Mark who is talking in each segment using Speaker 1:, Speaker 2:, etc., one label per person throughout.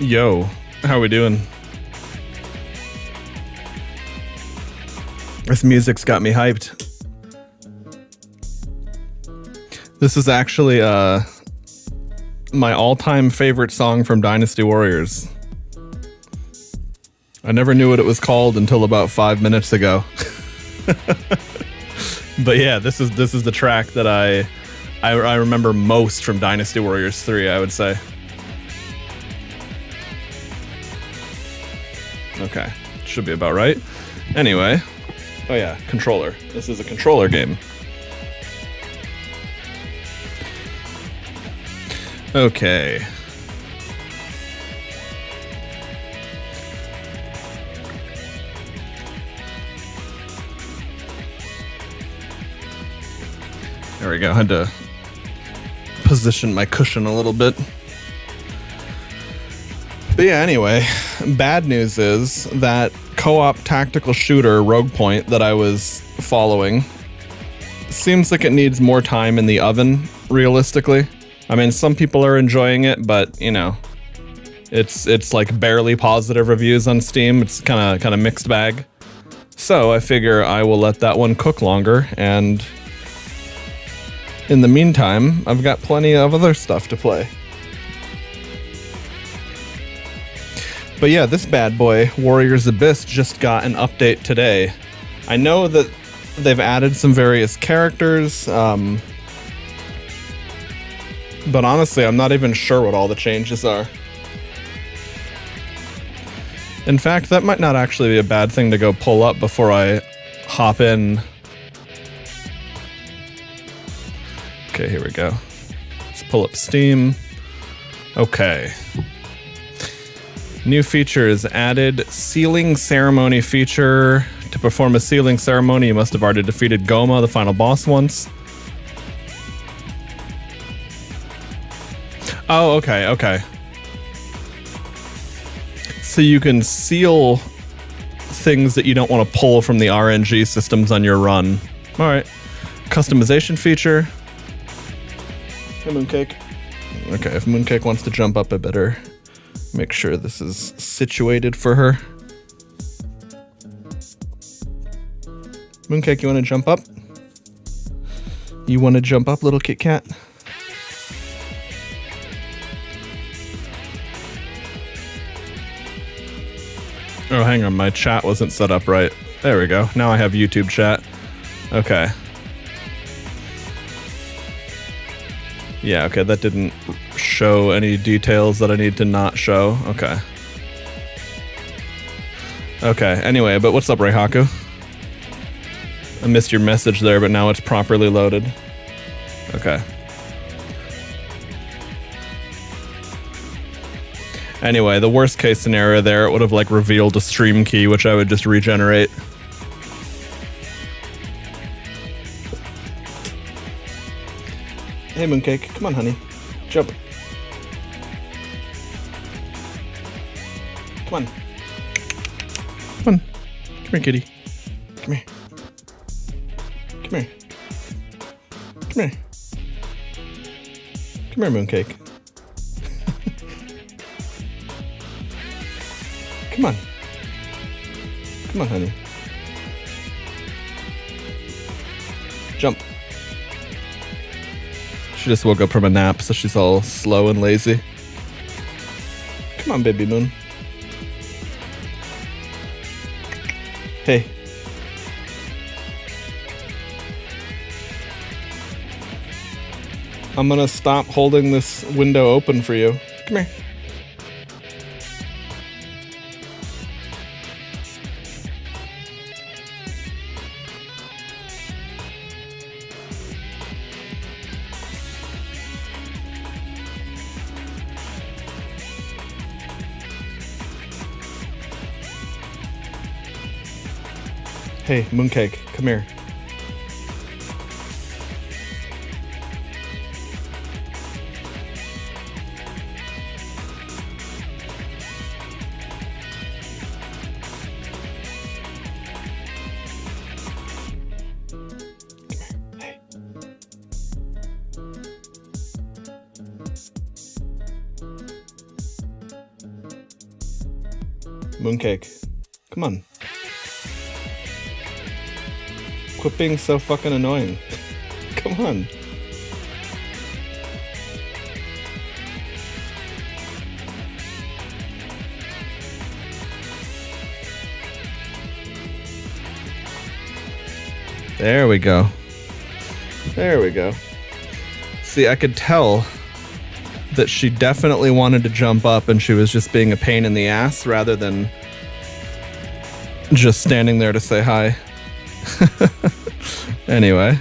Speaker 1: Yo, how we doing? This music's got me hyped. This is actually my all-time favorite song from Dynasty Warriors. I never knew what it was called until about 5 minutes ago. But yeah, this is the track that I remember most from Dynasty Warriors 3, I would say. Okay, should be about right. Anyway, oh yeah, controller. This is a controller game. Okay. There we go. I had to position my cushion a little bit. But yeah, anyway, bad news is that co-op tactical shooter Rogue Point that I was following seems like it needs more time in the oven, realistically. I mean, some people are enjoying it, but you know, it's like barely positive reviews on Steam. It's kind of mixed bag. So I figure I will let that one cook longer, and in the meantime, I've got plenty of other stuff to play. But yeah, this bad boy, Warriors Abyss, just got an update today. I know that they've added some various characters, but honestly, I'm not even sure what all the changes are. In fact, that might not actually be a bad thing to go pull up before I hop in. Okay, here we go. Let's pull up Steam. Okay. New features added sealing ceremony feature. To perform a sealing ceremony, you must have already defeated Goma, the final boss, once. Oh, okay. So you can seal things that you don't want to pull from the RNG systems on your run. All right. Customization feature. Hey, Mooncake. Okay, if Mooncake wants to jump up, I better make sure this is situated for her. Mooncake, you want to jump up? You want to jump up, little Kit Kat? Oh, hang on, my chat wasn't set up right. There we go. Now I have YouTube chat. Okay. Yeah, okay, that didn't show any details that I need to not show. Okay. Okay, anyway, but what's up, Reihaku? I missed your message there, but now it's properly loaded. Okay. Anyway, the worst case scenario there, it would have like revealed a stream key, which I would just regenerate. Hey, Mooncake, come on, honey. Jump. Come on. Come on. Come here, kitty. Come here. Come here. Come here. Come here, Mooncake. Come on. Come on, honey. Jump. She just woke up from a nap, so she's all slow and lazy. Come on, baby moon. Hey. I'm gonna stop holding this window open for you. Come here. Hey, Mooncake, come here. Mooncake. Come on. Quit being so fucking annoying. Come on. There we go. There we go. See, I could tell that she definitely wanted to jump up and she was just being a pain in the ass rather than just standing there to say hi. Anyway.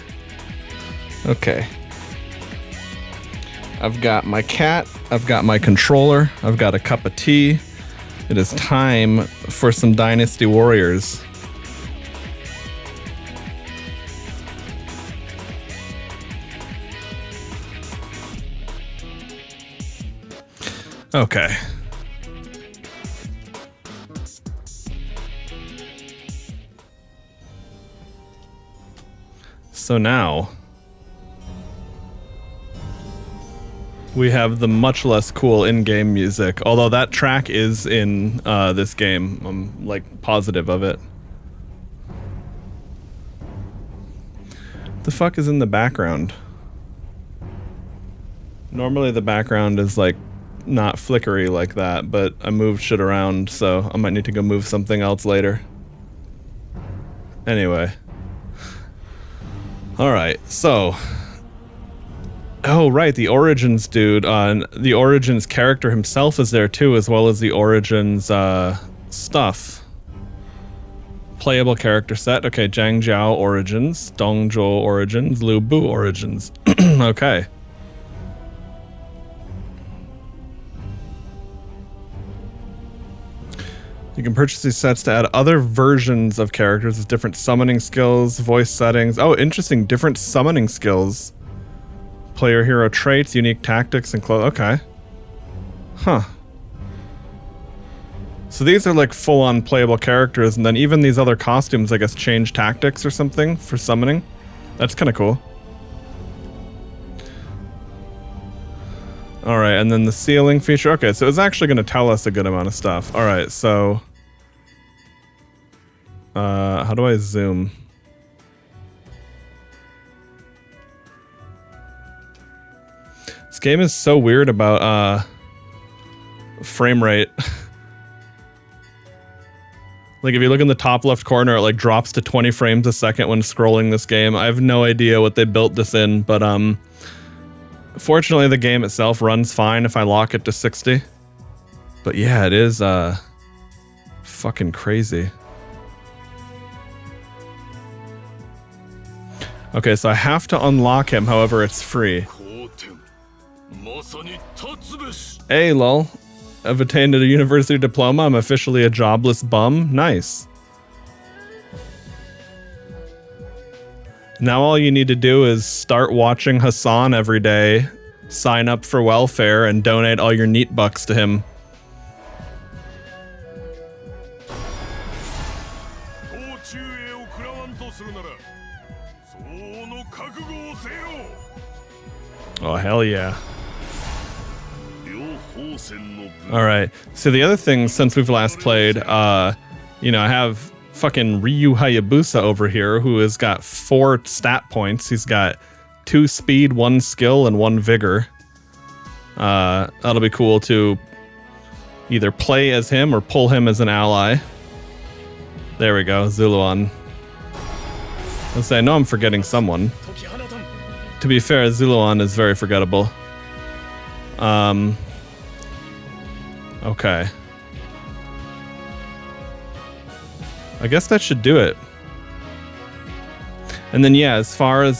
Speaker 1: Okay. I've got my cat. I've got my controller. I've got a cup of tea. It is time for some Dynasty Warriors. Okay. So now we have the much less cool in-game music, although that track is in this game. I'm like positive of it. The fuck is in the background? Normally the background is like not flickery like that, but I moved shit around, so I might need to go move something else later. Anyway. Alright, so... Oh, right, the Origins dude. The Origins character himself is there too, as well as the Origins stuff. Playable character set. Okay, Zhang Jiao Origins, Dong Zhou Origins, Lu Bu Origins. Okay. You can purchase these sets to add other versions of characters with different summoning skills, voice settings. Oh, interesting. Different summoning skills. Player hero traits, unique tactics, and clothes. Okay. Huh. So these are like full-on playable characters, and then even these other costumes, I guess, change tactics or something for summoning. That's kind of cool. Alright, and then the ceiling feature. Okay, so it's actually going to tell us a good amount of stuff. Alright, so... how do I zoom? This game is so weird about, frame rate. Like, if you look in the top left corner, it, like, drops to 20 frames a second when scrolling this game. I have no idea what they built this in, but, fortunately, the game itself runs fine if I lock it to 60. But yeah, it is, fucking crazy. Okay, so I have to unlock him, however, it's free. Hey, lol. I've attained a university diploma. I'm officially a jobless bum. Nice. Now all you need to do is start watching Hassan every day, sign up for welfare, and donate all your neat bucks to him. Oh, hell yeah. Alright, so the other thing since we've last played, you know, I have fucking Ryu Hayabusa over here who has got 4 stat points. He's got 2 speed, 1 skill, and 1 vigor. That'll be cool to either play as him or pull him as an ally. There we go, Zuluan. I know I'm forgetting someone. To be fair, Zuluan is very forgettable. Okay. I guess that should do it. And then yeah, as far as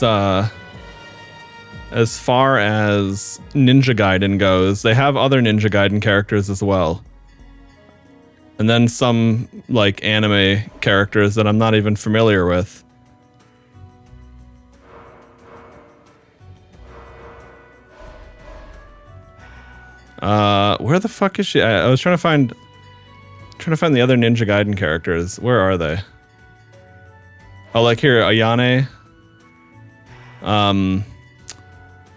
Speaker 1: Ninja Gaiden goes, they have other Ninja Gaiden characters as well. And then some like anime characters that I'm not even familiar with. Where the fuck is she? I was trying to find the other Ninja Gaiden characters. Where are they? Oh, like here, Ayane. And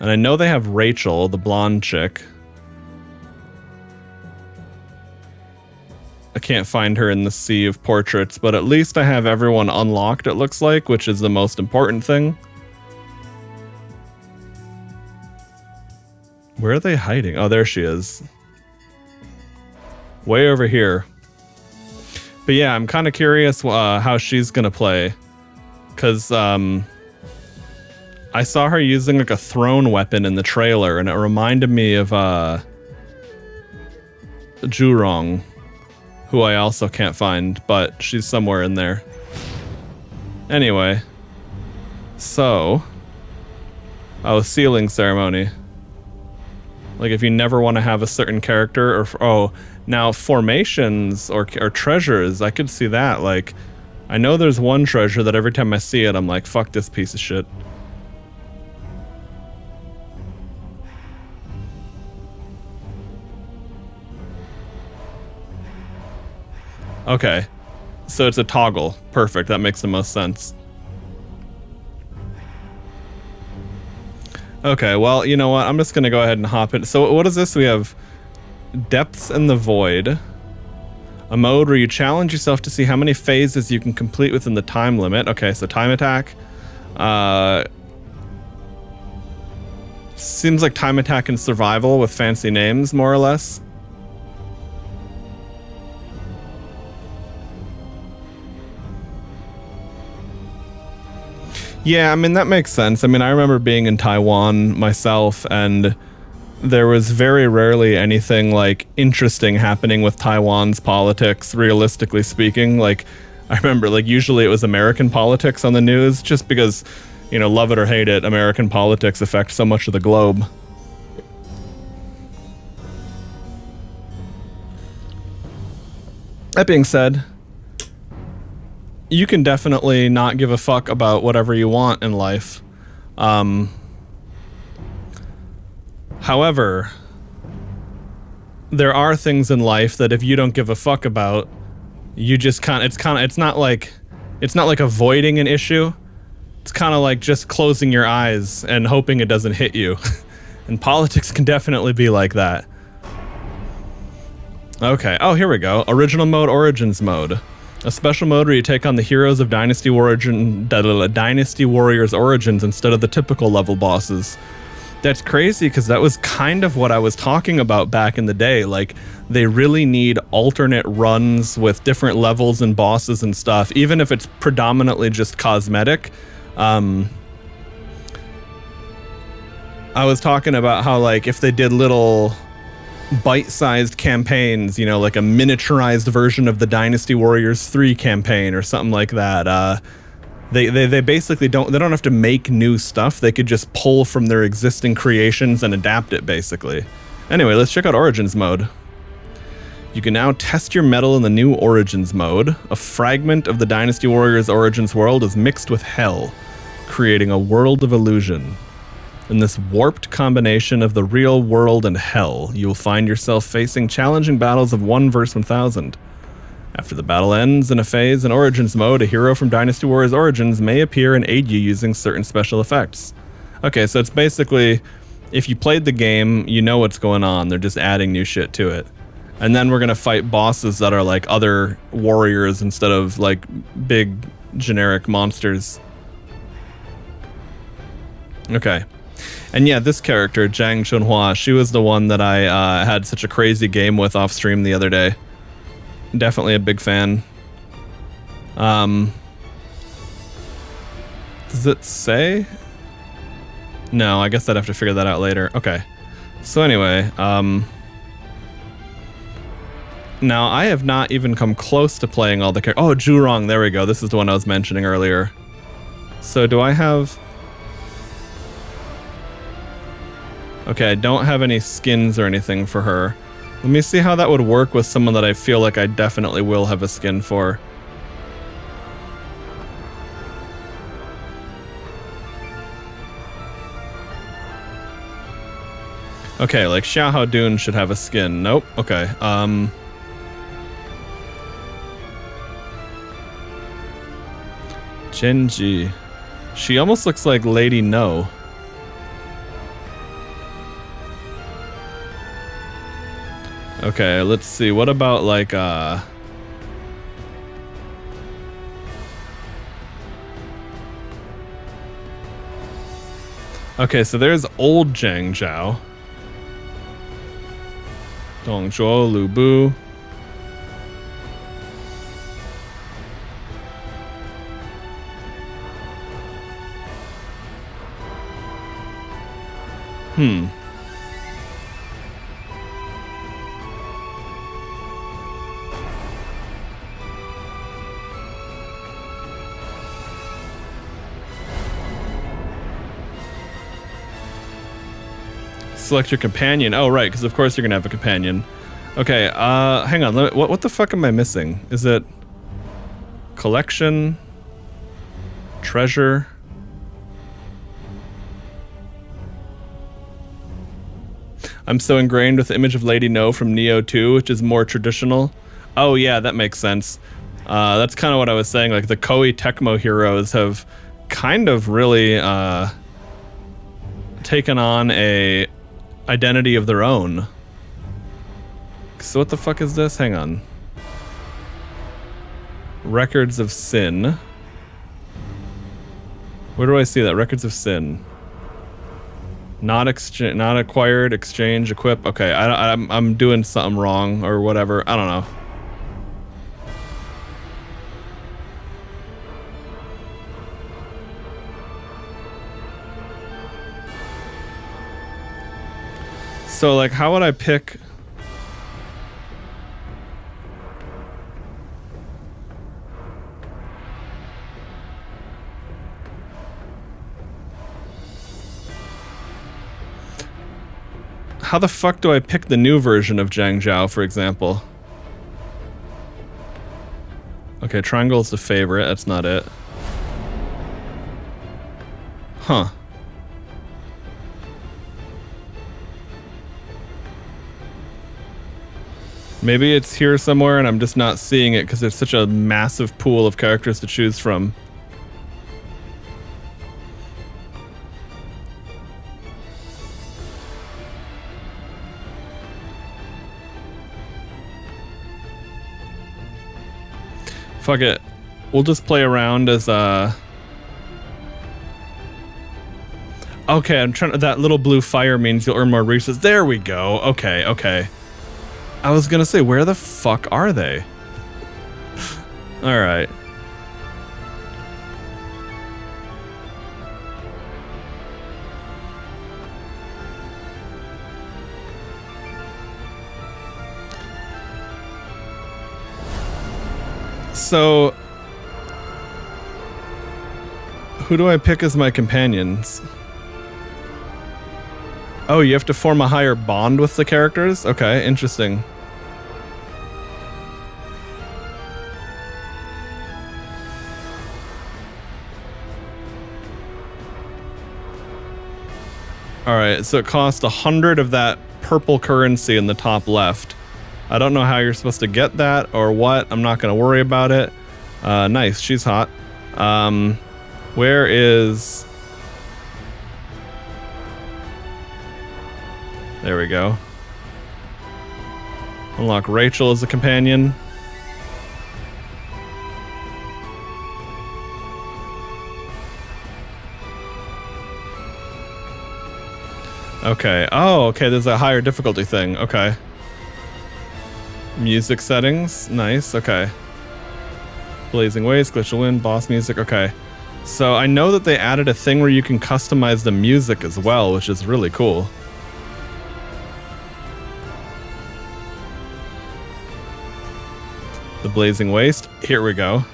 Speaker 1: I know they have Rachel, the blonde chick. I can't find her in the sea of portraits, but at least I have everyone unlocked, it looks like, which is the most important thing. Where are they hiding? Oh, there she is. Way over here. But yeah, I'm kind of curious how she's gonna play. Because I saw her using like a thrown weapon in the trailer, and it reminded me of Jurong, who I also can't find, but she's somewhere in there. Anyway, so ceiling ceremony. Like if you never want to have a certain character, or now formations or treasures, I could see that. Like I know there's one treasure that every time I see it, I'm like, fuck this piece of shit. Okay, so it's a toggle. Perfect, that makes the most sense. Okay, well, you know what? I'm just gonna go ahead and hop in. So what is this? We have Depths in the Void. A mode where you challenge yourself to see how many phases you can complete within the time limit. Okay, so time attack. Seems like time attack and survival with fancy names, more or less. Yeah, I mean, that makes sense. I mean, I remember being in Taiwan myself, and there was very rarely anything, like, interesting happening with Taiwan's politics, realistically speaking. Like, I remember, like, usually it was American politics on the news, just because, you know, love it or hate it, American politics affect so much of the globe. That being said, you can definitely not give a fuck about whatever you want in life. However, there are things in life that if you don't give a fuck about, you just it's not like avoiding an issue. It's kind of like just closing your eyes and hoping it doesn't hit you. And politics can definitely be like that. Okay, oh, here we go. Original mode, Origins mode. A special mode where you take on the heroes of Dynasty Warriors Origins instead of the typical level bosses. That's crazy, because that was kind of what I was talking about back in the day. Like, they really need alternate runs with different levels and bosses and stuff, even if it's predominantly just cosmetic. I was talking about how, like, if they did little bite-sized campaigns, you know, like a miniaturized version of the Dynasty Warriors 3 campaign or something like that. They basically don't have to make new stuff. They could just pull from their existing creations and adapt it, basically. Anyway, let's check out Origins mode. You can now test your mettle in the new Origins mode. A fragment of the Dynasty Warriors Origins world is mixed with hell, creating a world of illusion. In this warped combination of the real world and hell, you will find yourself facing challenging battles of 1 versus 1000. After the battle ends in a phase in Origins mode, a hero from Dynasty Warriors Origins may appear and aid you using certain special effects. Okay, so it's basically, if you played the game, you know what's going on. They're just adding new shit to it. And then we're gonna fight bosses that are like other warriors instead of like big generic monsters. Okay. And yeah, this character, Zhang Chunhua, she was the one that I had such a crazy game with off stream the other day. Definitely a big fan. Does it say? No, I guess I'd have to figure that out later. Okay. So anyway, now I have not even come close to playing all the characters. Oh, Jurong, there we go. This is the one I was mentioning earlier. So do I have... Okay, I don't have any skins or anything for her. Let me see how that would work with someone that I feel like I definitely will have a skin for. Okay, like Xiahou Dun should have a skin. Nope. Okay. Genji. She almost looks like Lady No. Okay, let's see. What about like Okay, so there's old Zhangjiao. Dongzhuo, Lubu. Select your companion. Oh, right, because of course you're gonna have a companion. Okay, hang on. What the fuck am I missing? Is it collection, treasure? I'm so ingrained with the image of Lady No from Neo 2, which is more traditional. Oh yeah, that makes sense. That's kind of what I was saying. Like the Koei Tecmo heroes have kind of really taken on a identity of their own. So what the fuck is this? Hang on. Records of Sin. Where do I see that? Records of Sin. Not acquired, exchange, equip. Okay, I'm doing something wrong or whatever. I don't know. So like, how would I pick? How the fuck do I pick the new version of Zhangjiao, for example? Okay, triangle is the favorite. That's not it. Huh. Maybe it's here somewhere and I'm just not seeing it because there's such a massive pool of characters to choose from. Fuck it. We'll just play around as Okay, I'm trying. That little blue fire means you'll earn more resources. There we go. Okay, okay. I was gonna say, where the fuck are they? All right. So, who do I pick as my companions? Oh, you have to form a higher bond with the characters? Okay, interesting. Alright, so it costs 100 of that purple currency in the top left. I don't know how you're supposed to get that or what. I'm not going to worry about it. Nice, she's hot. Where is... There we go. Unlock Rachel as a companion. Okay. Oh, okay, there's a higher difficulty thing. Okay. Music settings. Nice. Okay. Blazing Waste, Glacial Wind, boss music. Okay. So I know that they added a thing where you can customize the music as well, which is really cool. The Blazing Waste. Here we go.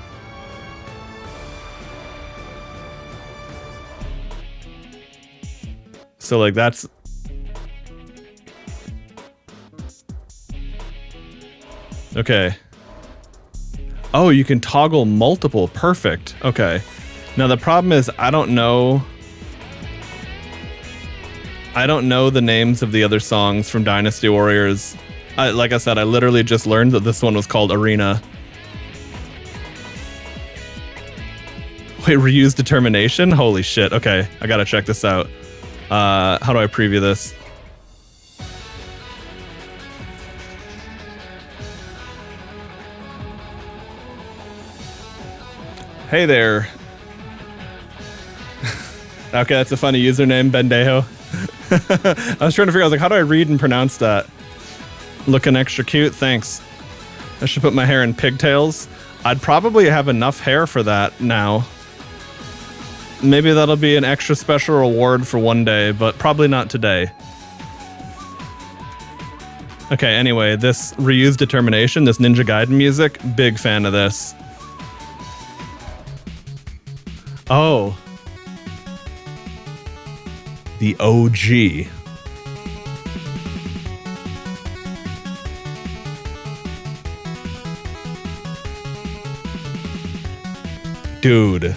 Speaker 1: So like that's... Okay. Oh, you can toggle multiple. Perfect. Okay. Now the problem is I don't know the names of the other songs from Dynasty Warriors. Like I said, I literally just learned that this one was called Arena. Wait, reuse determination? Holy shit. Okay, I gotta check this out. How do I preview this? Hey there. Okay, that's a funny username, Bendejo. I was trying to figure out, I was like, how do I read and pronounce that? Looking extra cute, thanks. I should put my hair in pigtails. I'd probably have enough hair for that now. Maybe that'll be an extra special reward for one day, but probably not today. Okay, anyway, this Ryu's Determination, this Ninja Gaiden music, big fan of this. Oh. The OG. Dude.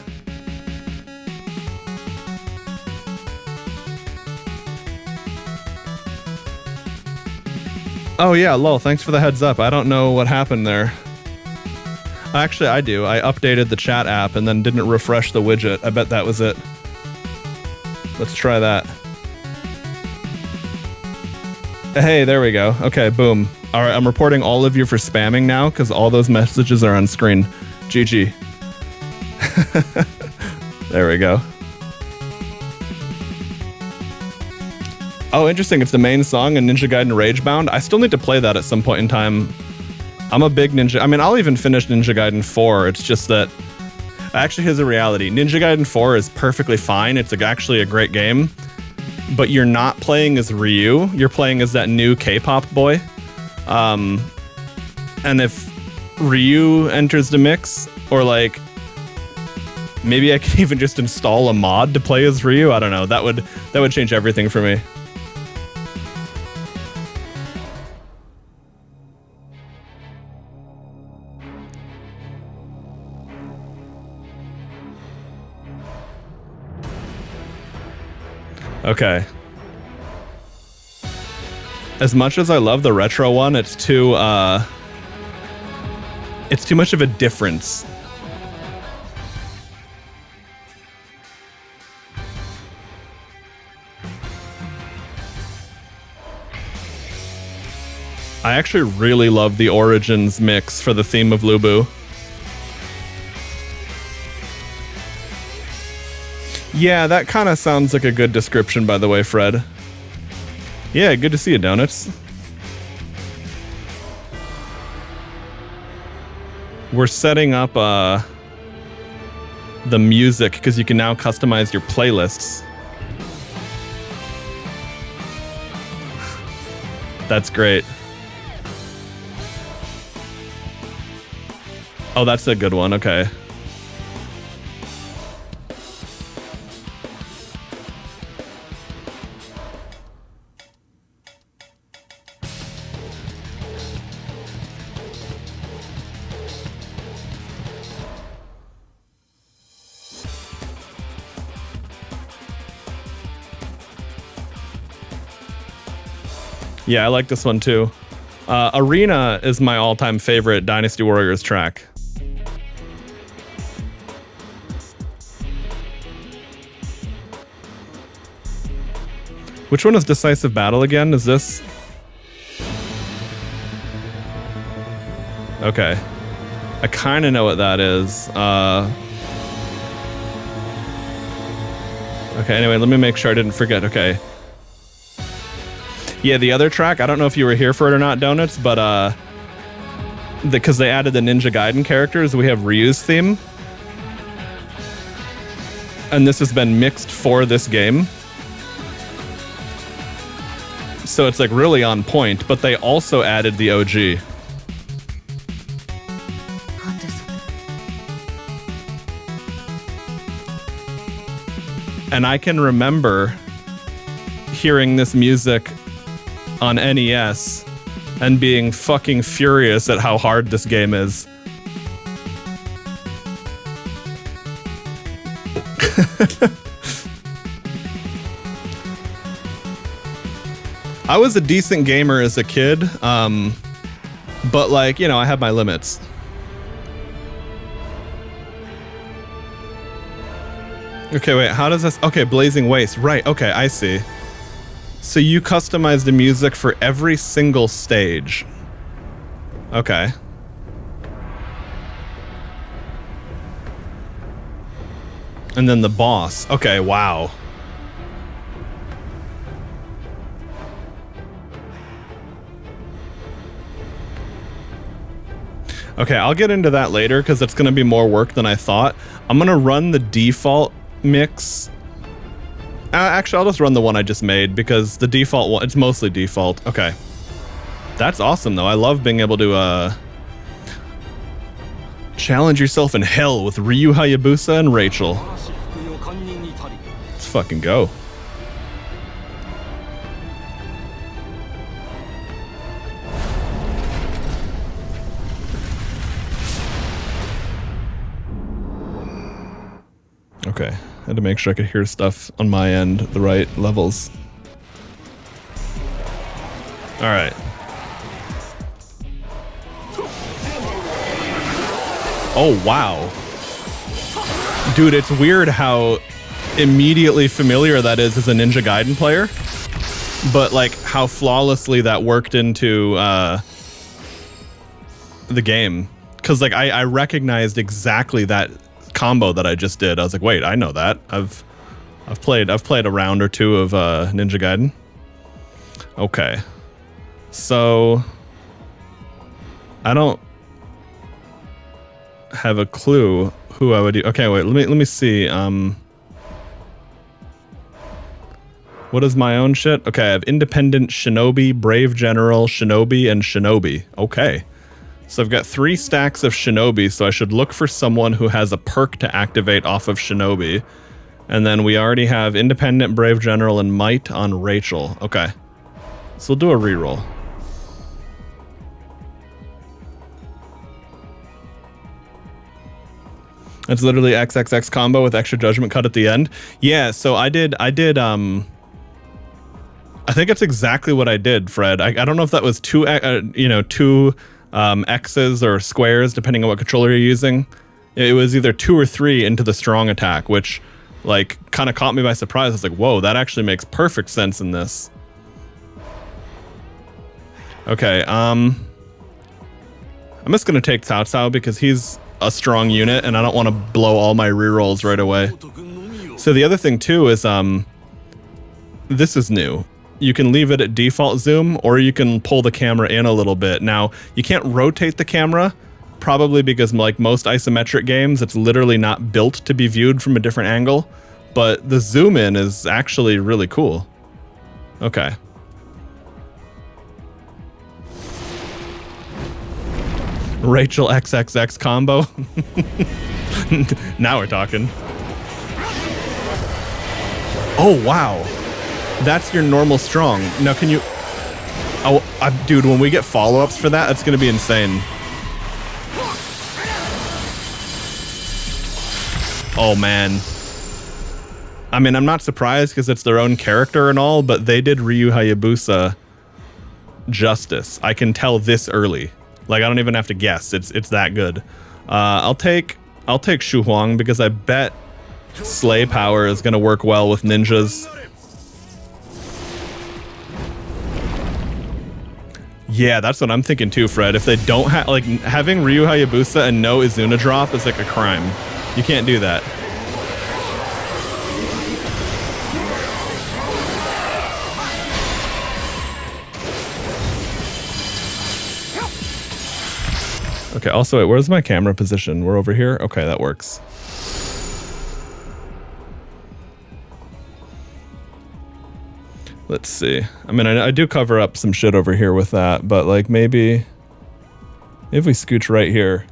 Speaker 1: Oh yeah, lol, thanks for the heads up. I don't know what happened there. Actually, I do. I updated the chat app and then didn't refresh the widget. I bet that was it. Let's try that. Hey, there we go. Okay, boom. All right, I'm reporting all of you for spamming now because all those messages are on screen. GG. There we go. Oh, interesting. It's the main song in Ninja Gaiden Ragebound. I still need to play that at some point in time. I'm a big Ninja... I mean, I'll even finish Ninja Gaiden 4. It's just that... Actually, here's the reality. Ninja Gaiden 4 is perfectly fine. It's actually a great game. But you're not playing as Ryu. You're playing as that new K-pop boy. And if Ryu enters the mix, or like... Maybe I can even just install a mod to play as Ryu. I don't know. That would change everything for me. Okay. As much as I love the retro one, it's too much of a difference. I actually really love the Origins mix for the theme of Lubu. Yeah, that kind of sounds like a good description, by the way, Fred. Yeah, good to see you, Donuts. We're setting up the music because you can now customize your playlists. That's great. Oh, that's a good one. Okay. Yeah, I like this one too. Arena is my all-time favorite Dynasty Warriors track. Which one is Decisive Battle again? Is this? Okay. I kind of know what that is. Okay, anyway, let me make sure I didn't forget. Okay. Yeah, the other track, I don't know if you were here for it or not, Donuts, but because they added the Ninja Gaiden characters, we have Ryu's theme. And this has been mixed for this game. So it's like really on point, but they also added the OG. And I can remember hearing this music on NES and being fucking furious at how hard this game is. I was a decent gamer as a kid, but like, you know, I have my limits. Okay, wait, how does this... Okay, Blazing Waste. Right, okay, I see. So you customize the music for every single stage. Okay. And then the boss. Okay, wow. Okay, I'll get into that later because it's going to be more work than I thought. I'm going to run the default mix. Actually, I'll just run the one I just made because the default one, it's mostly default. Okay. That's awesome, though. I love being able to challenge yourself in hell with Ryu Hayabusa and Rachel. Let's fucking go. Okay, I had to make sure I could hear stuff on my end, the right levels. All right. Oh, wow. Dude, it's weird how immediately familiar that is as a Ninja Gaiden player, but like how flawlessly that worked into the game. Because like I recognized exactly that combo that I just did. I was like, wait, I know that. I've played a round or two of Ninja Gaiden. Okay. So I don't have a clue who I would do. Okay, wait, let me see. What is my own shit? Okay, I have Independent, Shinobi, Brave General, Shinobi, and Shinobi. Okay. So I've got 3 stacks of Shinobi, so I should look for someone who has a perk to activate off of Shinobi. And then we already have Independent, Brave General, and Might on Rachel. Okay. So we'll do a reroll. It's literally XXX combo with extra judgment cut at the end. Yeah, so I did I think it's exactly what I did, Fred. I don't know if that was two X's or squares, depending on what controller you're using. It was either 2 or 3 into the strong attack, which like kind of caught me by surprise. I was like, whoa, that actually makes perfect sense in this. Okay, I'm just gonna take Cao Cao because he's a strong unit and I don't want to blow all my rerolls right away. So the other thing too is this is new. You can leave it at default zoom or you can pull the camera in a little bit. Now, you can't rotate the camera, probably because like most isometric games, it's literally not built to be viewed from a different angle, but the zoom in is actually really cool. Okay. Rachel XXX combo. Now we're talking. Oh, wow. That's your normal strong. Now, can you... Oh, dude, when we get follow-ups for that, that's going to be insane. Oh, man. I mean, I'm not surprised because it's their own character and all, but they did Ryu Hayabusa justice. I can tell this early. Like, I don't even have to guess. It's that good. I'll take Shu Huang because I bet Slay Power is going to work well with ninjas. Yeah, that's what I'm thinking too, Fred. If they don't have, like, having Ryu Hayabusa and no Izuna drop is like a crime. You can't do that. Okay, also, wait, where's my camera position? We're over here? Okay, that works. Let's see. I mean, I do cover up some shit over here with that, but like maybe if we scooch right here,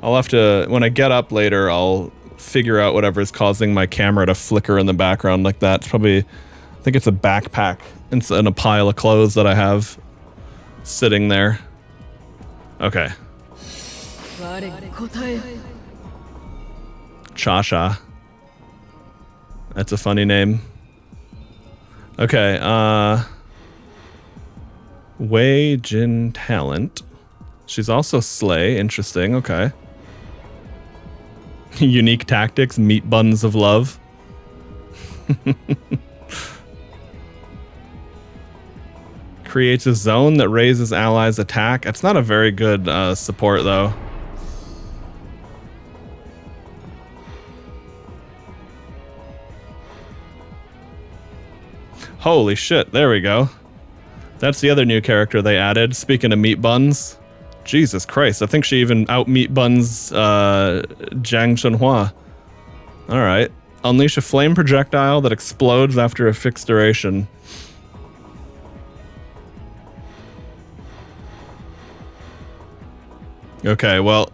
Speaker 1: I'll have to, when I get up later, I'll figure out whatever's causing my camera to flicker in the background like that. It's probably, I think it's a backpack and a pile of clothes that I have sitting there. Okay. Cha-Cha. That's a funny name. Okay, Wei Jin Talent. She's also Slay. Interesting, okay. Unique tactics, meat buns of love. Creates a zone that raises allies' attack. It's not a very good support, though. Holy shit, there we go. That's the other new character they added. Speaking of meat buns, Jesus Christ, I think she even out-meat buns Jiang Chunhua. Alright. Unleash a flame projectile that explodes after a fixed duration. Okay, well,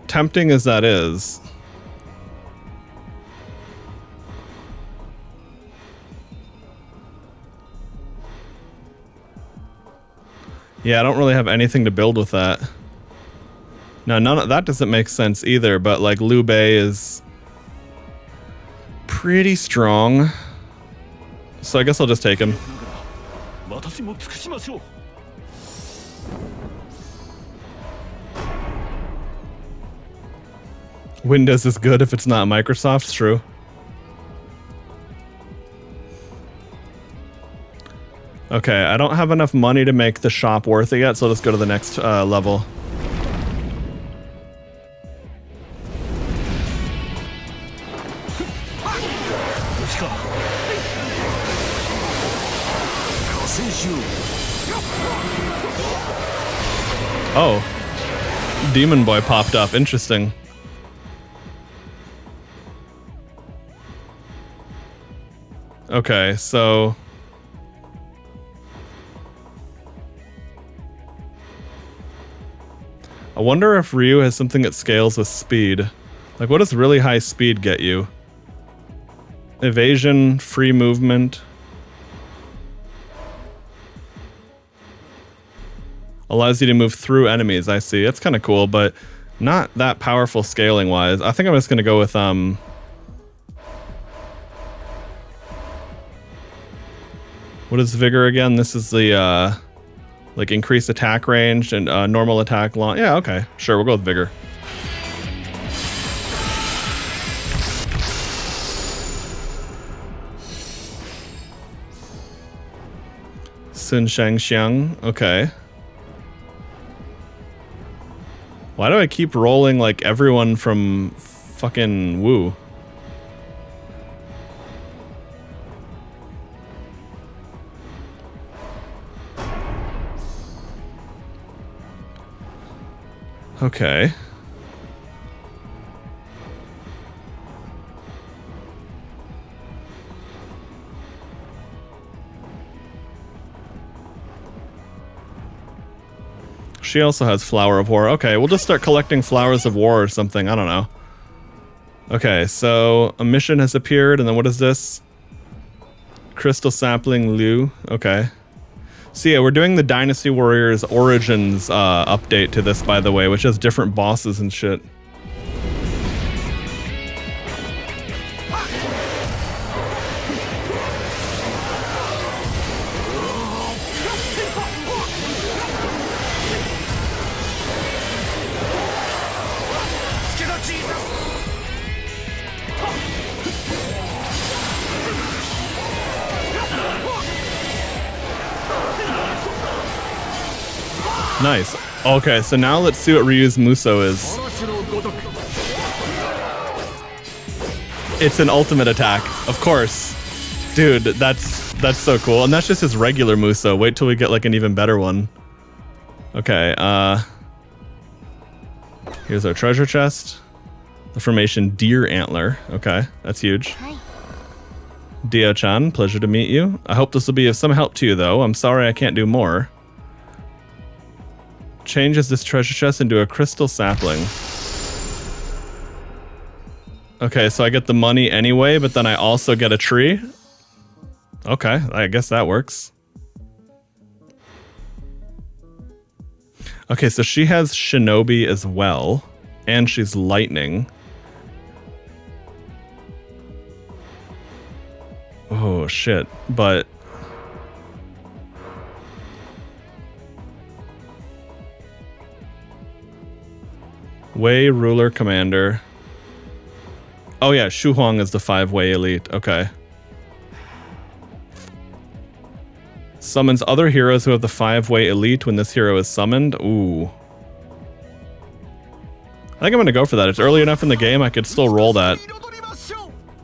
Speaker 1: tempting as that is, yeah, I don't really have anything to build with that. Now, none of that doesn't make sense either, but like Liu Bei is pretty strong, so I guess I'll just take him. Windows is good if it's not Microsoft's true. Okay, I don't have enough money to make the shop worth it yet, so let's go to the next level. Oh, Demon Boy popped up. Interesting. Okay, so I wonder if Ryu has something that scales with speed. Like, what does really high speed get you? Evasion, free movement. Allows you to move through enemies, I see. It's kind of cool, but not that powerful scaling-wise. I think I'm just going to go with, what is Vigor again? This is the, like, increased attack range and normal attack long. Yeah, okay. Sure, we'll go with Vigor. Sun Shangxiang. Okay. Why do I keep rolling, like, everyone from fucking Wu? Okay. She also has Flower of War. Okay, we'll just start collecting Flowers of War or something. I don't know. Okay, so a mission has appeared, and then what is this? Crystal Sapling Liu. Okay. So yeah, we're doing the Dynasty Warriors Origins update to this, by the way, which has different bosses and shit. Nice. Okay, so now let's see what Ryu's Muso is. It's an ultimate attack, of course. Dude, that's so cool. And that's just his regular Muso. Wait till we get like an even better one. Okay, here's our treasure chest. The formation Deer Antler. Okay, that's huge. Dio-chan, pleasure to meet you. I hope this will be of some help to you, though. I'm sorry I can't do more. Changes this treasure chest into a crystal sapling. Okay, so I get the money anyway, but then I also get a tree. Okay, I guess that works. Okay, so she has Shinobi as well, and she's lightning. Oh, shit, but... Wei Ruler Commander. Oh yeah, Shu Huang is the 5-Wei elite. Okay. Summons other heroes who have the 5-Wei elite when this hero is summoned. Ooh. I think I'm gonna go for that. It's early enough in the game I could still roll that.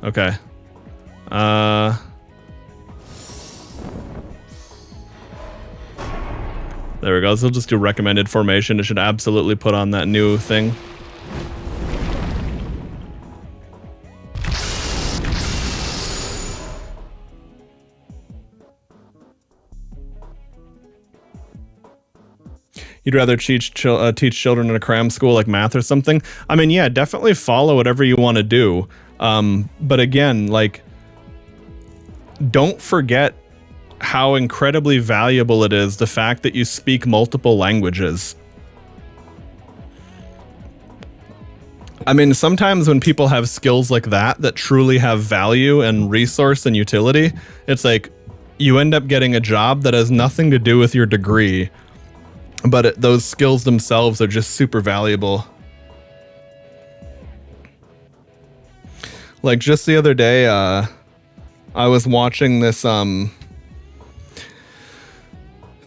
Speaker 1: Okay. There we go. So we'll just do recommended formation. It should absolutely put on that new thing. You'd rather teach children in a cram school like math or something? I mean, yeah, definitely follow whatever you want to do. But again, like, don't forget how incredibly valuable it is, the fact that you speak multiple languages. I mean, sometimes when people have skills like that truly have value and resource and utility, it's like you end up getting a job that has nothing to do with your degree, but those skills themselves are just super valuable. Like just the other day, I was watching this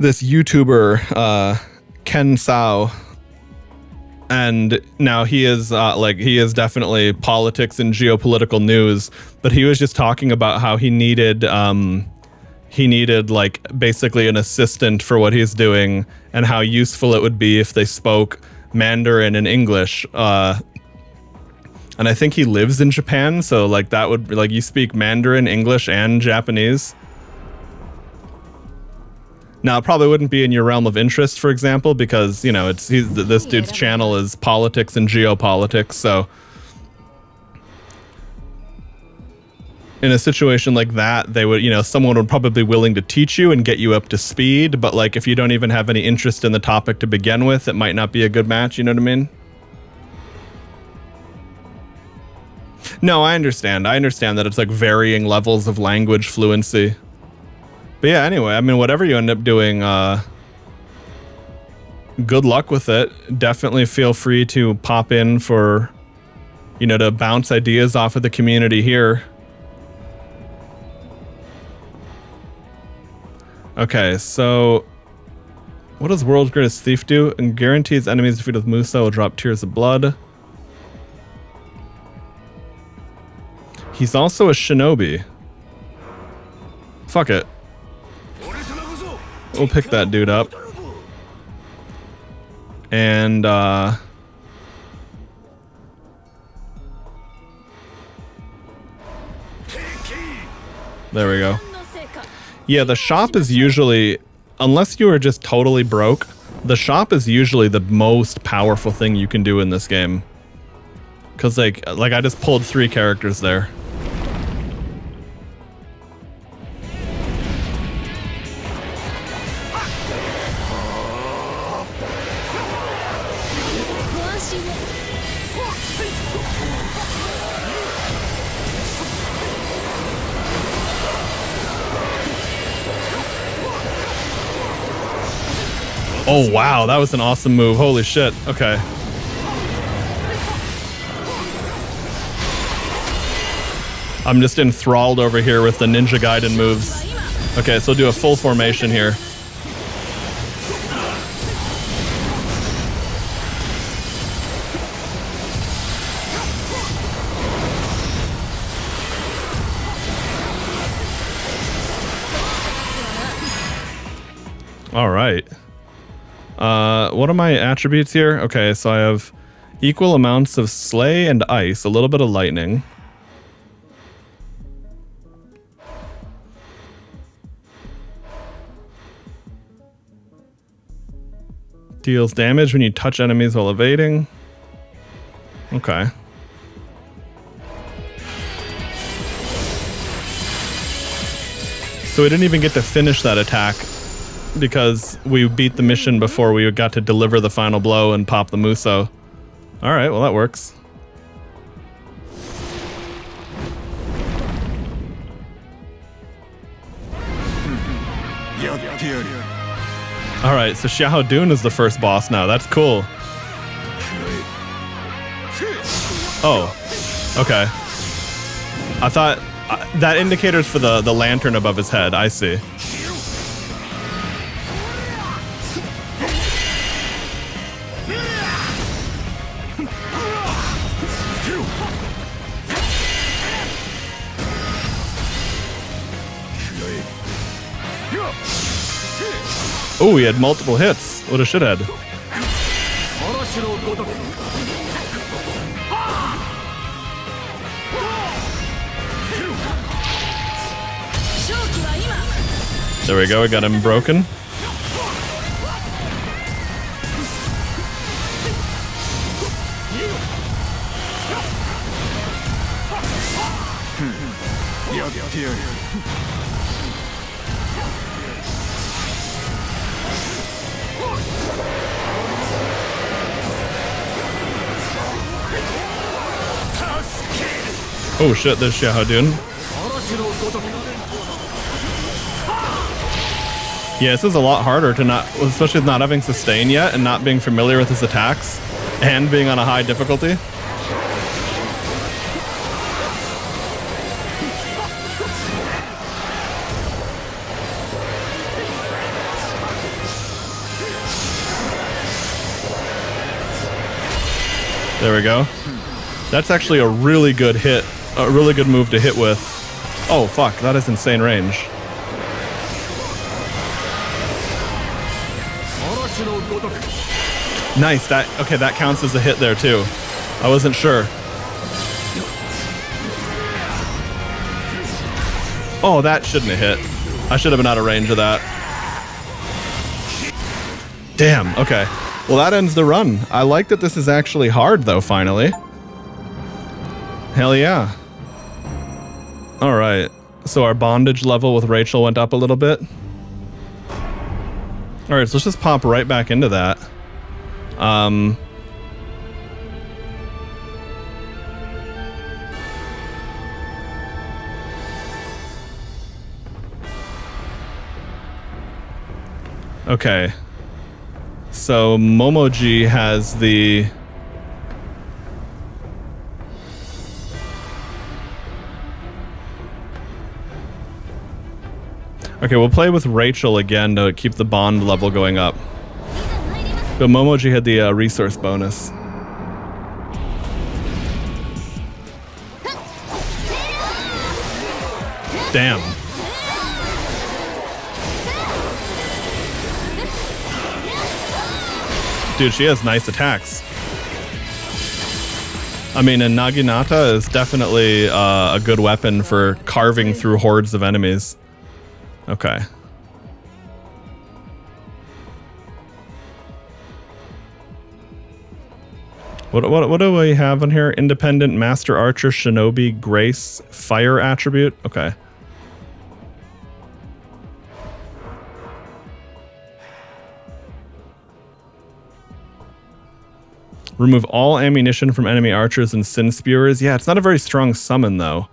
Speaker 1: this YouTuber, Ken Sao, and now he is definitely politics and geopolitical news, but he was just talking about how he needed like basically an assistant for what he's doing, and how useful it would be if they spoke Mandarin and English. And I think he lives in Japan, so like that would like you speak Mandarin, English, and Japanese. Now, it probably wouldn't be in your realm of interest, for example, because, you know, this dude's channel is politics and geopolitics, so in a situation like that, they would, you know, someone would probably be willing to teach you and get you up to speed, but like if you don't even have any interest in the topic to begin with, it might not be a good match, you know what I mean? No, I understand that it's like varying levels of language fluency. But yeah, anyway, I mean, whatever you end up doing, good luck with it. Definitely feel free to pop in for, you know, to bounce ideas off of the community here. Okay, so what does World's Greatest Thief do? And guarantees enemies defeated with Musa will drop tears of blood. He's also a shinobi. Fuck it. We'll pick that dude up. And, there we go. Yeah, the shop is usually, unless you are just totally broke, the shop is usually the most powerful thing you can do in this game. Because, like I just pulled 3 characters there. Oh wow, that was an awesome move. Holy shit. Okay. I'm just enthralled over here with the Ninja Gaiden moves. Okay, so we'll do a full formation here. All right. What are my attributes here? Okay, so I have equal amounts of Slay and Ice, a little bit of Lightning. Deals damage when you touch enemies while evading. Okay. So we didn't even get to finish that attack because we beat the mission before we got to deliver the final blow and pop the Muso. Alright, well that works. Alright, so Xiahou Dun is the first boss now. That's cool. Oh, okay. I thought that indicator's for the lantern above his head. I see. Oh, he had multiple hits. What a shithead. There we go, we got him broken. Oh shit, there's Xiaohadun. Yeah, this is a lot harder to not, especially with not having sustain yet and not being familiar with his attacks and being on a high difficulty. There we go. That's actually a really good hit, a really good move to hit with. Oh fuck, that is insane range. Nice, that counts as a hit there too. I wasn't sure. Oh, that shouldn't have hit. I should have been out of range of that. Damn, okay. Well, that ends the run. I like that this is actually hard though, finally. Hell yeah. All right, so our bondage level with Rachel went up a little bit. All right, so let's just pop right back into that. Okay. So Momoji has the... Okay, we'll play with Rachel again to keep the bond level going up. But Momoji had the resource bonus. Damn. Dude, she has nice attacks. I mean, and Naginata is definitely a good weapon for carving through hordes of enemies. Okay. What do we have on here? Independent, Master Archer, Shinobi, Grace, Fire attribute. Okay. Remove all ammunition from enemy archers and sin spewers. Yeah, it's not a very strong summon though.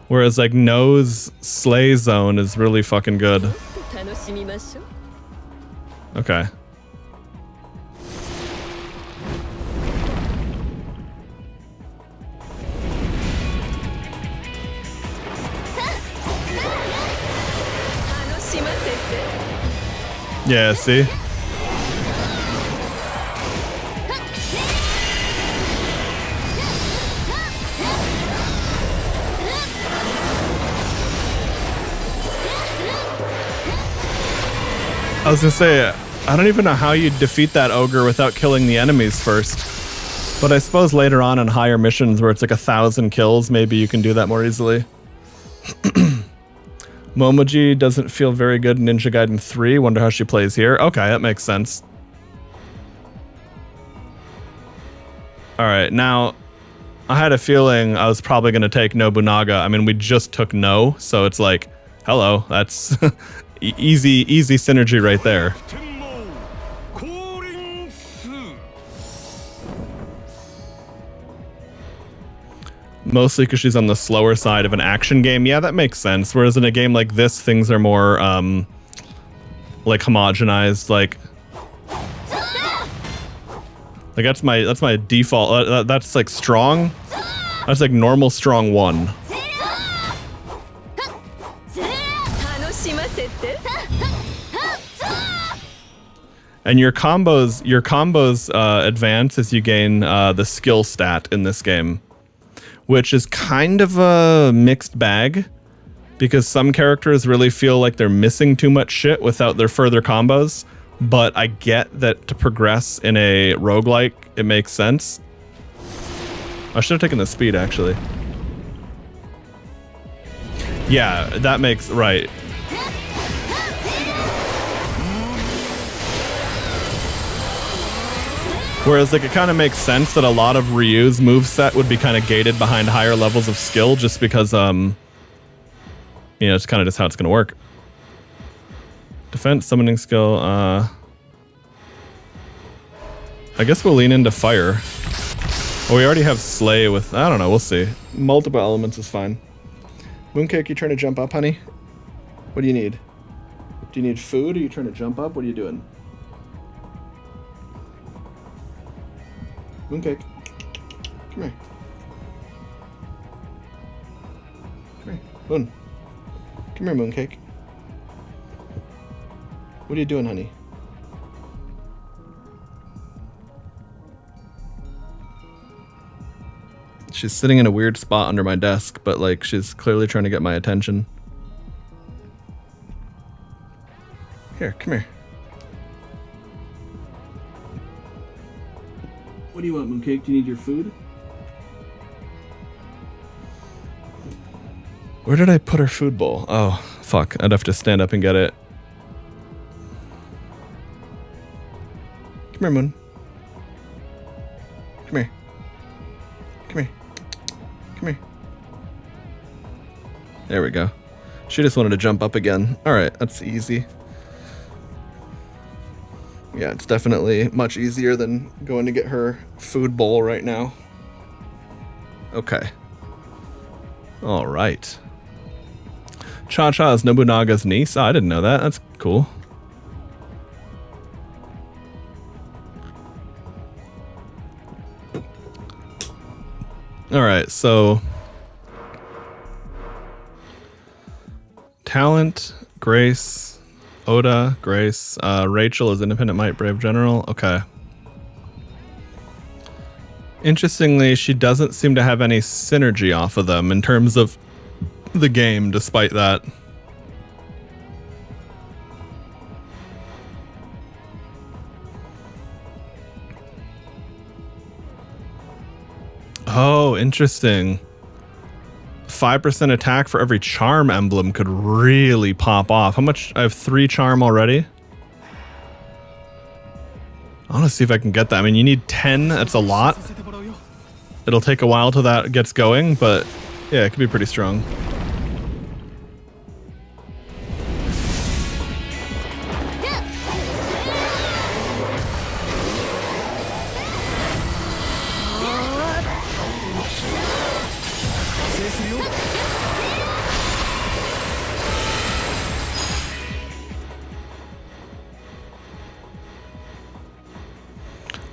Speaker 1: Whereas like No's Slay Zone is really fucking good. Okay. Yeah, see? I was gonna say, I don't even know how you defeat that ogre without killing the enemies first. But I suppose later on in higher missions where it's like 1,000 kills, maybe you can do that more easily. Momoji doesn't feel very good in Ninja Gaiden 3. Wonder how she plays here. Okay, that makes sense. Alright, now, I had a feeling I was probably going to take Nobunaga. I mean, we just took No, so it's like, hello, that's easy synergy right there. Mostly because she's on the slower side of an action game. Yeah, that makes sense. Whereas in a game like this, things are more like homogenized. Like that's my default. That's like strong. That's like normal strong 1. And your combos advance as you gain the skill stat in this game, which is kind of a mixed bag. because some characters really feel like they're missing too much shit without their further combos. But I get that to progress in a roguelike, it makes sense. I should have taken the speed, actually. Yeah, that makes right. Whereas, like, it kind of makes sense that a lot of Ryu's moveset would be kind of gated behind higher levels of skill just because, you know, it's kind of just how it's going to work. Defense, summoning skill, I guess we'll lean into fire. Oh, we already have Slay with, I don't know, we'll see. Multiple elements is fine. Mooncake, you trying to jump up, honey? What do you need? Do you need food? Are you trying to jump up? What are you doing? Mooncake, come here. Come here, Moon. Come here, Mooncake. What are you doing, honey? She's sitting in a weird spot under my desk, but like she's clearly trying to get my attention. Here, come here. What do you want, Mooncake? Do you need your food? Where did I put her food bowl? Oh, fuck. I'd have to stand up and get it. Come here, Moon. Come here. Come here. Come here. There we go. She just wanted to jump up again. Alright, that's easy. Yeah, it's definitely much easier than going to get her food bowl right now. Okay. All right. Cha-Cha is Nobunaga's niece. Oh, I didn't know that. That's cool. All right, so talent, grace, Oda, Grace, Rachel is Independent Might, Brave General. Okay. Interestingly, she doesn't seem to have any synergy off of them in terms of the game, despite that. Oh, interesting. 5% attack for every charm emblem could really pop off. How much? I have 3 charm already. I want to see if I can get that. I mean, you need 10. That's a lot. It'll take a while till that gets going, but yeah, it could be pretty strong.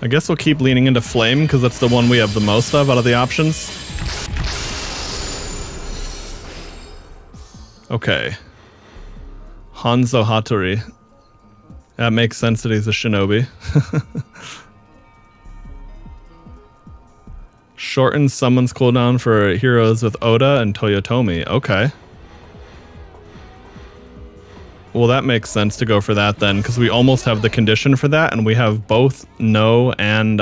Speaker 1: I guess we'll keep leaning into Flame because that's the one we have the most of out of the options. Okay. Hanzo Hattori. That makes sense that he's a shinobi. Shortens someone's cooldown for heroes with Oda and Toyotomi. Okay. Well, that makes sense to go for that then, because we almost have the condition for that, and we have both No and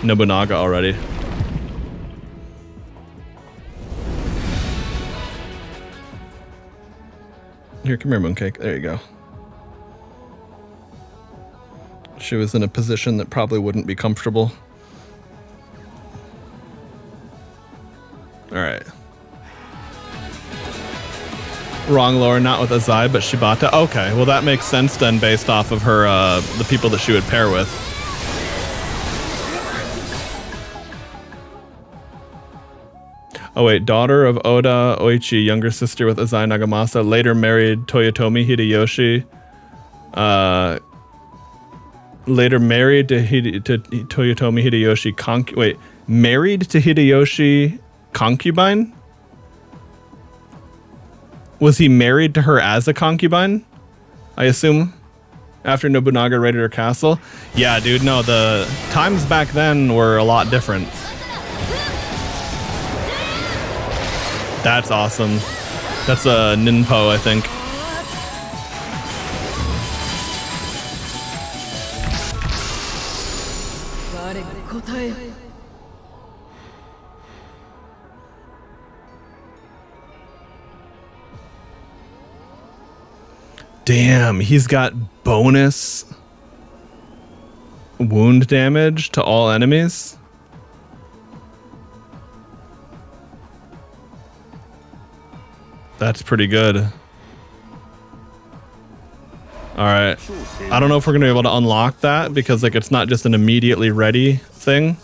Speaker 1: Nobunaga already. Here, come here, Mooncake. There you go. She was in a position that probably wouldn't be comfortable. Alright. Wrong lore, not with Azai, but Shibata. Okay, well that makes sense then based off of her, the people that she would pair with. Oh wait, daughter of Oda Oichi, younger sister with Azai Nagamasa, later married Toyotomi Hideyoshi. Later married to Toyotomi Hideyoshi married to Hideyoshi concubine? Was he married to her as a concubine? I assume? After Nobunaga raided her castle? Yeah, dude, no, the times back then were a lot different. That's awesome. That's a Ninpo, I think. Damn, he's got bonus wound damage to all enemies. That's pretty good. All right. I don't know if we're going to be able to unlock that because like it's not just an immediately ready thing.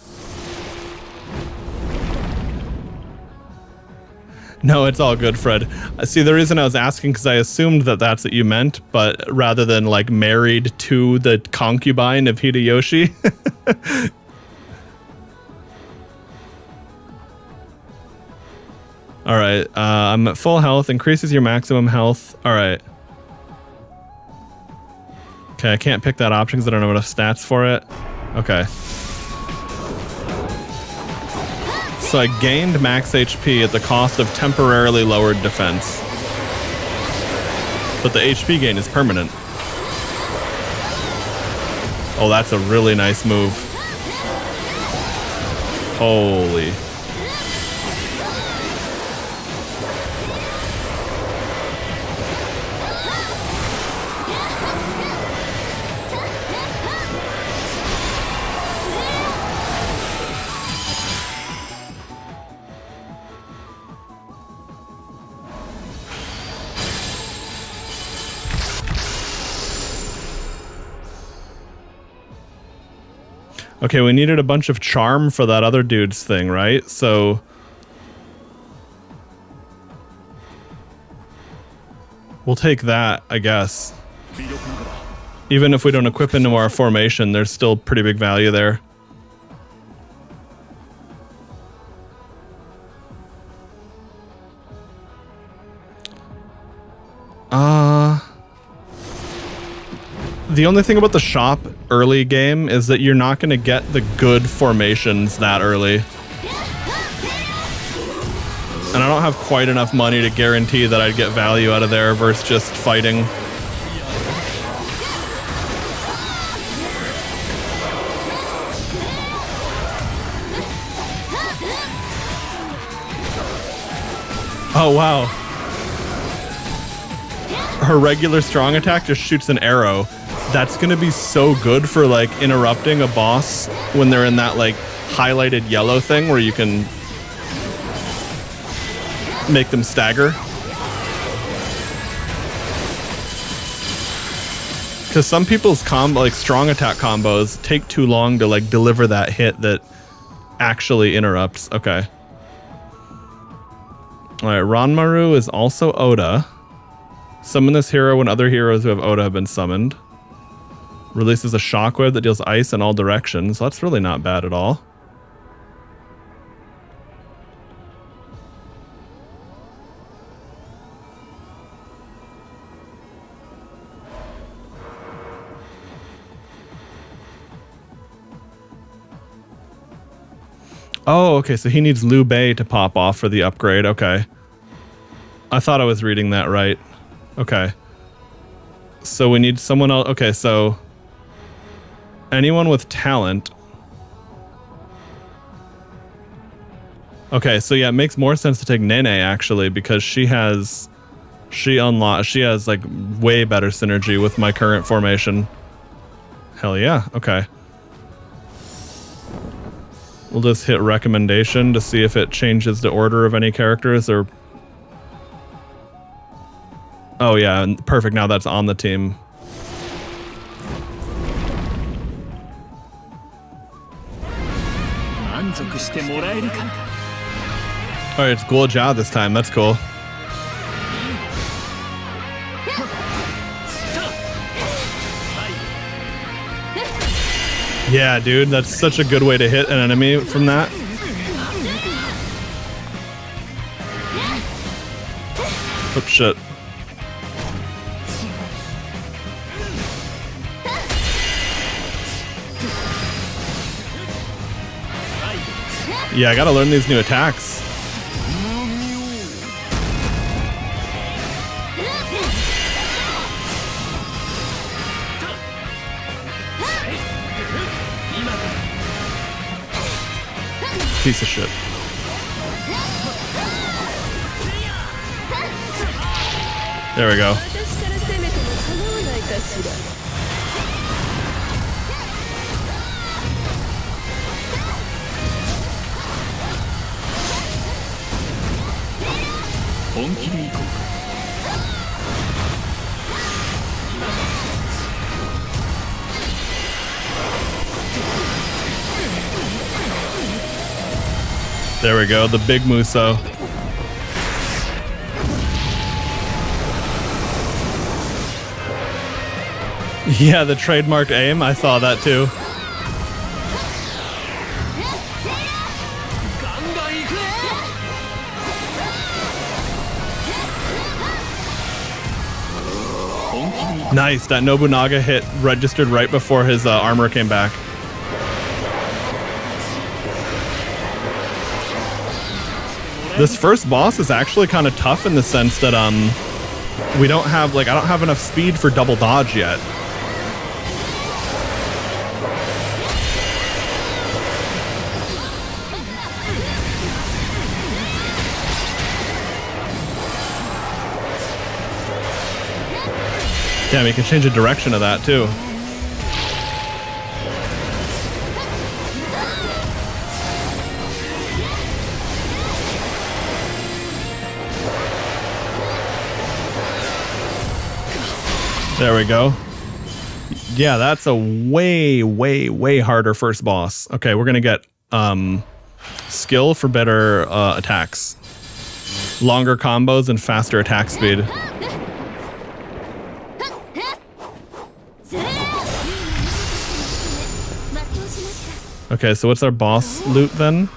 Speaker 1: No, it's all good, Fred. See, the reason I was asking because I assumed that that's what you meant, but rather than like married to the concubine of Hideyoshi. All right, I'm at full health. Increases your maximum health. All right. Okay, I can't pick that option because I don't have enough stats for it. Okay. So I gained max HP at the cost of temporarily lowered defense. But the HP gain is permanent. Oh, that's a really nice move. Holy. Okay, we needed a bunch of charm for that other dude's thing, right? So we'll take that, I guess. Even if we don't equip into our formation, there's still pretty big value there. The only thing about the shop early game is that you're not going to get the good formations that early. And I don't have quite enough money to guarantee that I'd get value out of there versus just fighting. Oh, wow. Her regular strong attack just shoots an arrow. That's going to be so good for like interrupting a boss when they're in that like highlighted yellow thing where you can make them stagger. Because some people's like strong attack combos take too long to like deliver that hit that actually interrupts. Okay. All right, Ranmaru is also Oda. Summon this hero when other heroes who have Oda have been summoned. Releases a shockwave that deals ice in all directions. So that's really not bad at all. Oh, okay, so he needs Liu Bei to pop off for the upgrade. Okay. I thought I was reading that right. Okay. So we need someone else. Okay, so anyone with talent. Okay, so yeah, it makes more sense to take Nene actually because she has like way better synergy with my current formation. Hell yeah. Okay. We'll just hit recommendation to see if it changes the order of any characters or... Oh yeah, perfect. Now that's on the team. Alright, it's Guojia this time. That's cool. Yeah, dude, that's such a good way to hit an enemy from that. Oh, shit. Yeah, I gotta learn these new attacks. Piece of shit. There we go. There we go, the big Muso. Yeah, the trademark aim, I saw that too. Nice, that Nobunaga hit registered right before his armor came back. This first boss is actually kind of tough in the sense that we don't have, like, I don't have enough speed for double dodge yet. Damn, you can change the direction of that too. There we go. Yeah, that's a way, way, way harder first boss. Okay, we're gonna get skill for better attacks, longer combos, and faster attack speed. Okay, so what's our boss loot then?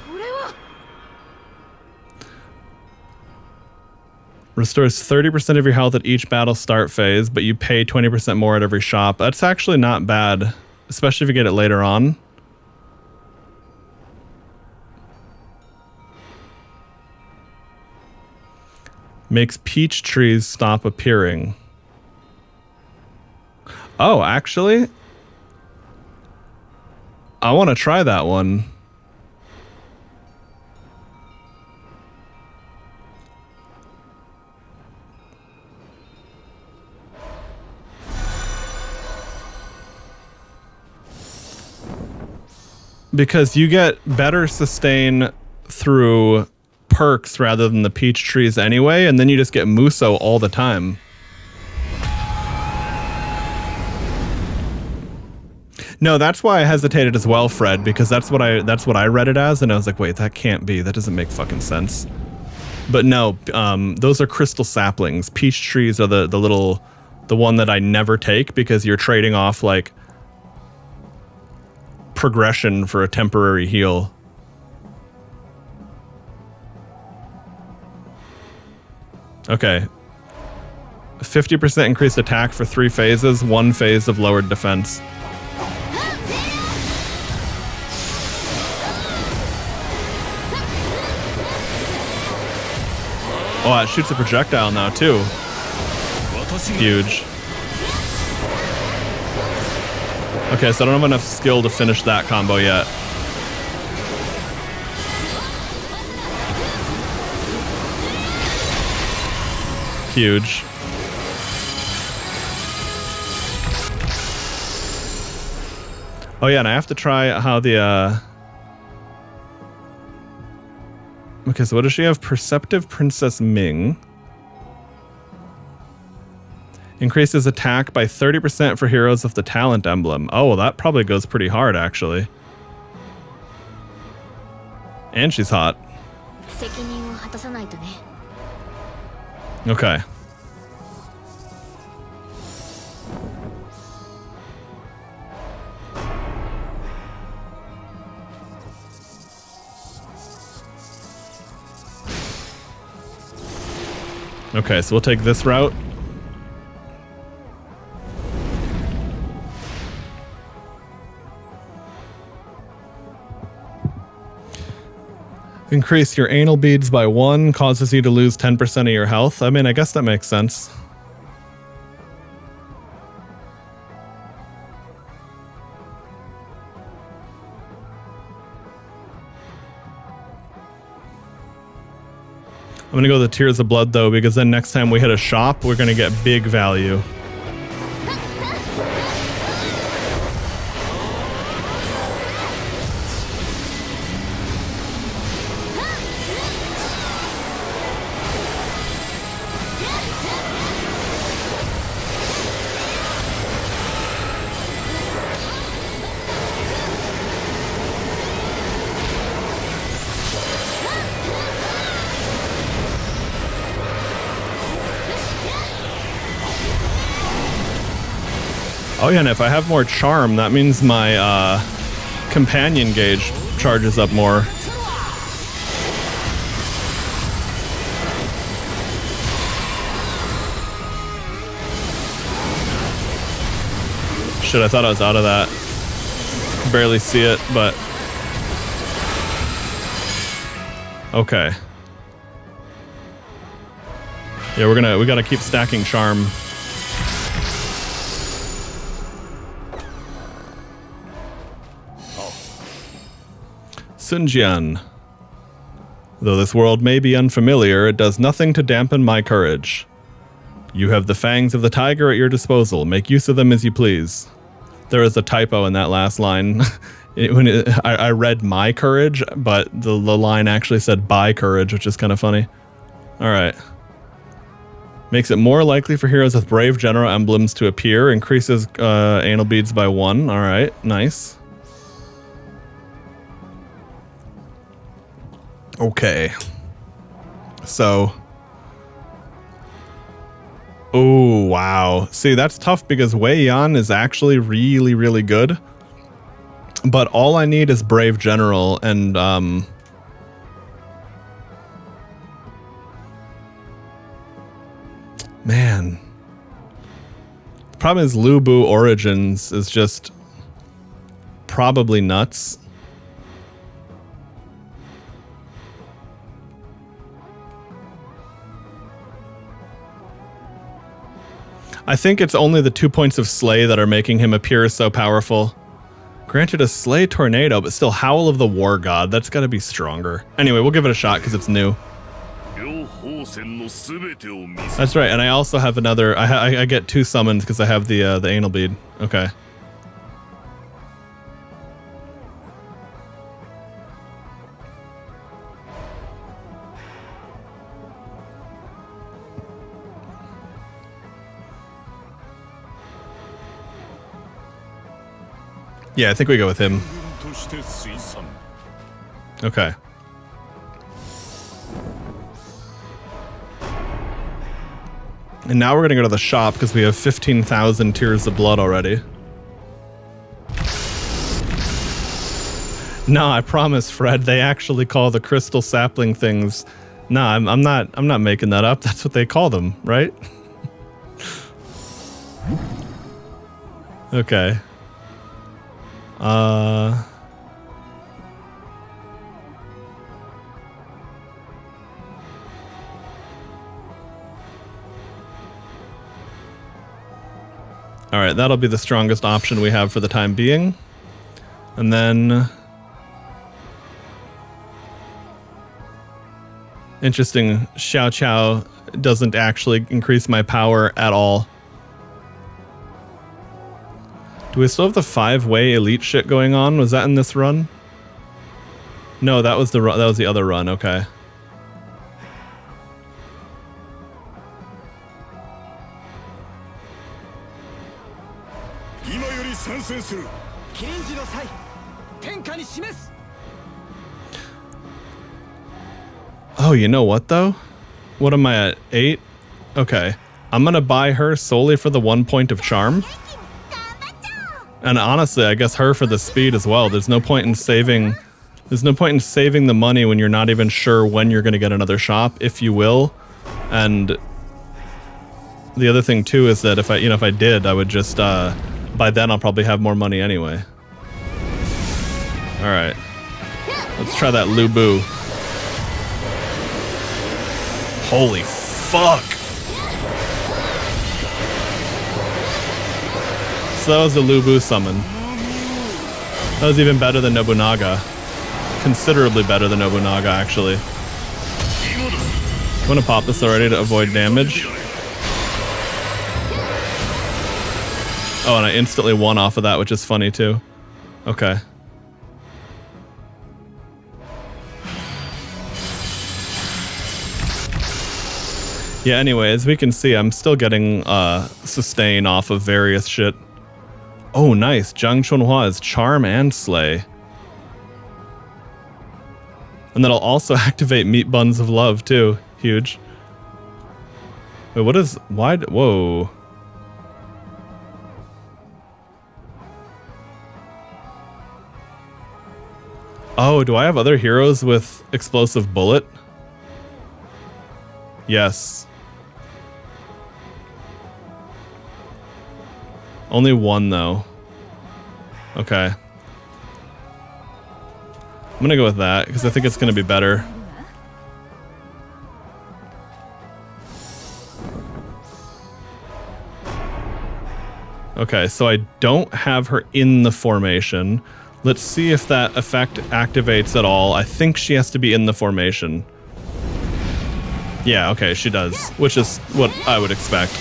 Speaker 1: Restores 30% of your health at each battle start phase, but you pay 20% more at every shop. That's actually not bad, especially if you get it later on. Makes peach trees stop appearing. Oh, actually, I want to try that one. Because you get better sustain through perks rather than the peach trees anyway, and then you just get Muso all the time. No, that's why I hesitated as well, Fred, because that's what I read it as, and I was like, wait, that can't be. That doesn't make fucking sense. But no, those are crystal saplings. Peach trees are the one that I never take because you're trading off like progression for a temporary heal. Okay. 50% increased attack for 3 phases, 1 phase of lowered defense. Oh, it shoots a projectile now too. Huge. Okay, so I don't have enough skill to finish that combo yet. Huge. Oh yeah, and I have to try how the okay, so what does she have? Perceptive Princess Ming. Increases attack by 30% for heroes with the talent emblem. Oh, well, that probably goes pretty hard, actually. And she's hot. Okay. Okay, so we'll take this route. Increase your anal beads by 1, causes you to lose 10% of your health. I mean, I guess that makes sense. I'm gonna go with the Tears of Blood though, because then next time we hit a shop, we're gonna get big value. Oh yeah, and if I have more charm, that means my companion gauge charges up more. Shit, I thought I was out of that. Barely see it, but... Okay. Yeah, we gotta keep stacking charm. Sunjian. Though this world may be unfamiliar, it does nothing to dampen my courage. You have the fangs of the tiger at your disposal. Make use of them as you please. There is a typo in that last line. I read my courage, but the line actually said by courage, which is kind of funny. Alright. Makes it more likely for heroes with brave general emblems to appear. Increases anal beads by 1. Alright, nice. Okay. So. Oh, wow. See, that's tough because Wei Yan is actually really, really good. But all I need is Brave General and, man. The problem is Lu Bu Origins is just probably nuts. I think it's only the 2 points of Slay that are making him appear so powerful. Granted a Slay Tornado, but still Howl of the War God. That's got to be stronger. Anyway, we'll give it a shot because it's new. That's right, and I also have another... I get 2 summons because I have the Anal Bead. Okay. Yeah, I think we go with him. Okay. And now we're going to go to the shop because we have 15,000 Tears of Blood already. No, I promise, Fred. They actually call the crystal sapling things. No, I'm not making that up. That's what they call them, right? Okay. Alright, that'll be the strongest option we have for the time being. And then... Interesting, Xiao Qiao doesn't actually increase my power at all. Do we still have the 5-way elite shit going on? Was that in this run? No, that was the other run. Okay. Oh, you know what though? What am I at? 8? Okay. I'm gonna buy her solely for the 1 point of charm. And honestly, I guess her for the speed as well. There's no point in saving the money when you're not even sure when you're going to get another shop, if you will. And the other thing too is that if I did, I would just by then I'll probably have more money anyway. All right. Let's try that Lu Bu. Holy fuck. So that was the Lu Bu summon. That was even better than Nobunaga. Considerably better than Nobunaga, actually. I'm gonna pop this already to avoid damage. Oh, and I instantly won off of that, which is funny too. Okay. Yeah, anyways, we can see I'm still getting sustain off of various shit. Oh, nice. Zhang Chunhua is Charm and Slay. And that'll also activate Meat Buns of Love, too. Huge. Wait, what is... Why... Whoa. Oh, do I have other heroes with Explosive Bullet? Yes. Only one, though. Okay. I'm gonna go with that, because I think it's gonna be better. Okay, so I don't have her in the formation. Let's see if that effect activates at all. I think she has to be in the formation. Yeah, okay, she does, which is what I would expect.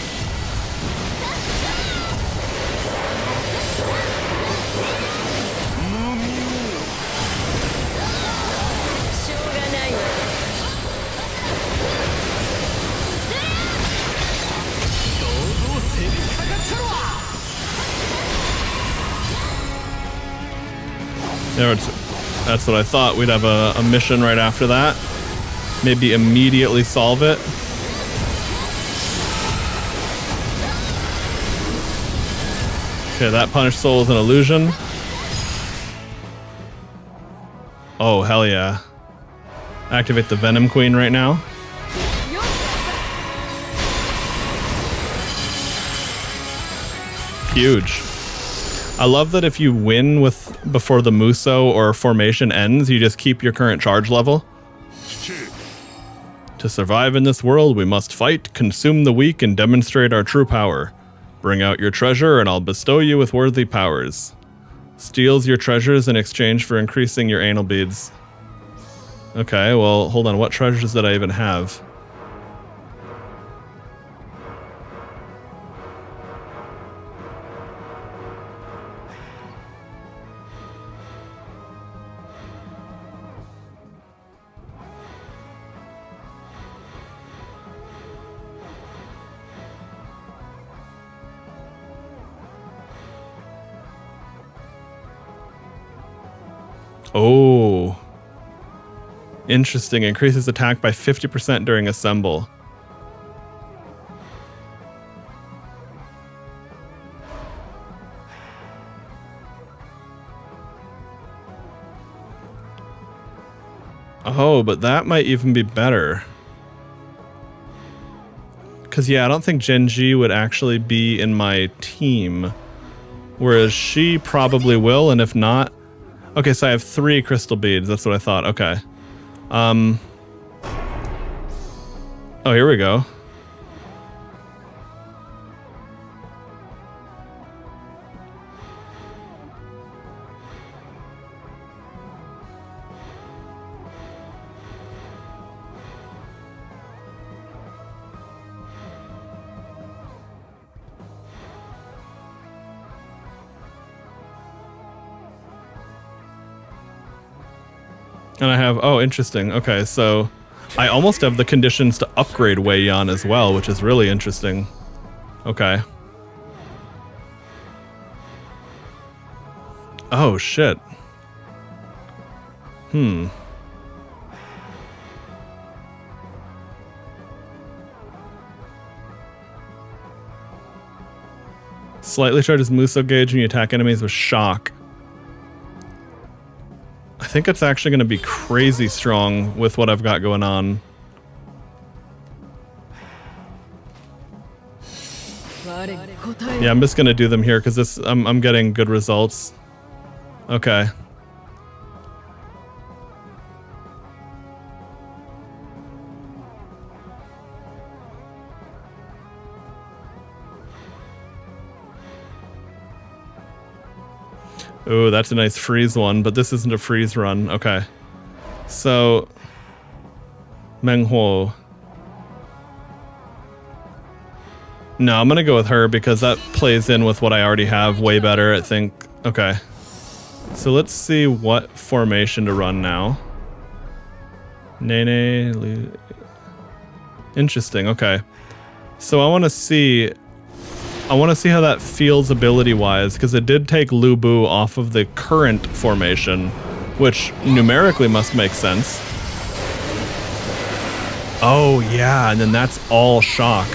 Speaker 1: That's what I thought. We'd have a mission right after that. Maybe immediately solve it. Okay, that Punish Soul is an illusion. Oh, hell yeah. Activate the Venom Queen right now. Huge. I love that if you win with before the Muso or formation ends, you just keep your current charge level. To survive in this world, we must fight, consume the weak, and demonstrate our true power. Bring out your treasure, and I'll bestow you with worthy powers. Steals your treasures in exchange for increasing your anal beads. Okay, well, hold on. What treasures did I even have? Oh. Interesting. Increases attack by 50% during assemble. Oh, but that might even be better. Because, yeah, I don't think Genji would actually be in my team. Whereas she probably will, and if not... Okay, so I have 3 crystal beads. That's what I thought. Okay. Oh, here we go. And I have, oh, interesting. Okay, so I almost have the conditions to upgrade Wei Yan as well, which is really interesting. Okay. Oh, shit. Slightly charges Muso gauge when you attack enemies with shock. I think it's actually going to be crazy strong with what I've got going on. Yeah, I'm just going to do them here because this I'm getting good results. Okay. Oh, that's a nice freeze one, but this isn't a freeze run. Okay. So, Menghuo. No, I'm going to go with her because that plays in with what I already have way better, I think. Okay. So let's see what formation to run now. Nene. Interesting. Okay. So I want to see how that feels ability-wise, because it did take Lu Bu off of the current formation, which numerically must make sense. Oh, yeah, and then that's all shock.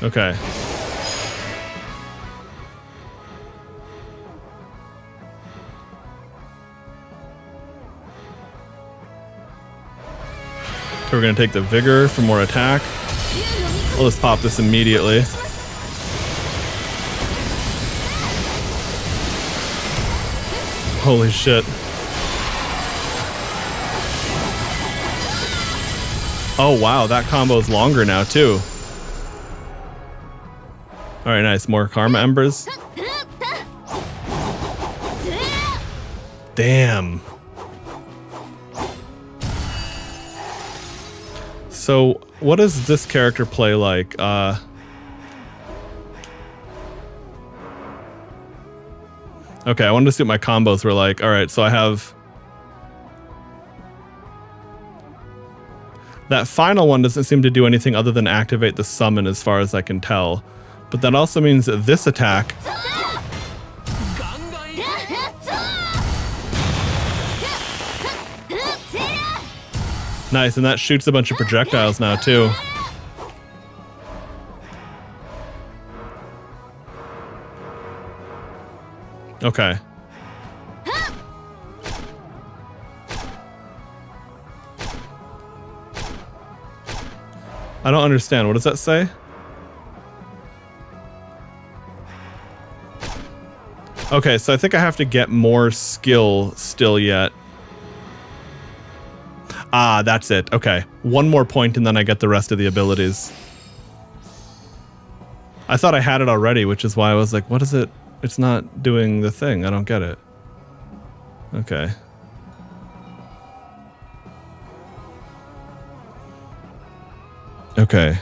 Speaker 1: Okay. So we're going to take the Vigor for more attack. I'll just pop this immediately. Holy shit. Oh wow, that combo is longer now too. Alright, nice. More Karma Embers. Damn. So, what does this character play like? Okay, I wanted to see what my combos were like. Alright, so I have... That final one doesn't seem to do anything other than activate the summon as far as I can tell. But that also means that this attack... Nice, and that shoots a bunch of projectiles now too. Okay. I don't understand. What does that say? Okay, so I think I have to get more skill still yet. Ah, that's it. Okay. One more point and then I get the rest of the abilities. I thought I had it already, which is why I was like, what is it? It's not doing the thing. I don't get it. Okay. Okay.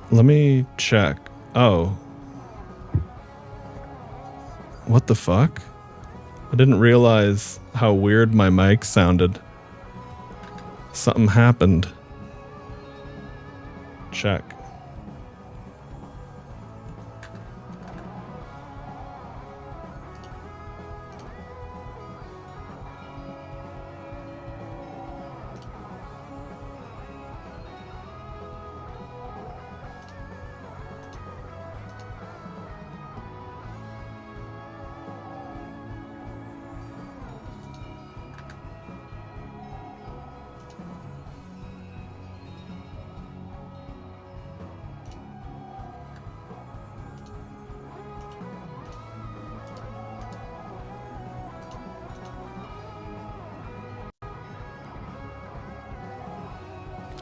Speaker 1: Let me check. Oh. What the fuck? I didn't realize how weird my mic sounded. Something happened. Check.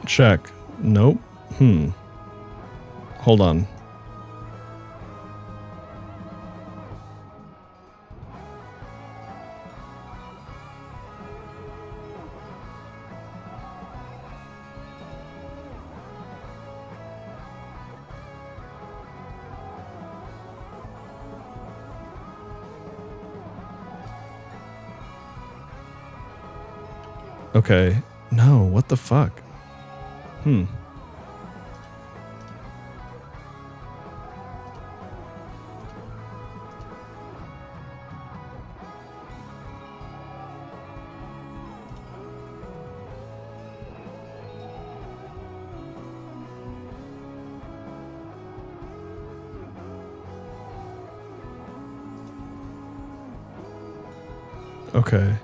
Speaker 1: Check. Nope. Hold on. Okay. No, what the fuck? Okay.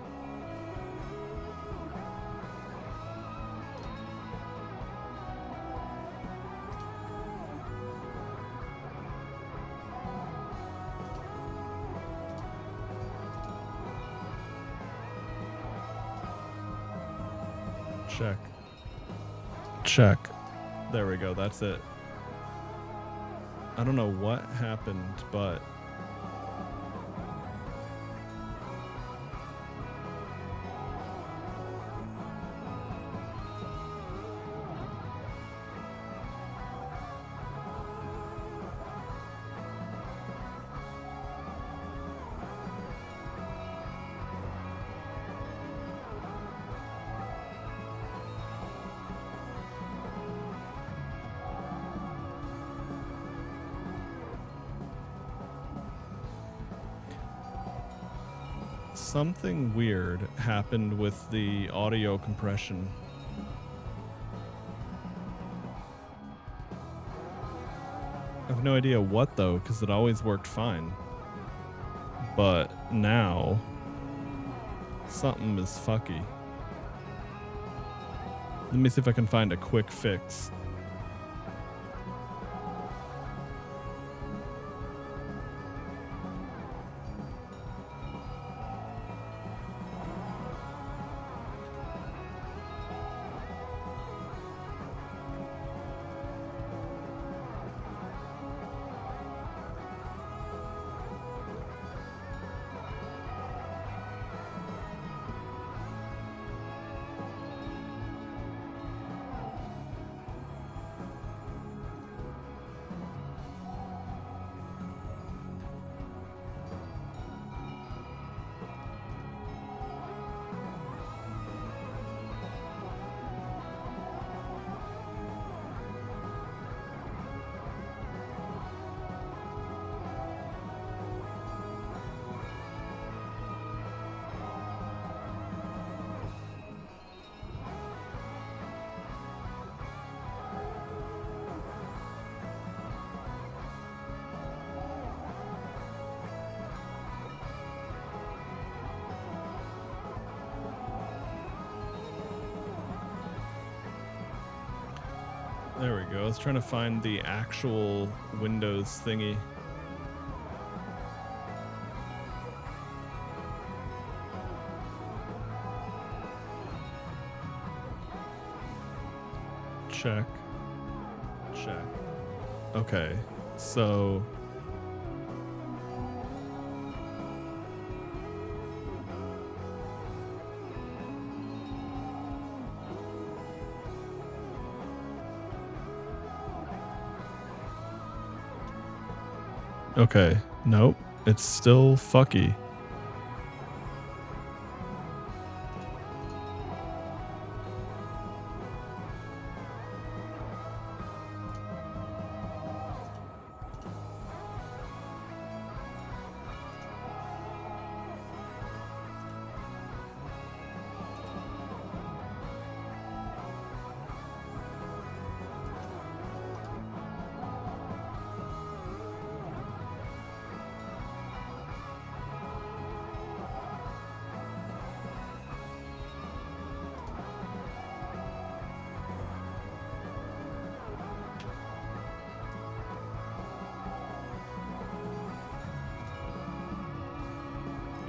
Speaker 1: Check. Check. There we go. That's it. I don't know what happened, but something weird happened with the audio compression. I have no idea what though, because it always worked fine. But now, something is fucky. Let me see if I can find a quick fix. There we go. I was trying to find the actual Windows thingy. Check. Check. Okay, so... Okay, nope, it's still fucky.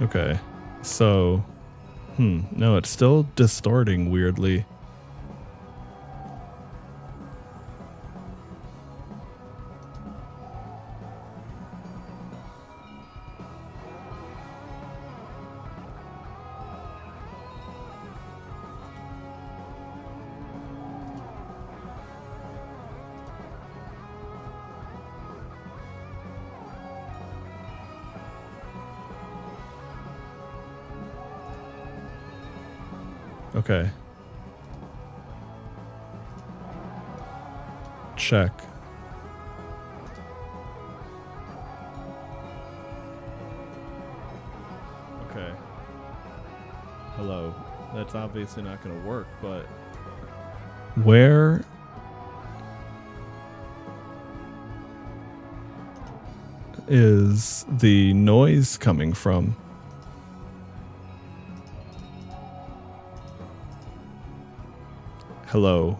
Speaker 1: Okay, so, no, it's still distorting weirdly. Okay. Check. Okay. Hello. That's obviously not going to work, but where is the noise coming from? Hello.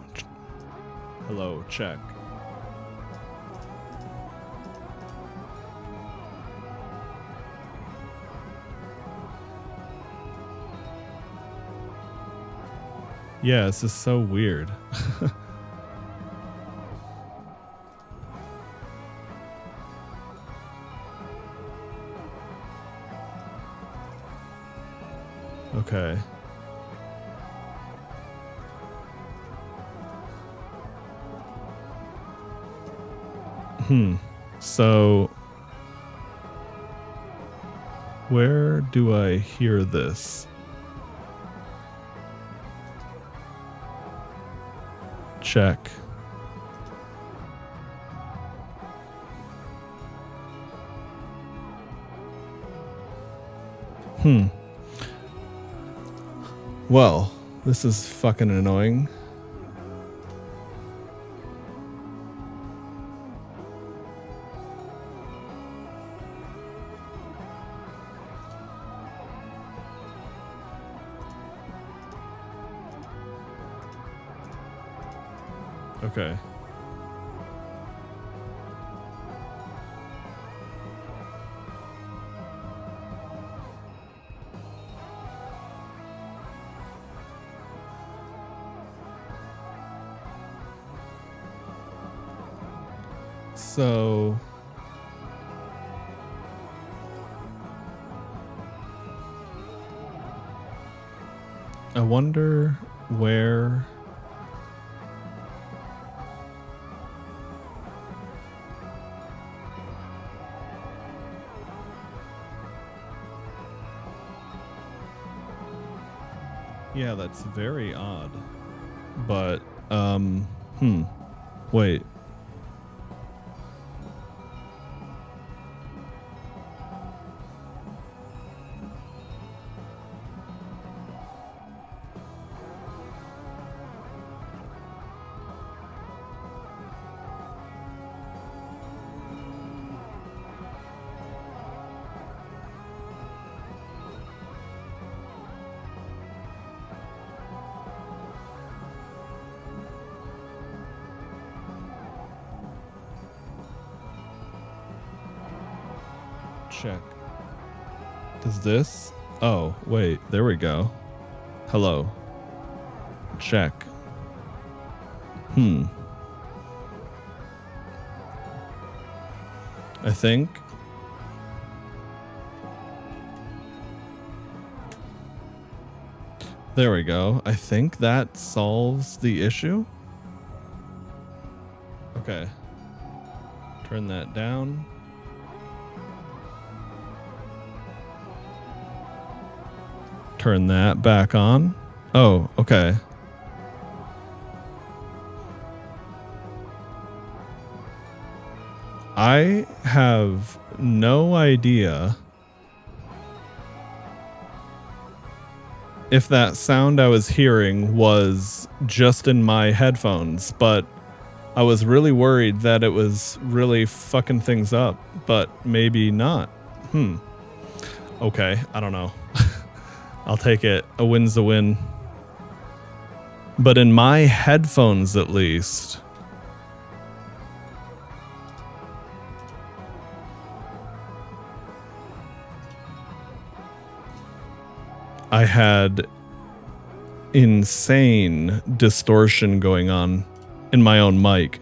Speaker 1: Hello, check. Yeah, this is so weird. Okay. So where do I hear this? Check. Well, this is fucking annoying. Okay. So I wonder where yeah, that's very odd. But wait. Check. Does this? Oh, wait, there we go. Hello. Check. I think. There we go. I think that solves the issue. Okay. Turn that down. Turn that back on. Oh, okay. I have no idea if that sound I was hearing was just in my headphones, but I was really worried that it was really fucking things up, but maybe not. Okay, I don't know. I'll take it. A win's a win. But in my headphones, at least, I had insane distortion going on in my own mic.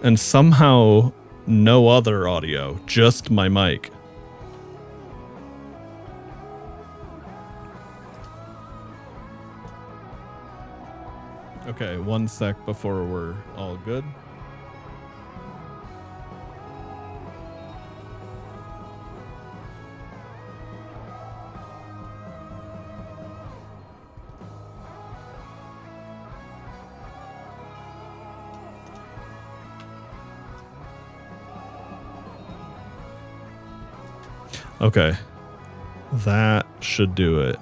Speaker 1: And somehow no other audio, just my mic. Okay, 1 sec before we're all good. Okay, that should do it.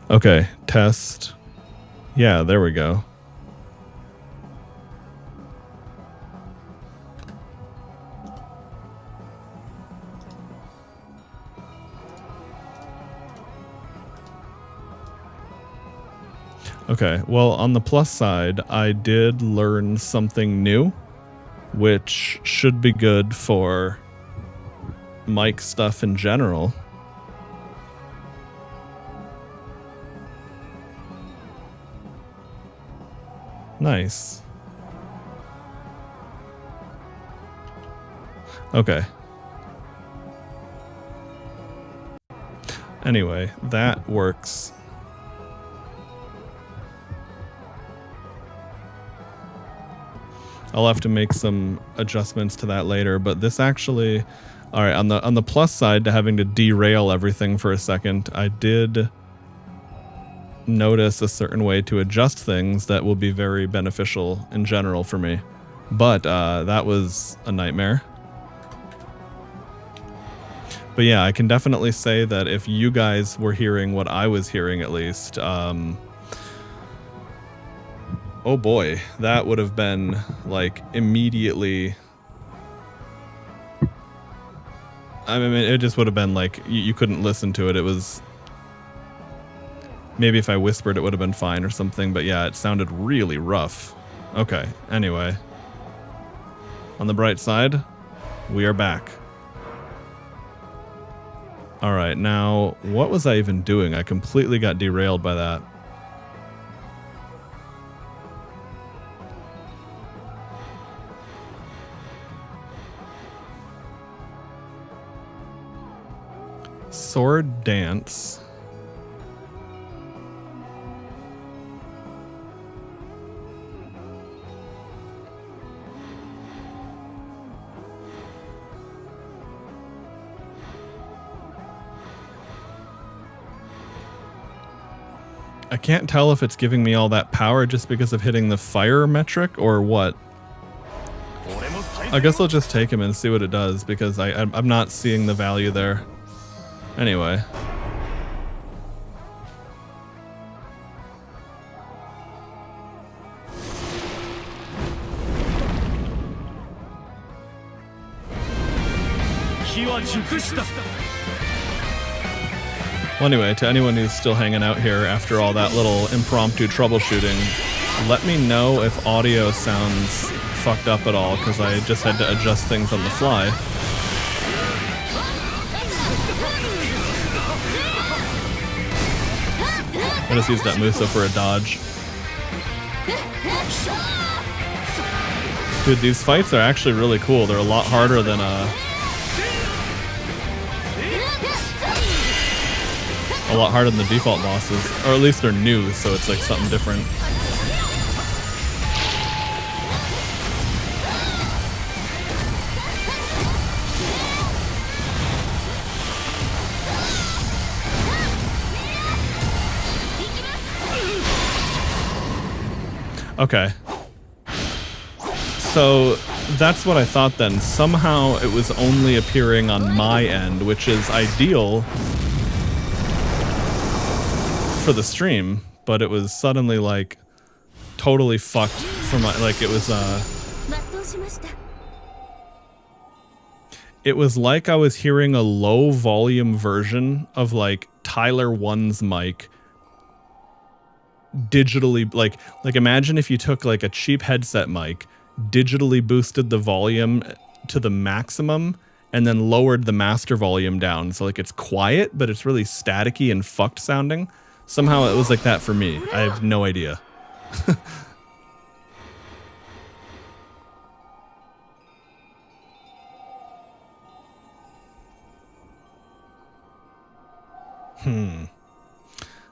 Speaker 1: Okay, test. Yeah, there we go. Okay, well, on the plus side, I did learn something new, which should be good for mic stuff in general. Nice. Okay. Anyway, that works. I'll have to make some adjustments to that later, but this actually, all right, on the plus side to having to derail everything for a second, I did notice a certain way to adjust things that will be very beneficial in general for me. But that was a nightmare. But yeah, I can definitely say that if you guys were hearing what I was hearing, at least, oh boy, that would have been like immediately. I mean, it just would have been like you couldn't listen to it. It was maybe if I whispered, it would have been fine or something. But yeah, it sounded really rough. Okay, anyway, on the bright side, we are back. All right, now, what was I even doing? I completely got derailed by that. Sword dance. I can't tell if it's giving me all that power just because of hitting the fire metric or what. I guess I'll just take him and see what it does because I'm not seeing the value there. Anyway. Well, anyway, to anyone who's still hanging out here after all that little impromptu troubleshooting, let me know if audio sounds fucked up at all, because I just had to adjust things on the fly. I just used that Musa for a dodge. Dude, these fights are actually really cool. They're a lot harder than the default bosses, or at least they're new, so it's like something different. Okay. So that's what I thought then. Somehow it was only appearing on my end, which is ideal for the stream, but it was suddenly like totally fucked for my, like it was like I was hearing a low volume version of like Tyler 1's mic digitally, like imagine if you took like a cheap headset mic, digitally boosted the volume to the maximum and then lowered the master volume down, so like it's quiet but it's really staticky and fucked sounding. Somehow it was like that for me. I have no idea.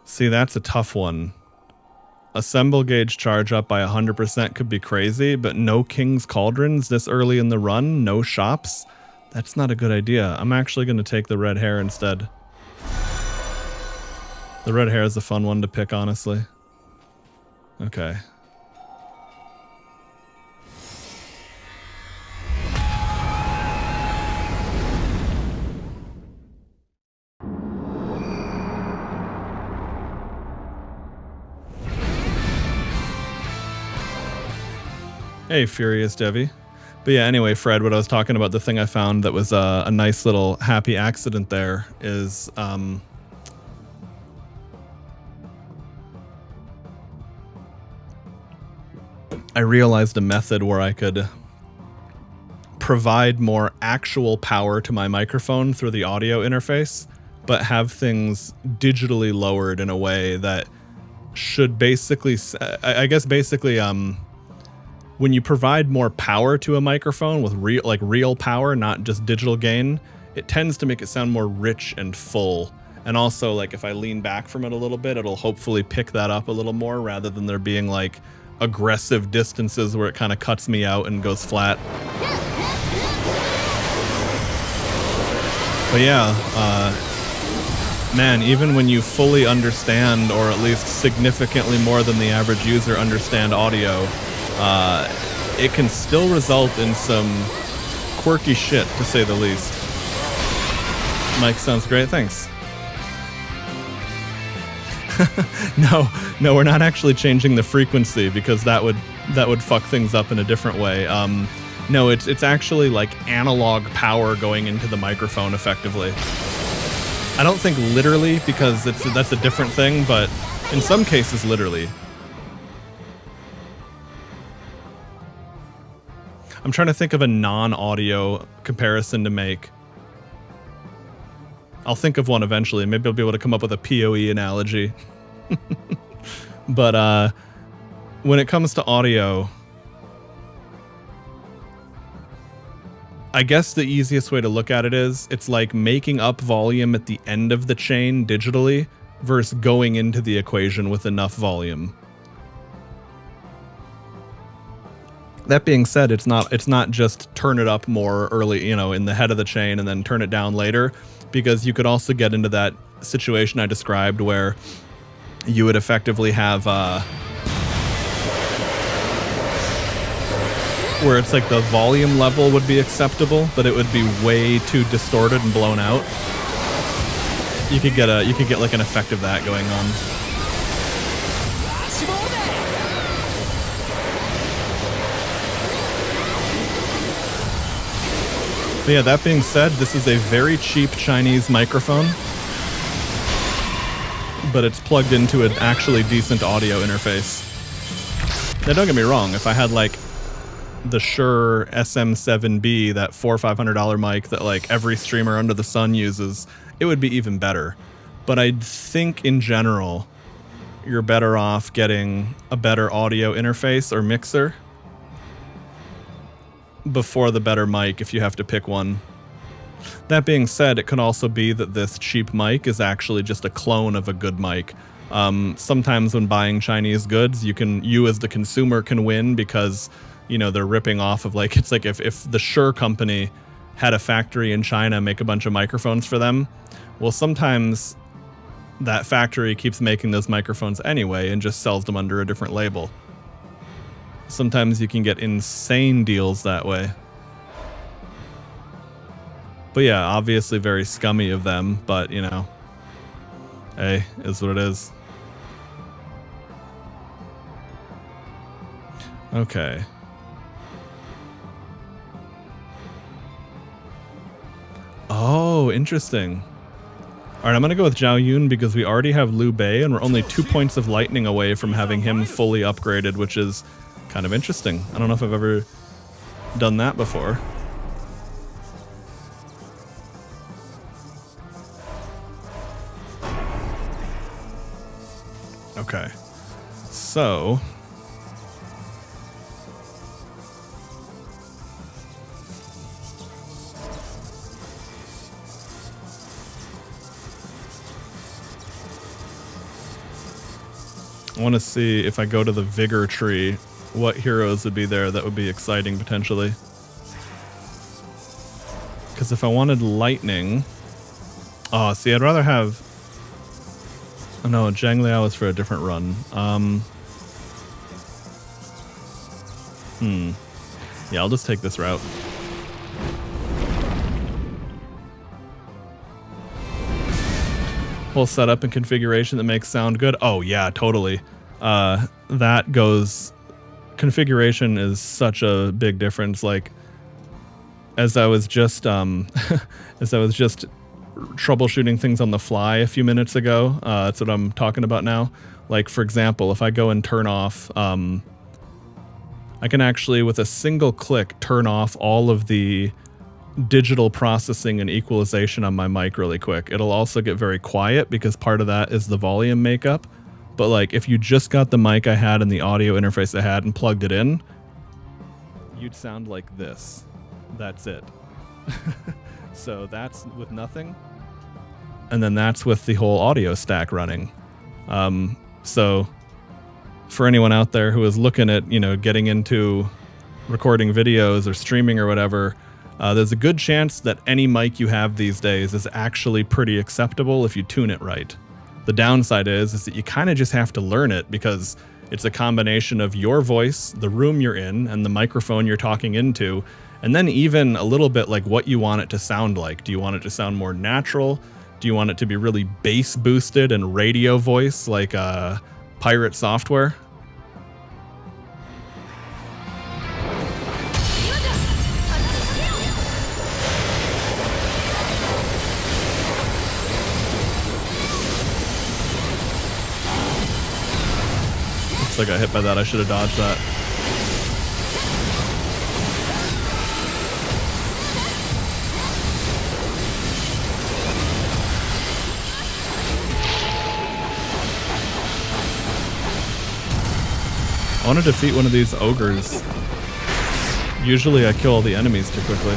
Speaker 1: See, that's a tough one. Assemble gauge charge up by 100% could be crazy, but no King's Cauldrons this early in the run, no shops. That's not a good idea. I'm actually going to take the red hair instead. The red hair is a fun one to pick, honestly. Okay. Hey, Furious Devi. But yeah, anyway, Fred, what I was talking about, the thing I found that was a nice little happy accident there is I realized a method where I could provide more actual power to my microphone through the audio interface, but have things digitally lowered in a way that should basically, I guess basically, when you provide more power to a microphone with real power, not just digital gain, it tends to make it sound more rich and full. And also, like, if I lean back from it a little bit, it'll hopefully pick that up a little more rather than there being like aggressive distances where it kind of cuts me out and goes flat. But yeah, man, even when you fully understand, or at least significantly more than the average user understand audio, it can still result in some quirky shit, to say the least. Mike sounds great, thanks. No, we're not actually changing the frequency because that would fuck things up in a different way. No, it's actually like analog power going into the microphone effectively. I don't think literally, because that's a different thing, but in some cases literally. I'm trying to think of a non-audio comparison to make. I'll think of one eventually. Maybe I'll be able to come up with a PoE analogy. But when it comes to audio, I guess the easiest way to look at it is it's like making up volume at the end of the chain digitally versus going into the equation with enough volume. That being said, it's not just turn it up more early, in the head of the chain and then turn it down later, because you could also get into that situation I described where you would effectively have where it's like the volume level would be acceptable, but it would be way too distorted and blown out. You could get like an effect of that going on. But yeah, that being said, this is a very cheap Chinese microphone, but it's plugged into an actually decent audio interface. Now don't get me wrong, if I had like the Shure SM7B, that $400 or $500 mic that like every streamer under the sun uses, it would be even better. But I think in general, you're better off getting a better audio interface or mixer before the better mic if you have to pick one. That being said, it could also be that this cheap mic is actually just a clone of a good mic. Sometimes when buying Chinese goods, you as the consumer can win because they're ripping off of it's like if the Shure company had a factory in China make a bunch of microphones for them, well, sometimes that factory keeps making those microphones anyway and just sells them under a different label. Sometimes you can get insane deals that way. But yeah, obviously very scummy of them, but hey, is what it is. Okay. Oh, interesting. All right, I'm going to go with Zhao Yun because we already have Liu Bei and we're only 2 points of lightning away from having him fully upgraded, which is kind of interesting. I don't know if I've ever done that before. Okay. So I want to see if I go to the Vigor tree, what heroes would be there that would be exciting potentially. Because if I wanted lightning... Oh, see, I'd rather have... Oh no, Zhang Liao is for a different run. Yeah, I'll just take this route. Whole setup and configuration that makes sound good. Oh yeah, totally. That goes... Configuration is such a big difference. Like, as I was just troubleshooting things on the fly a few minutes ago, that's what I'm talking about now. Like, for example, if I go and turn off I can actually, with a single click, turn off all of the digital processing and equalization on my mic really quick. It'll also get very quiet because part of that is the volume makeup. But like if you just got the mic I had and the audio interface I had and plugged it in, you'd sound like this. That's it. So that's with nothing. And then that's with the whole audio stack running. So for anyone out there who is looking at, getting into recording videos or streaming or whatever, there's a good chance that any mic you have these days is actually pretty acceptable if you tune it right. The downside is that you kind of just have to learn it because it's a combination of your voice, the room you're in, and the microphone you're talking into, and then even a little bit like what you want it to sound like. Do you want it to sound more natural? Do you want it to be really bass boosted and radio voice like pirate software? I got hit by that. I should have dodged that. I want to defeat one of these ogres. Usually I kill all the enemies too quickly.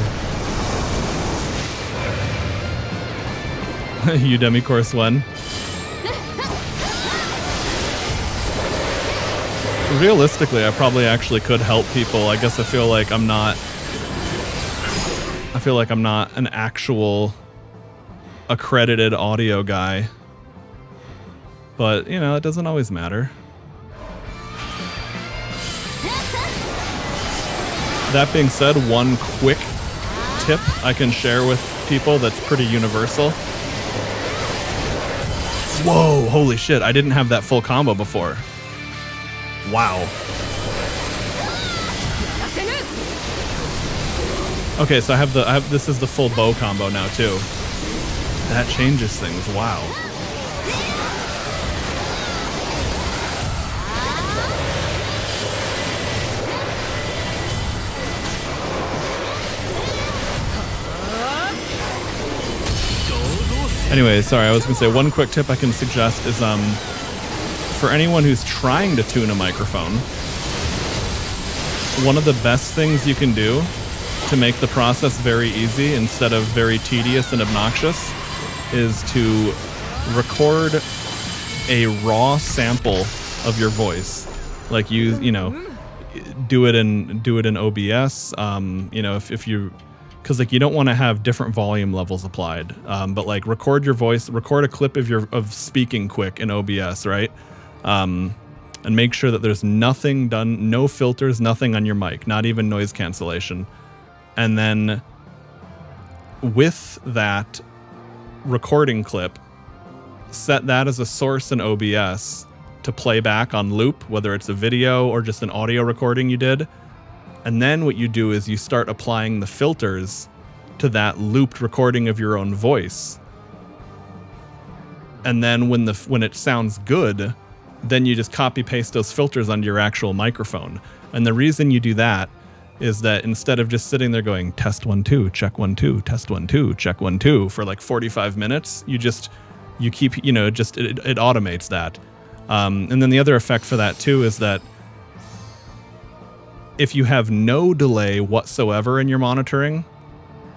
Speaker 1: Udemy course when? Realistically, I probably actually could help people. I guess I feel like I'm not an actual accredited audio guy. But, it doesn't always matter. That being said, one quick tip I can share with people that's pretty universal. Whoa, holy shit, I didn't have that full combo before. Wow. Okay, so I have this is the full bow combo now too. That changes things. Wow. Anyway, sorry, I was gonna say one quick tip I can suggest is for anyone who's trying to tune a microphone, one of the best things you can do to make the process very easy instead of very tedious and obnoxious is to record a raw sample of your voice. Like do it in OBS. If you, because like you don't want to have different volume levels applied. But like record your voice, record a clip of speaking quick in OBS, right? And make sure that there's nothing done, no filters, nothing on your mic, not even noise cancellation. And then with that recording clip, set that as a source in OBS to play back on loop, whether it's a video or just an audio recording you did. And then what you do is you start applying the filters to that looped recording of your own voice. And then when it sounds good, then you just copy paste those filters onto your actual microphone. And the reason you do that is that instead of just sitting there going test 1 2 check 1 2 test 1 2 check 1 2 for like 45 minutes, you keep it automates that. And then the other effect for that too is that if you have no delay whatsoever in your monitoring,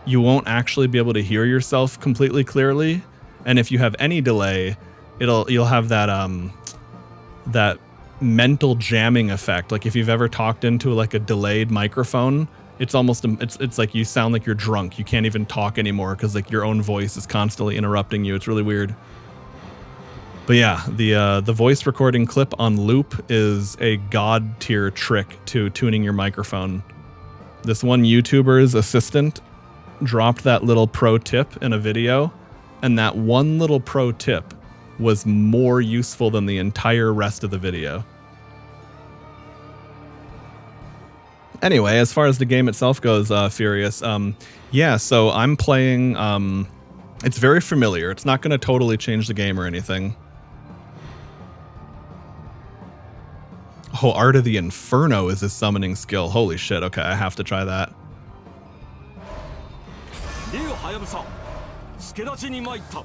Speaker 1: you won't actually be able to hear yourself completely clearly. And if you have any delay, you'll have that mental jamming effect. Like if you've ever talked into like a delayed microphone, it's like you sound like you're drunk. You can't even talk anymore because like your own voice is constantly interrupting you. It's really weird. But yeah, the voice recording clip on loop is a god tier trick to tuning your microphone. This one YouTuber's assistant dropped that little pro tip in a video, and that one little pro tip was more useful than the entire rest of the video. Anyway, as far as the game itself goes, Furious, so I'm playing, it's very familiar. It's not going to totally change the game or anything. Oh, Art of the Inferno is his summoning skill. Holy shit. Okay, I have to try that.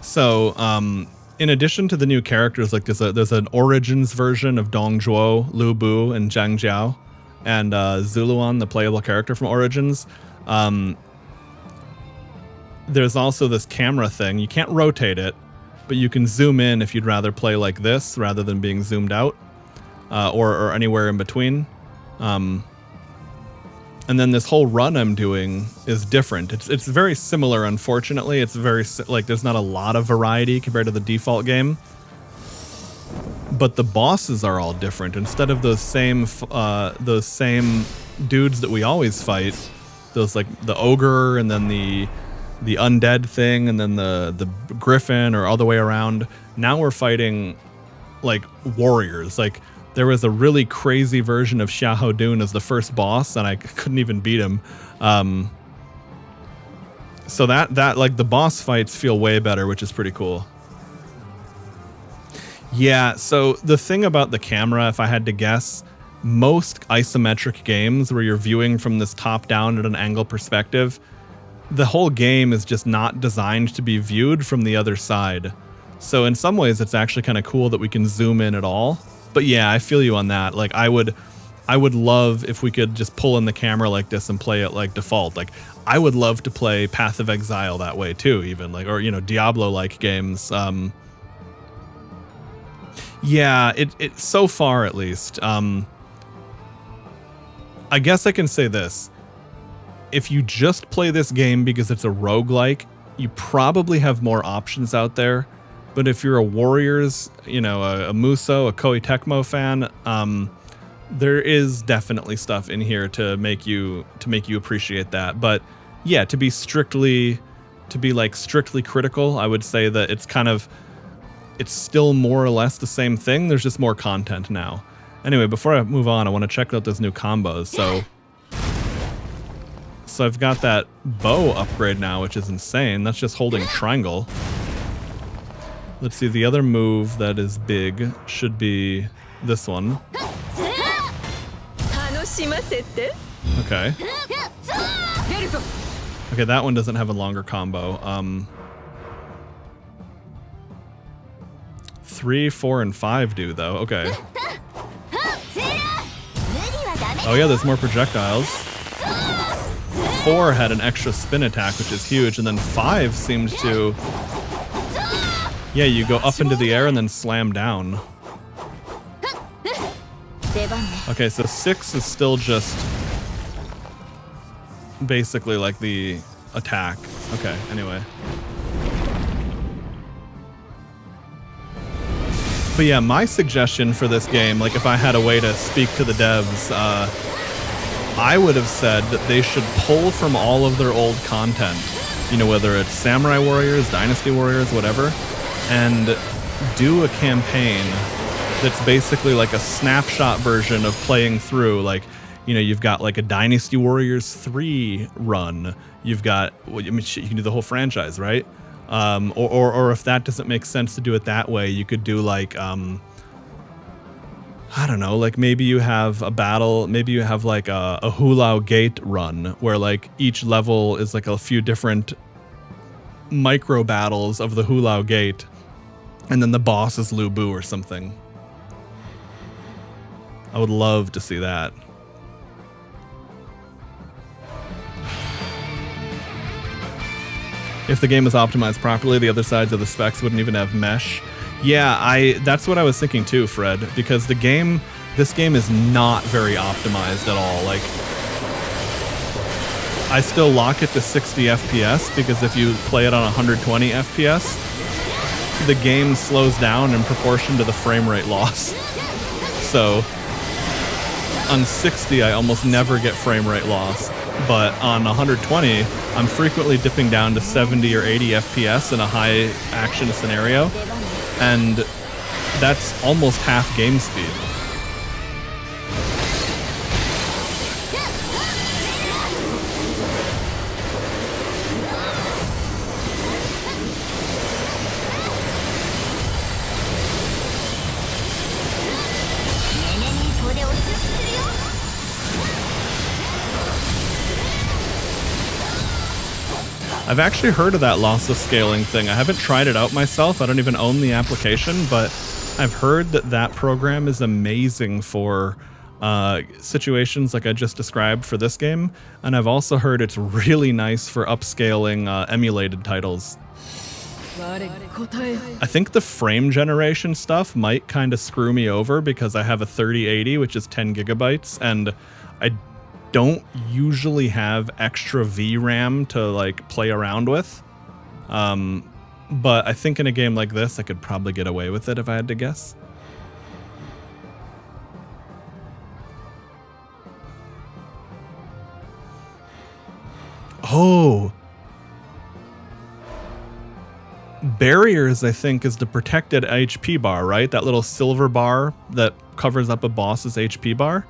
Speaker 1: So, in addition to the new characters, like there's an Origins version of Dong Zhuo, Lu Bu, and Zhang Jiao, and Zuluan, the playable character from Origins. There's also this camera thing. You can't rotate it, but you can zoom in if you'd rather play like this rather than being zoomed out, or anywhere in between. And then this whole run I'm doing is different. It's very similar, unfortunately. It's very, like, there's not a lot of variety compared to the default game. But the bosses are all different. Instead of those same dudes that we always fight, those, like, the ogre and then the undead thing and then the griffin, or all the way around. Now we're fighting, like, warriors. Like, there was a really crazy version of Xiahou Dun as the first boss, and I couldn't even beat him. So that like, the boss fights feel way better, which is pretty cool. Yeah, so the thing about the camera, if I had to guess, most isometric games where you're viewing from this top-down at an angle perspective, the whole game is just not designed to be viewed from the other side. So in some ways, it's actually kind of cool that we can zoom in at all. But yeah, I feel you on that. Like, I would love if we could just pull in the camera like this and play it like default. Like, I would love to play Path of Exile that way too, even, like, or, you know, Diablo-like games. Yeah, it so far at least. I guess I can say this. If you just play this game because it's a roguelike, you probably have more options out there. But if you're a Warriors, you know, a Muso, a Koei Tecmo fan, there is definitely stuff in here to make you appreciate that. But yeah, to be strictly critical, I would say that it's still more or less the same thing. There's just more content now. Anyway, before I move on, I want to check out those new combos. So I've got that bow upgrade now, which is insane. That's just holding triangle. Let's see, the other move that is big should be this one. Okay. Okay, that one doesn't have a longer combo. 3, 4, and 5 do, though. Okay. Oh yeah, there's more projectiles. 4 had an extra spin attack, which is huge, and then 5 seemed to... Yeah, you go up into the air and then slam down. Okay, so 6 is still just basically like the attack. Okay, anyway. But yeah, my suggestion for this game, like if I had a way to speak to the devs, I would have said that they should pull from all of their old content. You know, whether it's Samurai Warriors, Dynasty Warriors, whatever, and do a campaign that's basically like a snapshot version of playing through. Like, you know, you've got like a Dynasty Warriors 3 run. You've got, well, I mean, shit, you can do the whole franchise, right? Or if that doesn't make sense to do it that way, you could do like, I don't know, like maybe you have a battle, maybe you have like a Hulao Gate run where like each level is like a few different micro battles of the Hulao Gate, and then the boss is Lu Bu or something. I would love to see that. If the game is optimized properly, the other sides of the specs wouldn't even have mesh. Yeah, that's what I was thinking too, Fred, because this game is not very optimized at all. Like, I still lock it to 60 FPS because if you play it on 120 FPS, the game slows down in proportion to the frame rate loss. So on 60, I almost never get frame rate loss, but on 120, I'm frequently dipping down to 70 or 80 FPS in a high action scenario, and that's almost half game speed. I've actually heard of that lossless scaling thing. I haven't tried it out myself. I don't even own the application, but I've heard that that program is amazing for situations like I just described for this game, and I've also heard it's really nice for upscaling emulated titles. I think the frame generation stuff might kind of screw me over because I have a 3080, which is 10 gigabytes, and I don't usually have extra VRAM to like play around with. But I think in a game like this, I could probably get away with it if I had to guess. Oh. Barriers, I think, is the protected HP bar, right? That little silver bar that covers up a boss's HP bar.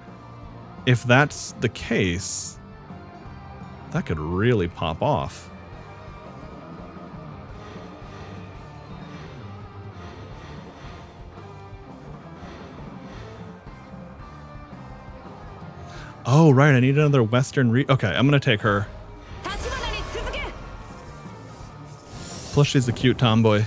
Speaker 1: If that's the case, that could really pop off. Oh, right. I need another Western okay, I'm going to take her. Plus, she's a cute tomboy.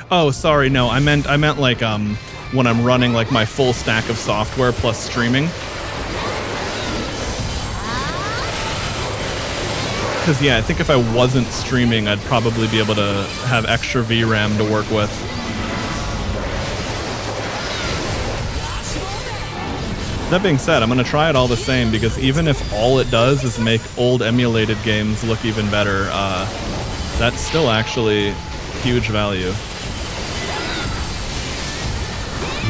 Speaker 1: Oh, sorry. No, I meant like when I'm running like my full stack of software plus streaming. Because yeah, I think if I wasn't streaming, I'd probably be able to have extra VRAM to work with. That being said, I'm going to try it all the same because even if all it does is make old emulated games look even better, that's still actually huge value.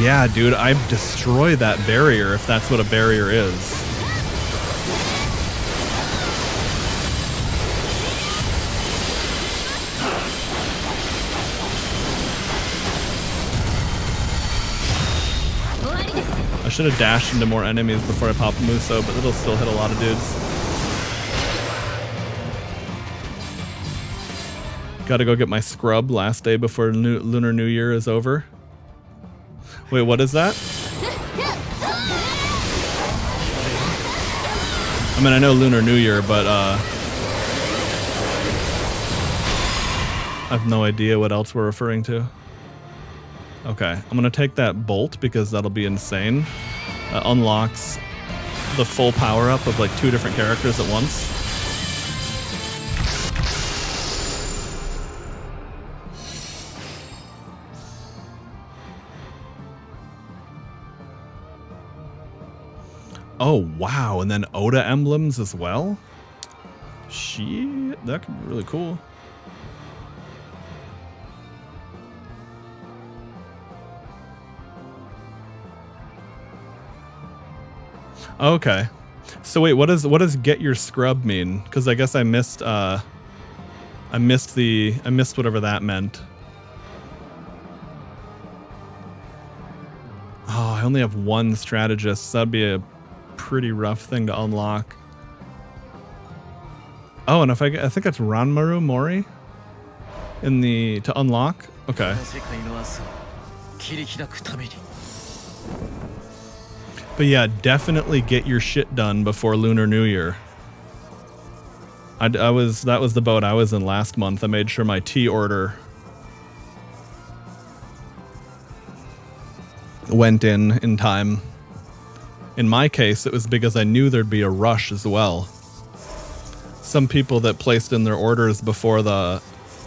Speaker 1: Yeah, dude, I've destroyed that barrier if that's what a barrier is. I should have dashed into more enemies before I popped Muso, but it'll still hit a lot of dudes. Gotta go get my scrub last day before Lunar New Year is over. Wait, what is that? I mean, I know Lunar New Year, but I have no idea what else we're referring to. Okay, I'm gonna take that bolt because that'll be insane. Unlocks the full power-up of like 2 different characters at once. Oh, wow, and then Oda emblems as well? Shit, that could be really cool. Okay. So wait, what does get your scrub mean? Because I guess I missed whatever that meant. Oh, I only have 1 strategist. So that'd be a pretty rough thing to unlock. Oh, and if I think that's Ranmaru Mori to unlock. Okay. But yeah, definitely get your shit done before Lunar New Year. That was the boat I was in last month. I made sure my tea order went in time. In my case, it was because I knew there'd be a rush as well. Some people that placed in their orders before the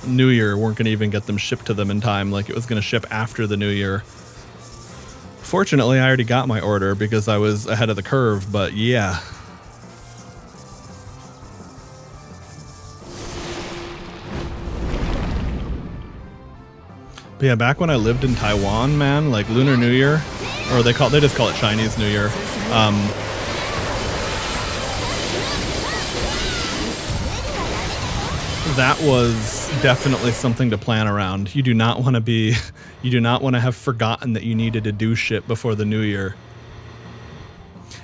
Speaker 1: New Year weren't going to even get them shipped to them in time, like it was going to ship after the New Year. Fortunately, I already got my order because I was ahead of the curve, but yeah. But yeah, back when I lived in Taiwan, man, like Lunar New Year, or they just call it Chinese New Year. That was definitely something to plan around. You do not want to have forgotten that you needed to do shit before the New Year.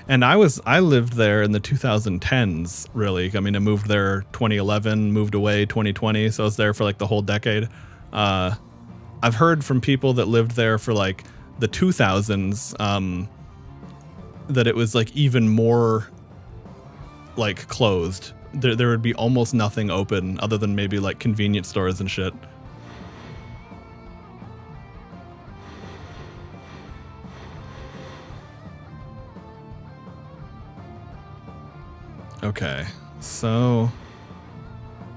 Speaker 1: And I lived there in the 2010s, really. I mean, I moved there 2011, moved away 2020, so I was there for like the whole decade. I've heard from people that lived there for like the 2000s that it was like even more like closed. There would be almost nothing open other than maybe like convenience stores and shit. Okay, so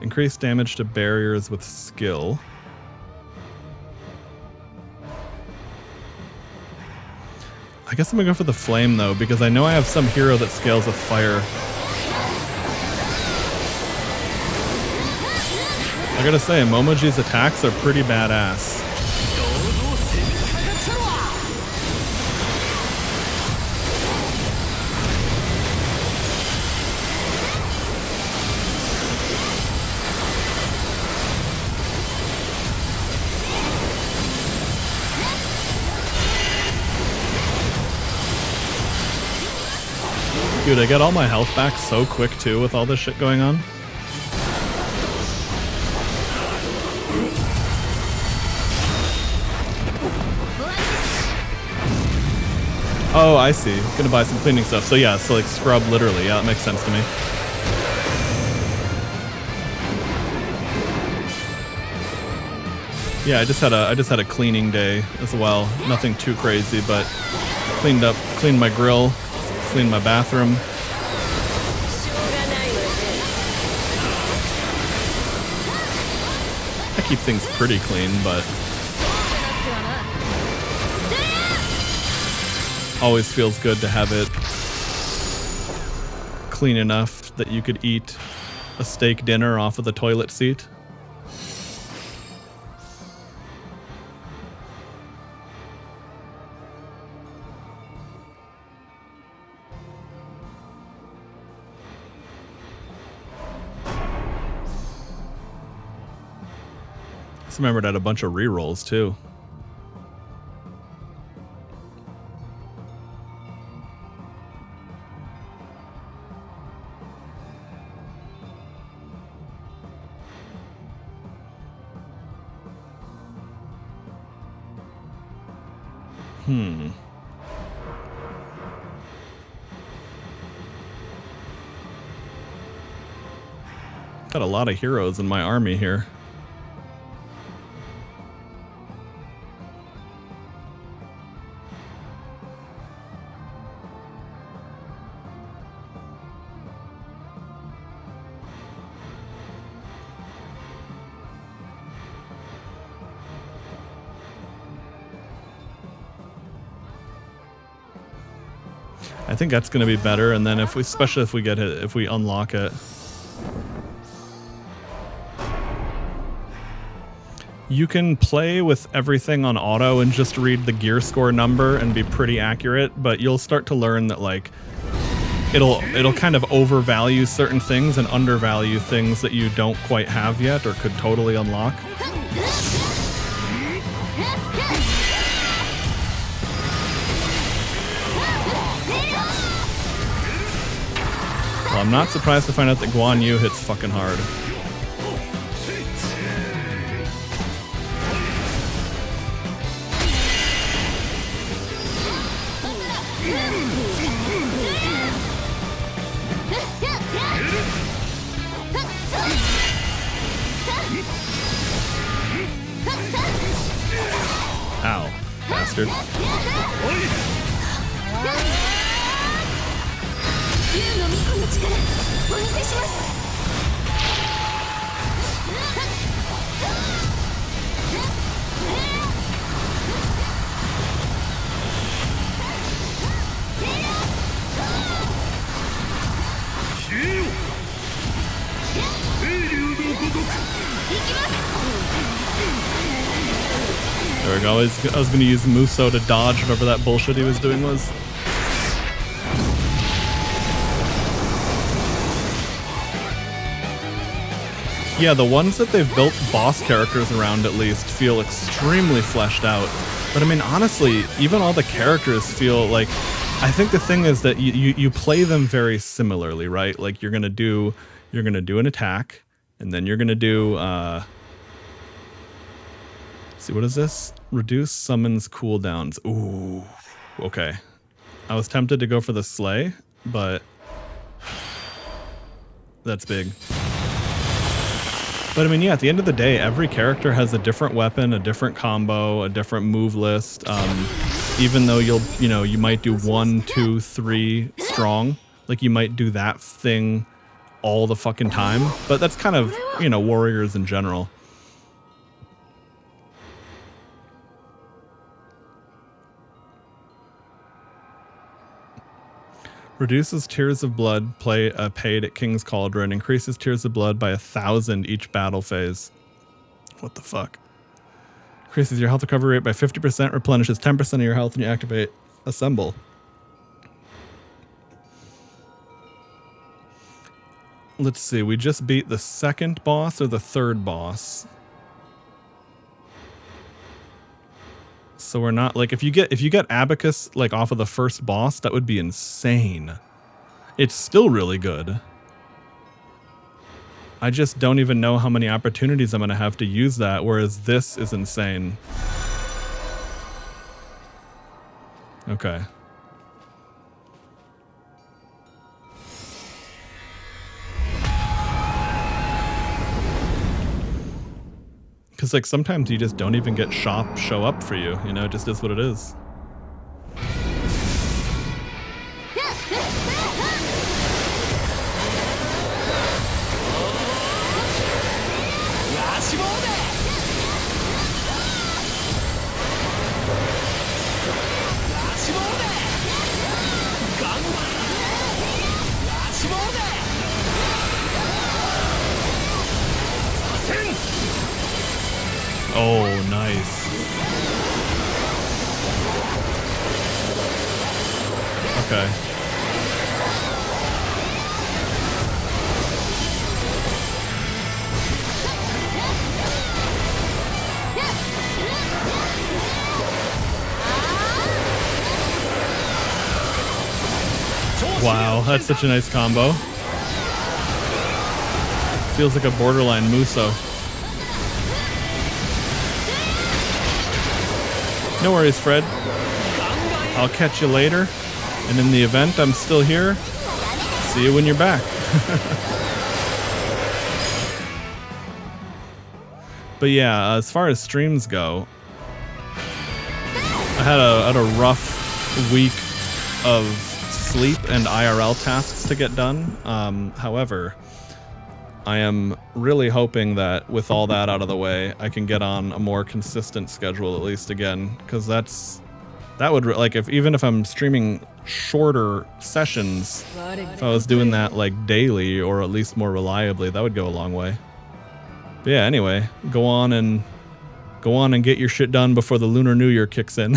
Speaker 1: increase damage to barriers with skill. I guess I'm gonna go for the flame though, because I know I have some hero that scales with fire. I gotta say, Momoji's attacks are pretty badass. Dude, I got all my health back so quick too with all this shit going on. Oh, I see. Gonna buy some cleaning stuff. So yeah, so like scrub literally. Yeah, that makes sense to me. Yeah, I just had a cleaning day as well. Nothing too crazy, but cleaned my grill, cleaned my bathroom. I keep things pretty clean, but always feels good to have it clean enough that you could eat a steak dinner off of the toilet seat. Just remembered I had a bunch of rerolls too. Got a lot of heroes in my army here. I think that's going to be better, and then especially if we get it, if we unlock it. You can play with everything on auto and just read the gear score number and be pretty accurate, but you'll start to learn that like it'll kind of overvalue certain things and undervalue things that you don't quite have yet or could totally unlock. Well, I'm not surprised to find out that Guan Yu hits fucking hard. Ow, bastard. There we go. I was going to use Muso to dodge whatever that bullshit he was doing was. Yeah, the ones that they've built boss characters around at least feel extremely fleshed out. But I mean, honestly, even all the characters feel like... I think the thing is that you play them very similarly, right? Like you're gonna do an attack, and then you're gonna do see, what is this? Reduce summons cooldowns. Ooh, okay. I was tempted to go for the Slay, but that's big. But I mean, yeah, at the end of the day, every character has a different weapon, a different combo, a different move list. Even though you might do 1, 2, 3 strong, like you might do that thing all the fucking time. But that's kind of, warriors in general. Reduces Tears of Blood paid at King's Cauldron. Increases Tears of Blood by 1,000 each battle phase. What the fuck? Increases your health recovery rate by 50%. Replenishes 10% of your health when you activate Assemble. Let's see. We just beat the second boss or the third boss. So we're not like if you get Abacus like off of the first boss, that would be insane. It's still really good. I just don't even know how many opportunities I'm gonna have to use that, whereas this is insane. Okay. Because like sometimes you just don't even get show up for you, it just is what it is. Oh, nice. Okay. Wow, that's such a nice combo. Feels like a borderline Muso. No worries, Fred. I'll catch you later. And in the event I'm still here, see you when you're back. But yeah, as far as streams go, I had a rough week of sleep and IRL tasks to get done. However, I am really hoping that with all that out of the way, I can get on a more consistent schedule at least again, because that would like even if I'm streaming shorter sessions, if I was doing that like daily or at least more reliably, that would go a long way. But yeah, anyway, go on and get your shit done before the Lunar New Year kicks in.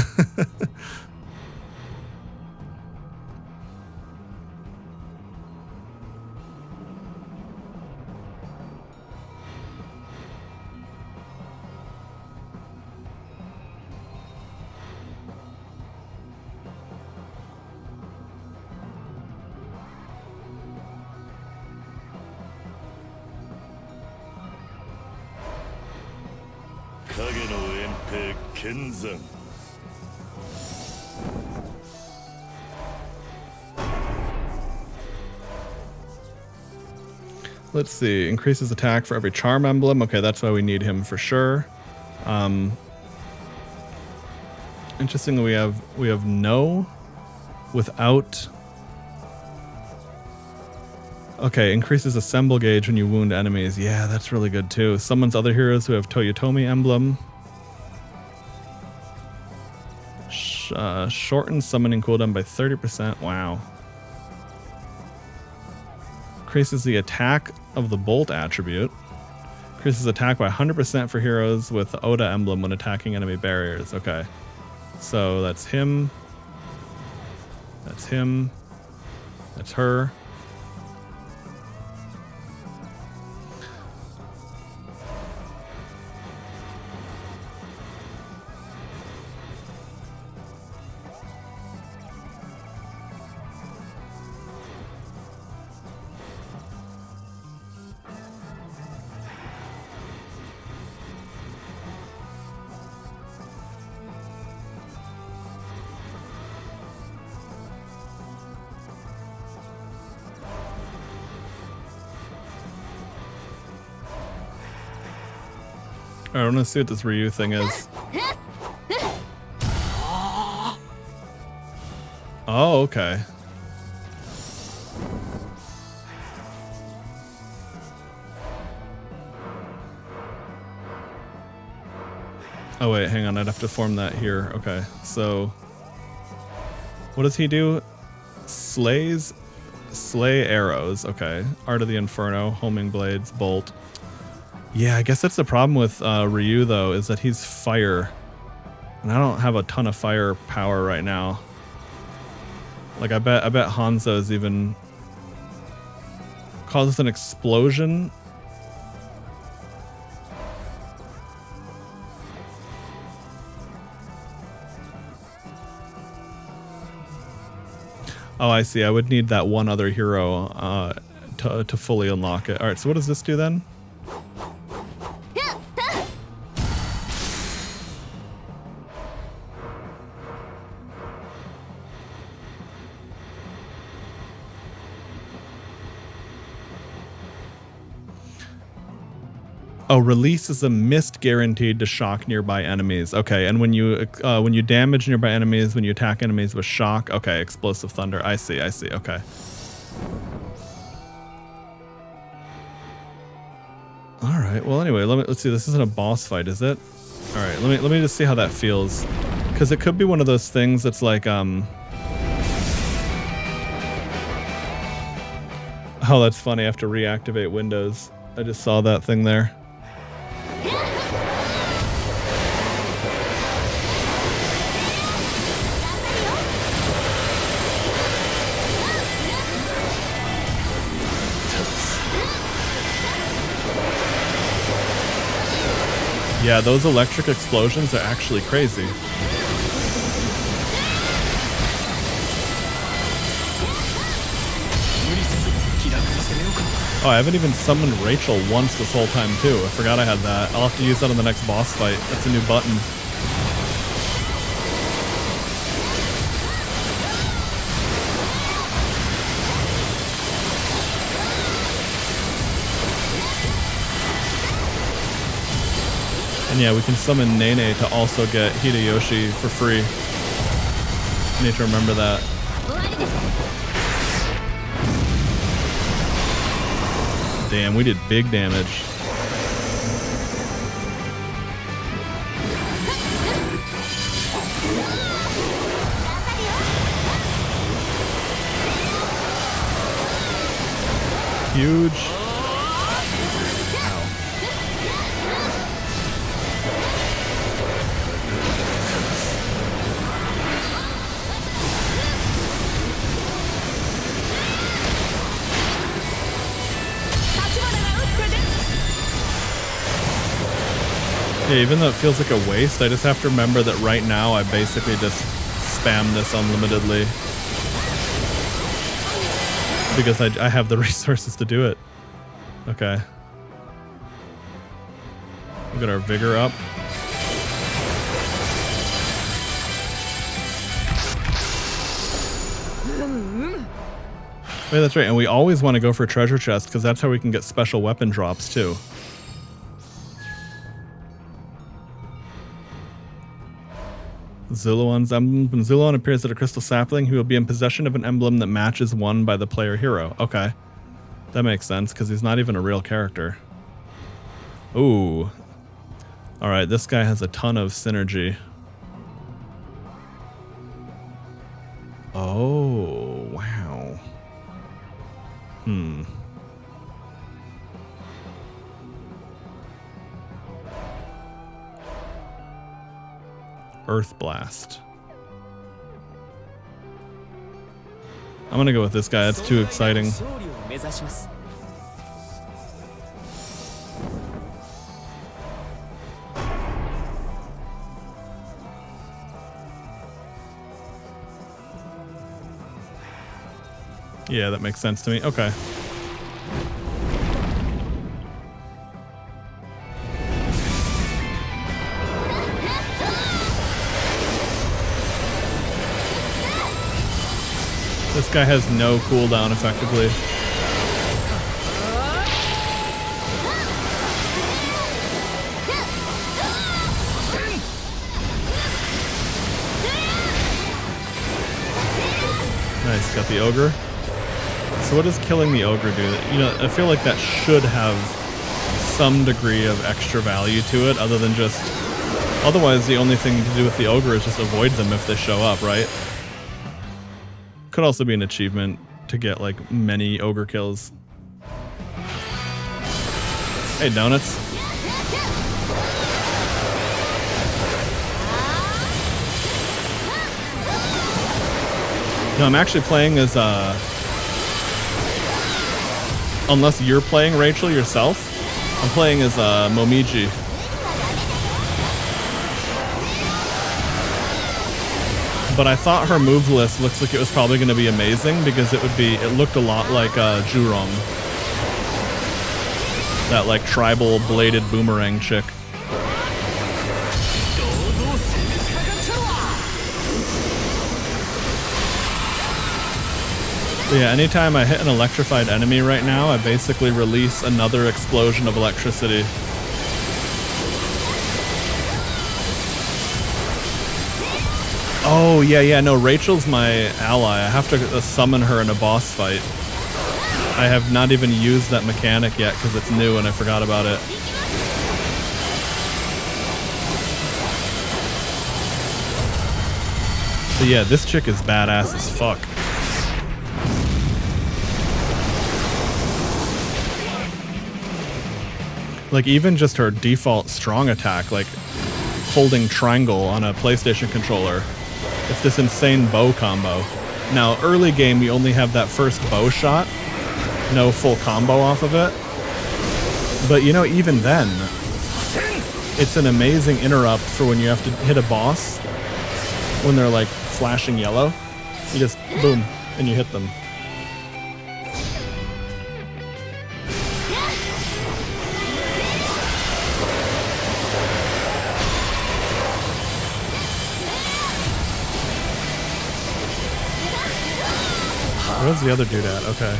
Speaker 1: Let's see. Increases attack for every charm emblem. Okay, that's why we need him for sure. Interestingly, we have no without. Okay, increases assemble gauge when you wound enemies. Yeah, that's really good too. Summons other heroes who have Toyotomi emblem. Shortens summoning cooldown by 30%. Wow. Increases the attack of the bolt attribute. Increases attack by 100% for heroes with the Oda emblem when attacking enemy barriers. Okay. So that's him. That's him. That's her. I want to see what this Ryu thing is. Oh, okay. Oh wait, hang on, I'd have to form that here. Okay, so what does he do? Slay arrows. Okay, Art of the Inferno, homing blades, bolt. Yeah, I guess that's the problem with Ryu though, is that he's fire, and I don't have a ton of fire power right now. Like I bet Hanzo's even causes an explosion. Oh, I see. I would need that one other hero to fully unlock it. All right, so what does this do then? Oh, releases a mist guaranteed to shock nearby enemies. Okay, and when you damage nearby enemies, when you attack enemies with shock. Okay, explosive thunder. I see. Okay. All right. Well, anyway, let's see. This isn't a boss fight, is it? All right. Let me just see how that feels, because it could be one of those things that's like Oh, that's funny. I have to reactivate Windows. I just saw that thing there. Yeah, those electric explosions are actually crazy. Oh, I haven't even summoned Rachel once this whole time too. I forgot I had that. I'll have to use that on the next boss fight. That's a new button. And yeah, we can summon Nene to also get Hideyoshi for free. I need to remember that. Damn, we did big damage. Huge. Yeah, even though it feels like a waste, I just have to remember that right now I basically just spam this unlimitedly. Because I have the resources to do it. Okay. We got our vigor up. Wait, that's right. And we always want to go for treasure chests because that's how we can get special weapon drops too. Zuluan's emblem. When Zuluan appears at a crystal sapling, he will be in possession of an emblem that matches one by the player hero. Okay. That makes sense, because he's not even a real character. Ooh. Alright, this guy has a ton of synergy. Oh, wow. Earth Blast. I'm gonna go with this guy. That's too exciting. Yeah, that makes sense to me. Okay. This guy has no cooldown effectively. the ogre. So what does killing the ogre do? You know, I feel like that should have some degree of extra value to it, other than just... Otherwise, the only thing to do with the ogre is just avoid them if they show up, right? Could also be an achievement to get, like, many ogre kills. Hey, donuts. No, I'm actually playing as, unless you're playing Rachel yourself, I'm playing as, Momiji. But I thought her move list looks like it was probably going to be amazing because it looked a lot like, Jurong. That, like, tribal bladed boomerang chick. But yeah, anytime I hit an electrified enemy right now, I basically release another explosion of electricity. Oh, yeah, no, Rachel's my ally. I have to summon her in a boss fight. I have not even used that mechanic yet because it's new and I forgot about it. But yeah, this chick is badass as fuck. Like, even just her default strong attack, like holding triangle on a PlayStation controller. It's this insane bow combo. Now, early game, you only have that first bow shot. No full combo off of it. But, you know, even then, it's an amazing interrupt for when you have to hit a boss. When they're, like, flashing yellow. You just, boom, and you hit them. Where's the other dude at? Okay.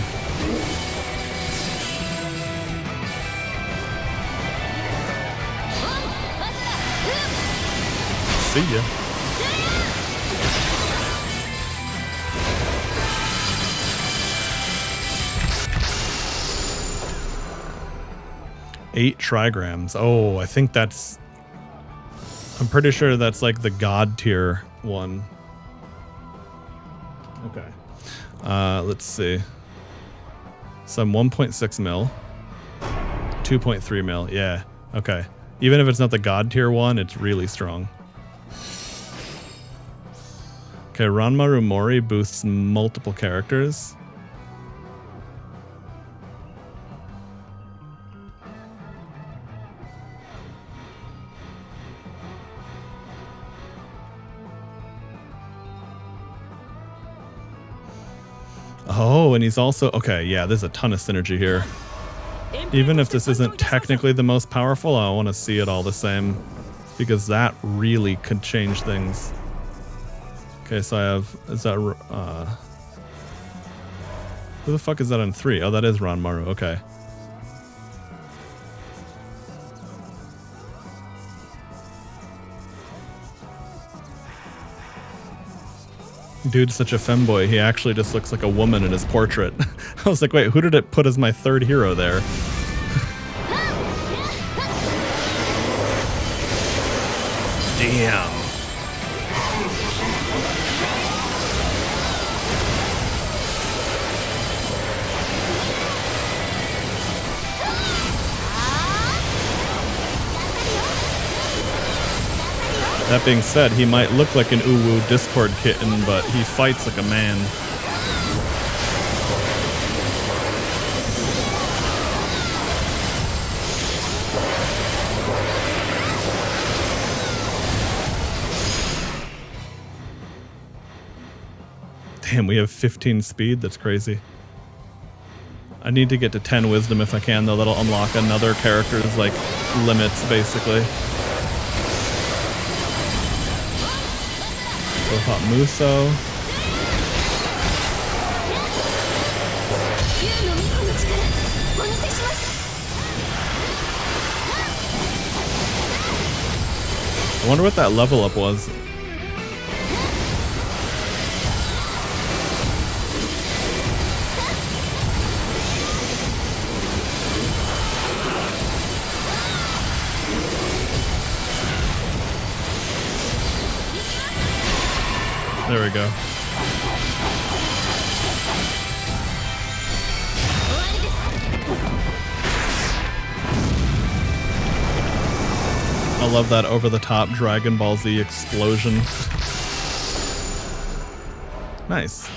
Speaker 1: See ya. Eight trigrams. Oh, I think that's... I'm pretty sure that's like the god tier one. Okay. Let's see. So I'm 1.6 mil. 2.3 mil. Yeah. Okay. Even if it's not the god tier one, it's really strong. Okay, Ranmaru Mori boosts multiple characters. Oh, and he's also... Okay, yeah, there's a ton of synergy here. Even if this isn't technically the most powerful, I want to see it all the same. Because that really could change things. Okay, so I have... Is that... who the fuck is that on 3? Oh, that is Ranmaru. Okay. Dude's such a femboy, he actually just looks like a woman in his portrait. I was like, wait, who did it put as my third hero there? Damn. That being said, he might look like an uwu Discord kitten, but he fights like a man. Damn, we have 15 speed? That's crazy. I need to get to 10 wisdom if I can, though. That'll unlock another character's, like, limits, basically. Hot Muso. I wonder what that level up was. There we go. I love that over-the-top Dragon Ball Z explosion. Nice.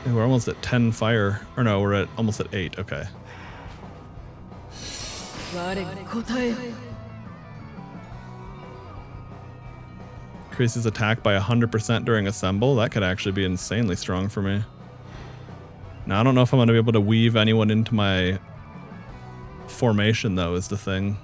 Speaker 1: Hey, we're almost at 10 fire. Or no, we're at almost at 8. Okay. Increases attack by 100% during assemble. That could actually be insanely strong for me. Now, I don't know if I'm going to be able to weave anyone into my formation, though, is the thing.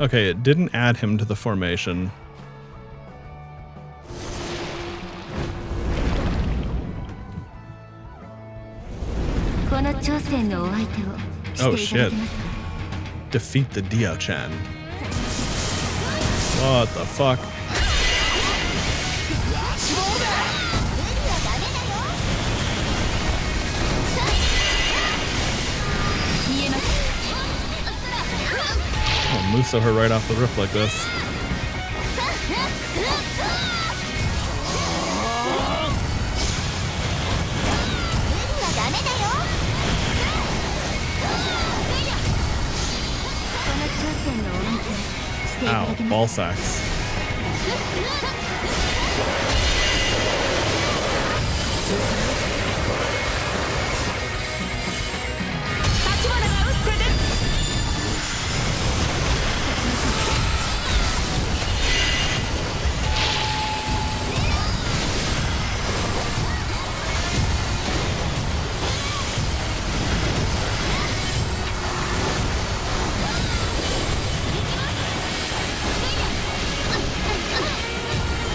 Speaker 1: Okay, it didn't add him to the formation. Oh shit. Defeat the Dio-chan. What the fuck? Oh, Muso her right off the rip like this. Ow, ball sacks.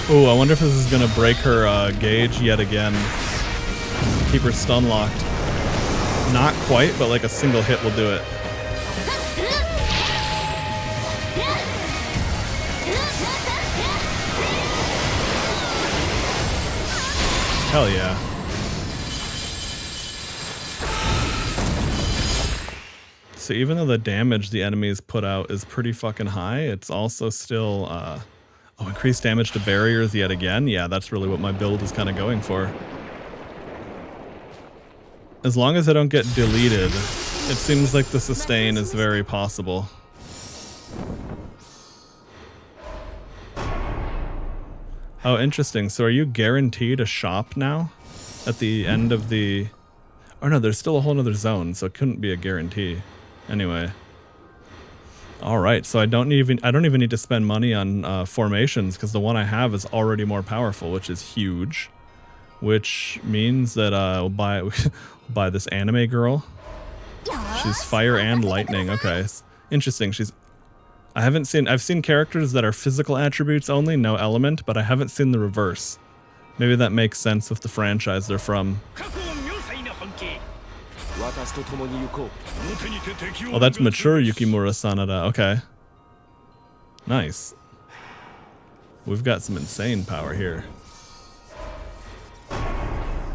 Speaker 1: Ooh, I wonder if this is gonna break her gauge yet again. Keep her stun locked. Not quite, but like a single hit will do it. Hell yeah. So even though the damage the enemies put out is pretty fucking high, it's also still oh, increased damage to barriers yet again? Yeah, that's really what my build is kind of going for. As long as I don't get deleted, it seems like the sustain is very possible. Oh, interesting. So are you guaranteed a shop now? At the end of the... Oh no, there's still a whole nother zone, so it couldn't be a guarantee. Anyway. Alright, so I don't even need to spend money on formations because the one I have is already more powerful, which is huge. Which means that we'll buy this anime girl. She's fire and lightning. Okay, interesting. I've seen characters that are physical attributes only, no element, but I haven't seen the reverse. Maybe that makes sense with the franchise they're from. Oh, that's mature Yukimura Sanada. Okay. Nice. We've got some insane power here.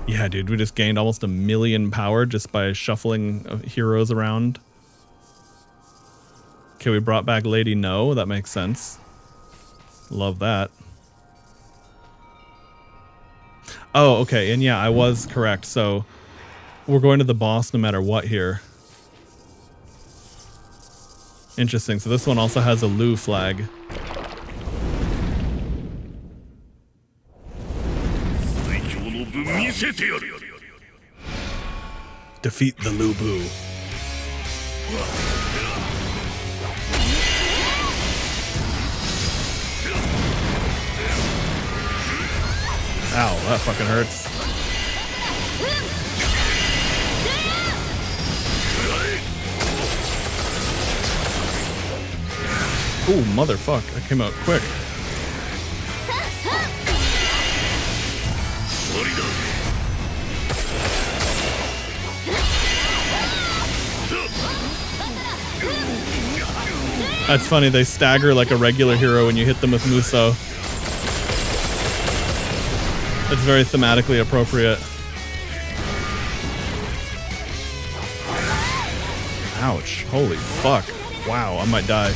Speaker 1: Yeah, dude, we just gained almost 1,000,000 power just by shuffling heroes around. Okay, we brought back Lady No. That makes sense. Love that. Oh, okay, and yeah, I was correct. So we're going to the boss no matter what here. Interesting. So this one also has a Lu flag. Defeat the Lu Bu. Ow, that fucking hurts. Ooh, motherfuck. That came out quick. That's funny, they stagger like a regular hero when you hit them with Muso. It's very thematically appropriate. Ouch. Holy fuck. Wow, I might die.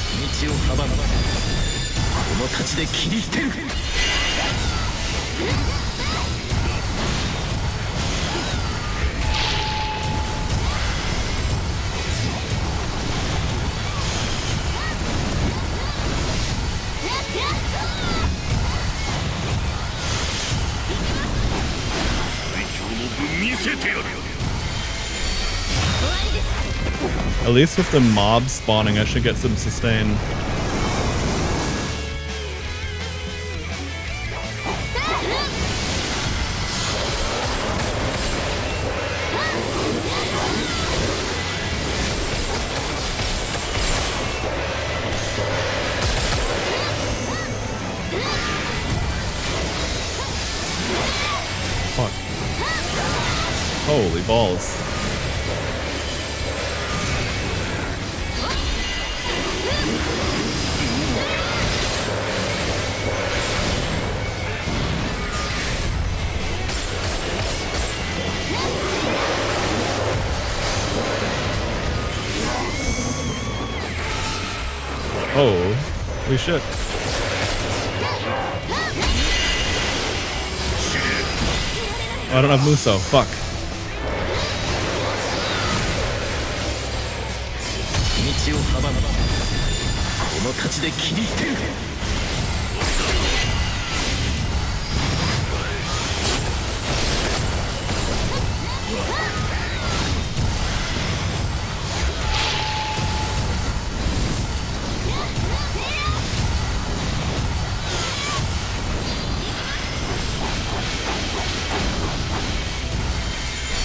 Speaker 1: At least with the mob spawning, I should get some sustain. Fuck. Holy balls. Holy shit. Oh, I don't have Muso. Fuck.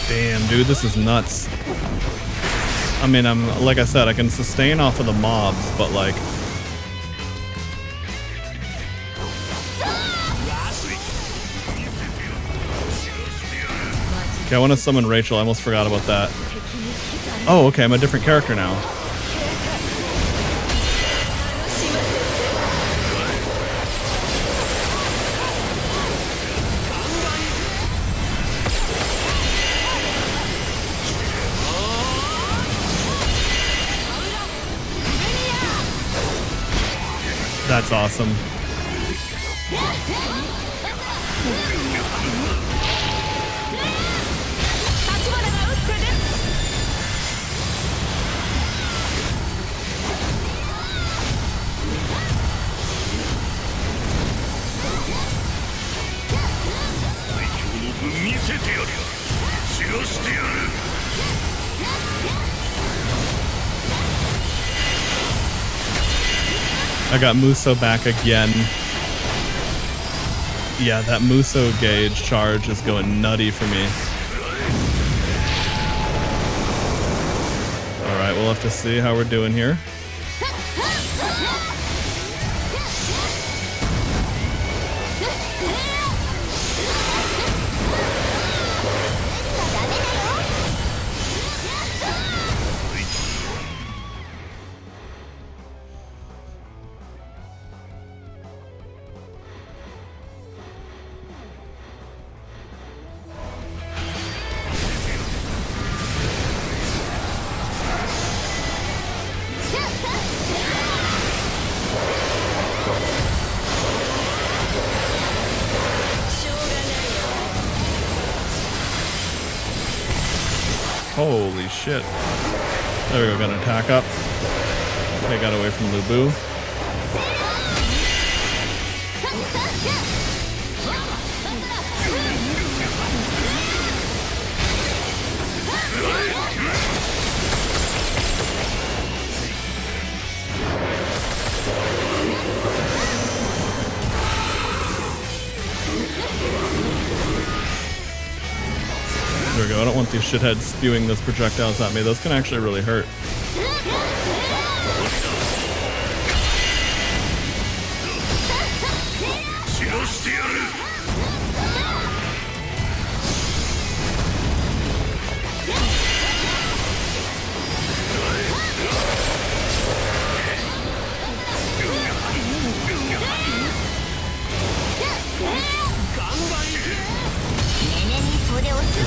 Speaker 1: Damn, dude, this is nuts. I mean, like I said, I can sustain off of the mobs, but like... Okay, I want to summon Rachel. I almost forgot about that. Oh, okay, I'm a different character now. That's awesome. I got Muso back again. Yeah, that Muso gauge charge is going nutty for me. Alright, we'll have to see how we're doing here. Holy shit. There we go, got an attack up. Okay, got away from Lubu. There we go. I don't want these shitheads spewing those projectiles at me. Those can actually really hurt.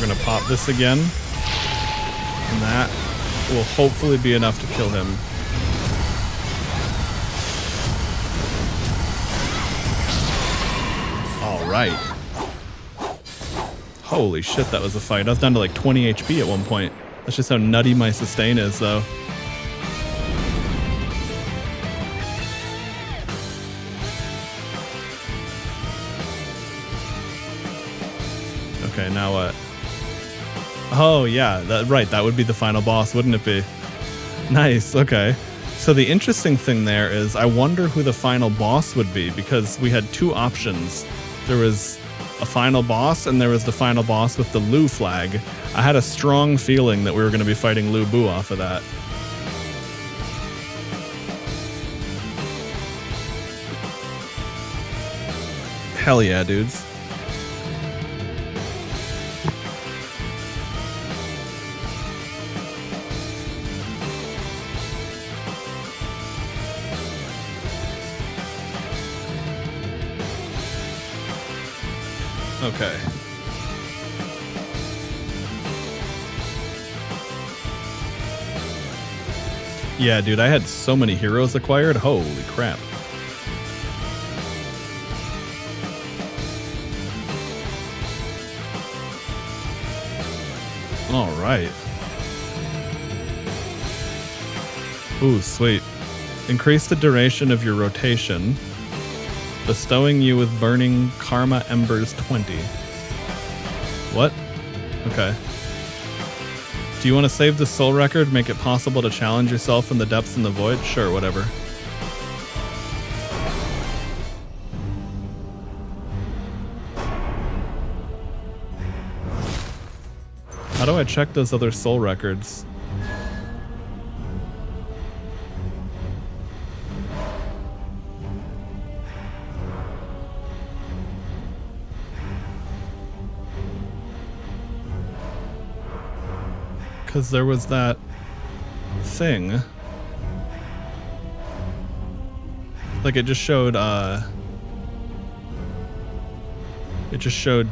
Speaker 1: gonna pop this again. And that will hopefully be enough to kill him. Alright. Holy shit, that was a fight. I was down to like 20 HP at one point. That's just how nutty my sustain is, though. Okay, now what? Oh, yeah, right, that would be the final boss, wouldn't it be? Nice, okay. So the interesting thing there is I wonder who the final boss would be, because we had two options. There was a final boss, and there was the final boss with the Lu flag. I had a strong feeling that we were going to be fighting Lu Bu off of that. Hell yeah, dudes. Okay. Yeah, dude, I had so many heroes acquired. Holy crap. All right. Ooh, sweet. Increase the duration of your rotation, bestowing you with burning karma embers 20. What? Okay. Do you want to save the soul record, make it possible to challenge yourself in the depths and the void? Sure, whatever. How do I check those other soul records? Because there was that thing. Like it just showed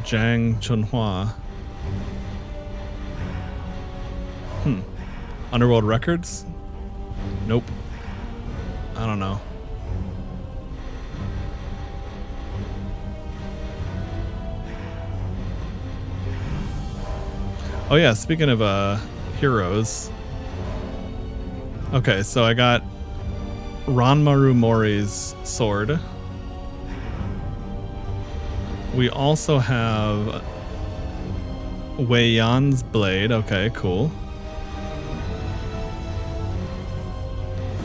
Speaker 1: Zhang Chunhua. Underworld Records? Nope. I don't know. Oh yeah, speaking of heroes. Okay, so I got Ranmaru Mori's sword. We also have Wei Yan's blade. Okay, cool.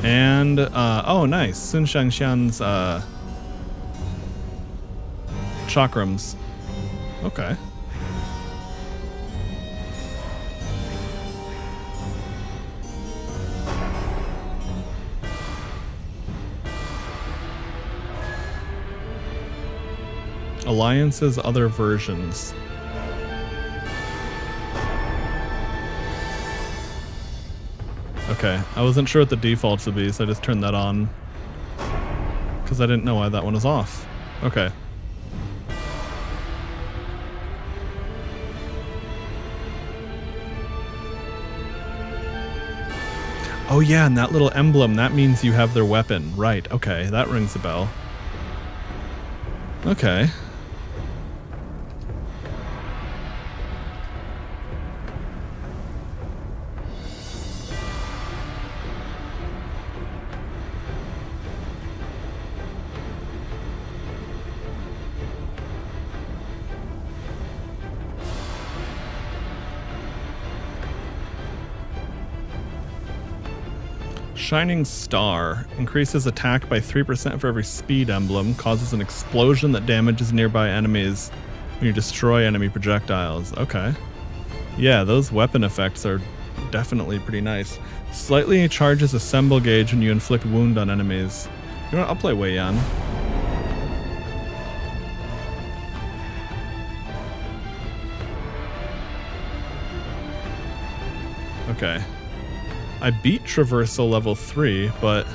Speaker 1: And oh nice, Sun Shangxian's chakrams. Okay. Alliance's other versions. Okay, I wasn't sure what the defaults would be, so I just turned that on. Because I didn't know why that one was off. Okay. Oh yeah, and that little emblem, that means you have their weapon. Right, okay, that rings a bell. Okay. Shining Star increases attack by 3% for every speed emblem, causes an explosion that damages nearby enemies when you destroy enemy projectiles. Okay. Yeah, those weapon effects are definitely pretty nice. Slightly charges assemble gauge when you inflict wound on enemies. You know what? I'll play Wei Yan. Okay. I beat Traversal level 3, but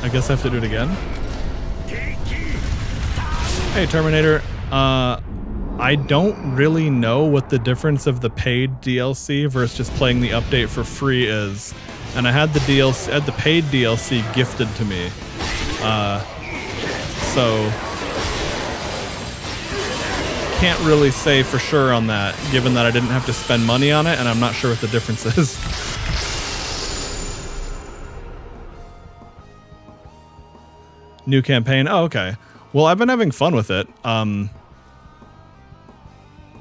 Speaker 1: I guess I have to do it again. Hey, Terminator. I I don't really know what the difference of the paid DLC versus just playing the update for free is, and I had the paid DLC gifted to me, so can't really say for sure on that, given that I didn't have to spend money on it, and I'm not sure what the difference is. New campaign. Oh, okay. Well, I've been having fun with it.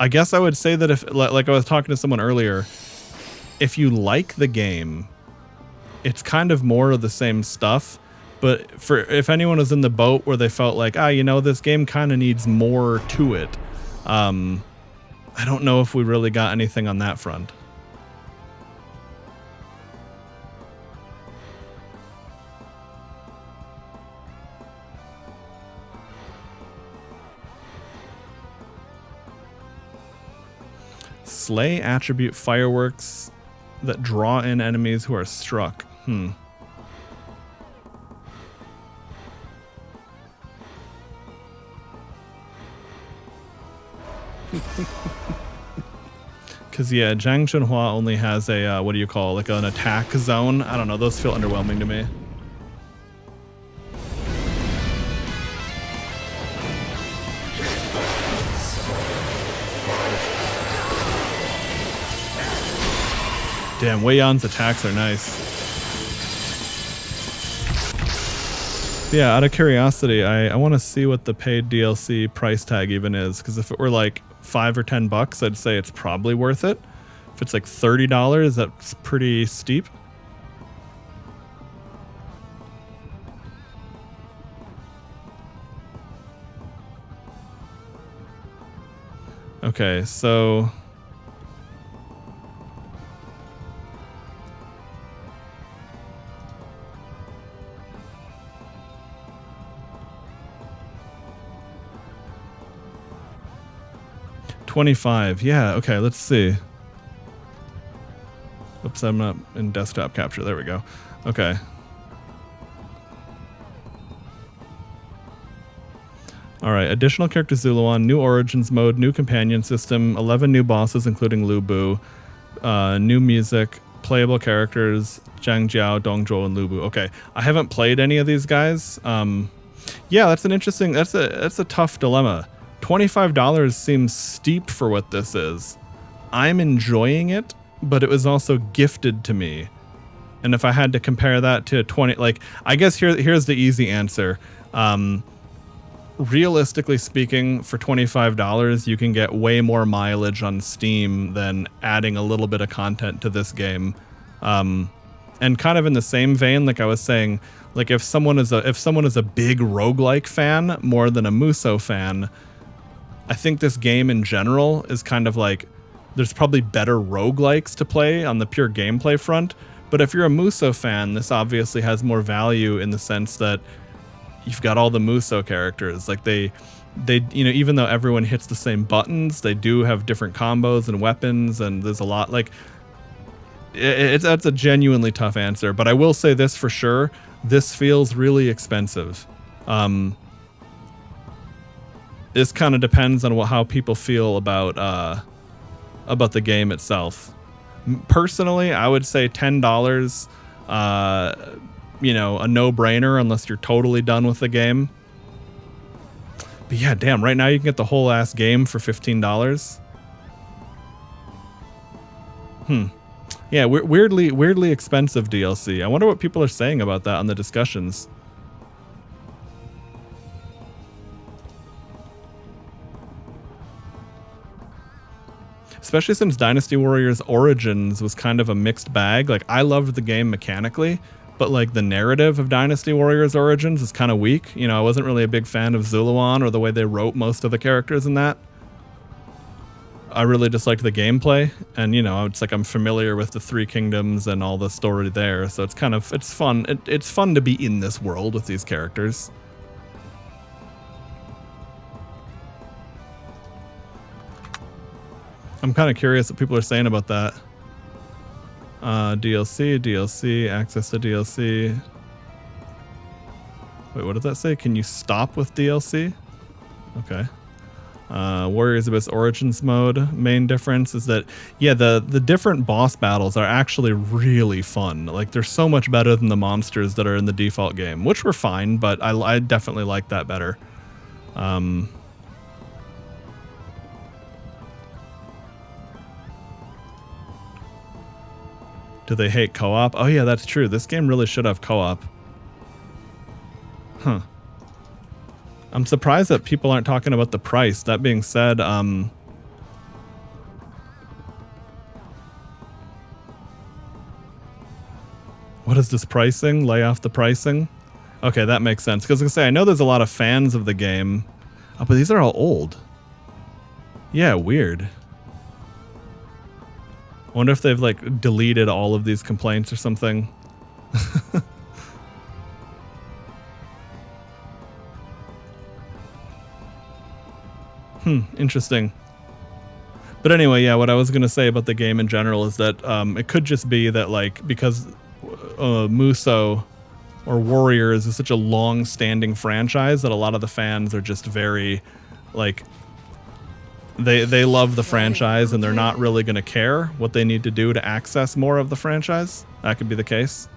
Speaker 1: I guess I would say that if, like I was talking to someone earlier, if you like the game, it's kind of more of the same stuff. But if anyone was in the boat where they felt like, this game kind of needs more to it, I don't know if we really got anything on that front. Slay attribute fireworks that draw in enemies who are struck. Because, yeah, Zhang Zhenhua only has a, what do you call, like an attack zone? I don't know, those feel underwhelming to me. Damn, Wei Yan's attacks are nice. Yeah, out of curiosity, I want to see what the paid DLC price tag even is, because if it were like $5 or $10, I'd say it's probably worth it. If it's like $30, that's pretty steep. Okay, so $25. Yeah, okay, let's see. Oops, I'm not in desktop capture. There we go. Okay. All right, additional character Zuluan, new origins mode, new companion system, 11 new bosses including Lu Bu, new music, playable characters, Zhang Jiao, Dongzhou, and Lu Bu. Okay, I haven't played any of these guys. Yeah, that's an interesting, that's a tough dilemma. $25 seems steep for what this is. I'm enjoying it, but it was also gifted to me. And if I had to compare that to 20, like, I guess here's the easy answer. Realistically speaking, for $25, you can get way more mileage on Steam than adding a little bit of content to this game. And kind of in the same vein, like I was saying, like if someone is a big roguelike fan more than a Muso fan, I think this game in general is kind of like, there's probably better roguelikes to play on the pure gameplay front. But if you're a Muso fan, this obviously has more value in the sense that you've got all the Muso characters. Like they, even though everyone hits the same buttons, they do have different combos and weapons, and there's a lot. Like, that's a genuinely tough answer. But I will say this for sure: this feels really expensive. This kind of depends on how people feel about the game itself. Personally, I would say $10. A no-brainer unless you're totally done with the game. But yeah, damn, right now you can get the whole ass game for $15. Yeah, weirdly expensive DLC. I wonder what people are saying about that on the discussions. Especially since Dynasty Warriors Origins was kind of a mixed bag. Like, I loved the game mechanically, but like the narrative of Dynasty Warriors Origins is kind of weak. I wasn't really a big fan of Zuluan or the way they wrote most of the characters in that. I really just liked the gameplay, and it's like I'm familiar with the Three Kingdoms and all the story there, so it's fun. It's fun to be in this world with these characters. I'm kind of curious what people are saying about that. DLC, access to DLC. Wait, what does that say? Can you stop with DLC? Okay. Warriors Abyss Origins mode, main difference is that, yeah, the different boss battles are actually really fun. Like, they're so much better than the monsters that are in the default game, which were fine, but I definitely like that better. Do they hate co-op? Oh yeah, that's true. This game really should have co-op. Huh. I'm surprised that people aren't talking about the price. That being said, what is this pricing? Lay off the pricing? Okay, that makes sense. Because I was gonna say, I know there's a lot of fans of the game. Oh, but these are all old. Yeah, weird. I wonder if they've, like, deleted all of these complaints or something. Interesting. But anyway, yeah, what I was going to say about the game in general is that it could just be that, like, because Muso or Warriors is such a long-standing franchise that a lot of the fans are just very, like, they love the franchise and they're not really going to care what they need to do to access more of the franchise. That could be the case.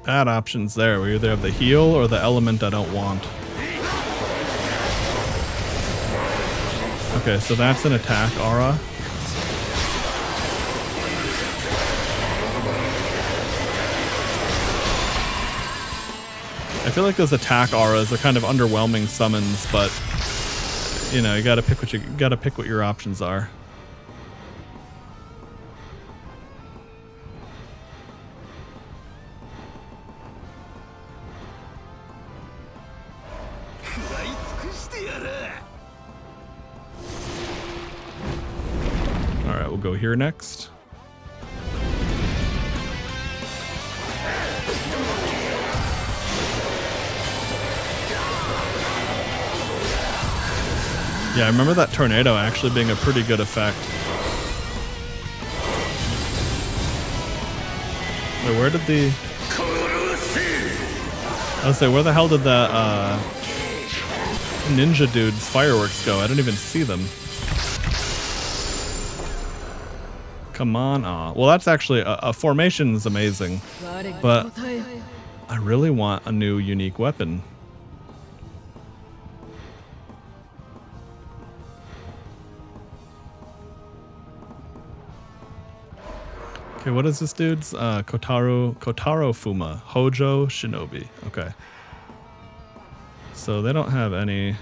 Speaker 1: Bad options there. We either have the heal or the element I don't want. Okay, so that's an attack aura. I feel like those attack auras are kind of underwhelming summons, but you know, you gotta pick what your options are. Alright, we'll go here next. Yeah, I remember that tornado actually being a pretty good effect. Wait, where did the... I was saying, where the hell did the ninja dude's fireworks go? I didn't even see them. Come on. Well, that's actually... a formation is amazing. But I really want a new unique weapon. Okay, what is this dude's? Kotaro Fuma. Hojo Shinobi. Okay. So they don't have any...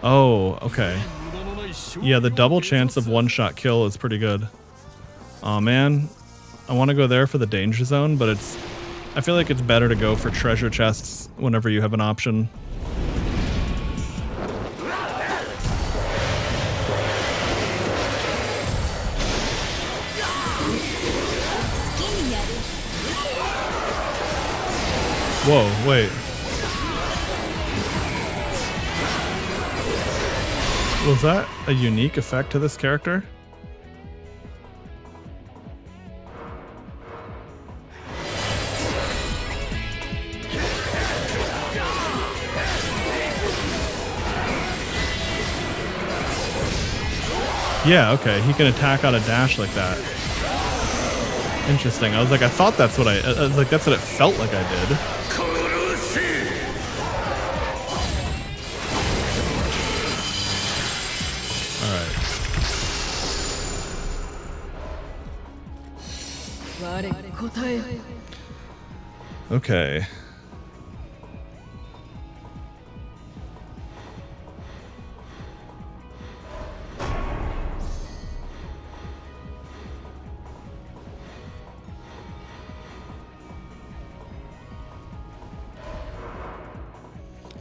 Speaker 1: Oh, okay. Yeah, the double chance of one-shot kill is pretty good. Aw, man. I want to go there for the danger zone, but it's... I feel like it's better to go for treasure chests whenever you have an option. Whoa, wait. Was that a unique effect to this character? Yeah, okay, he can attack on a dash like that. Interesting. I was like, I thought that's what I was like, that's what it felt like I did. Okay.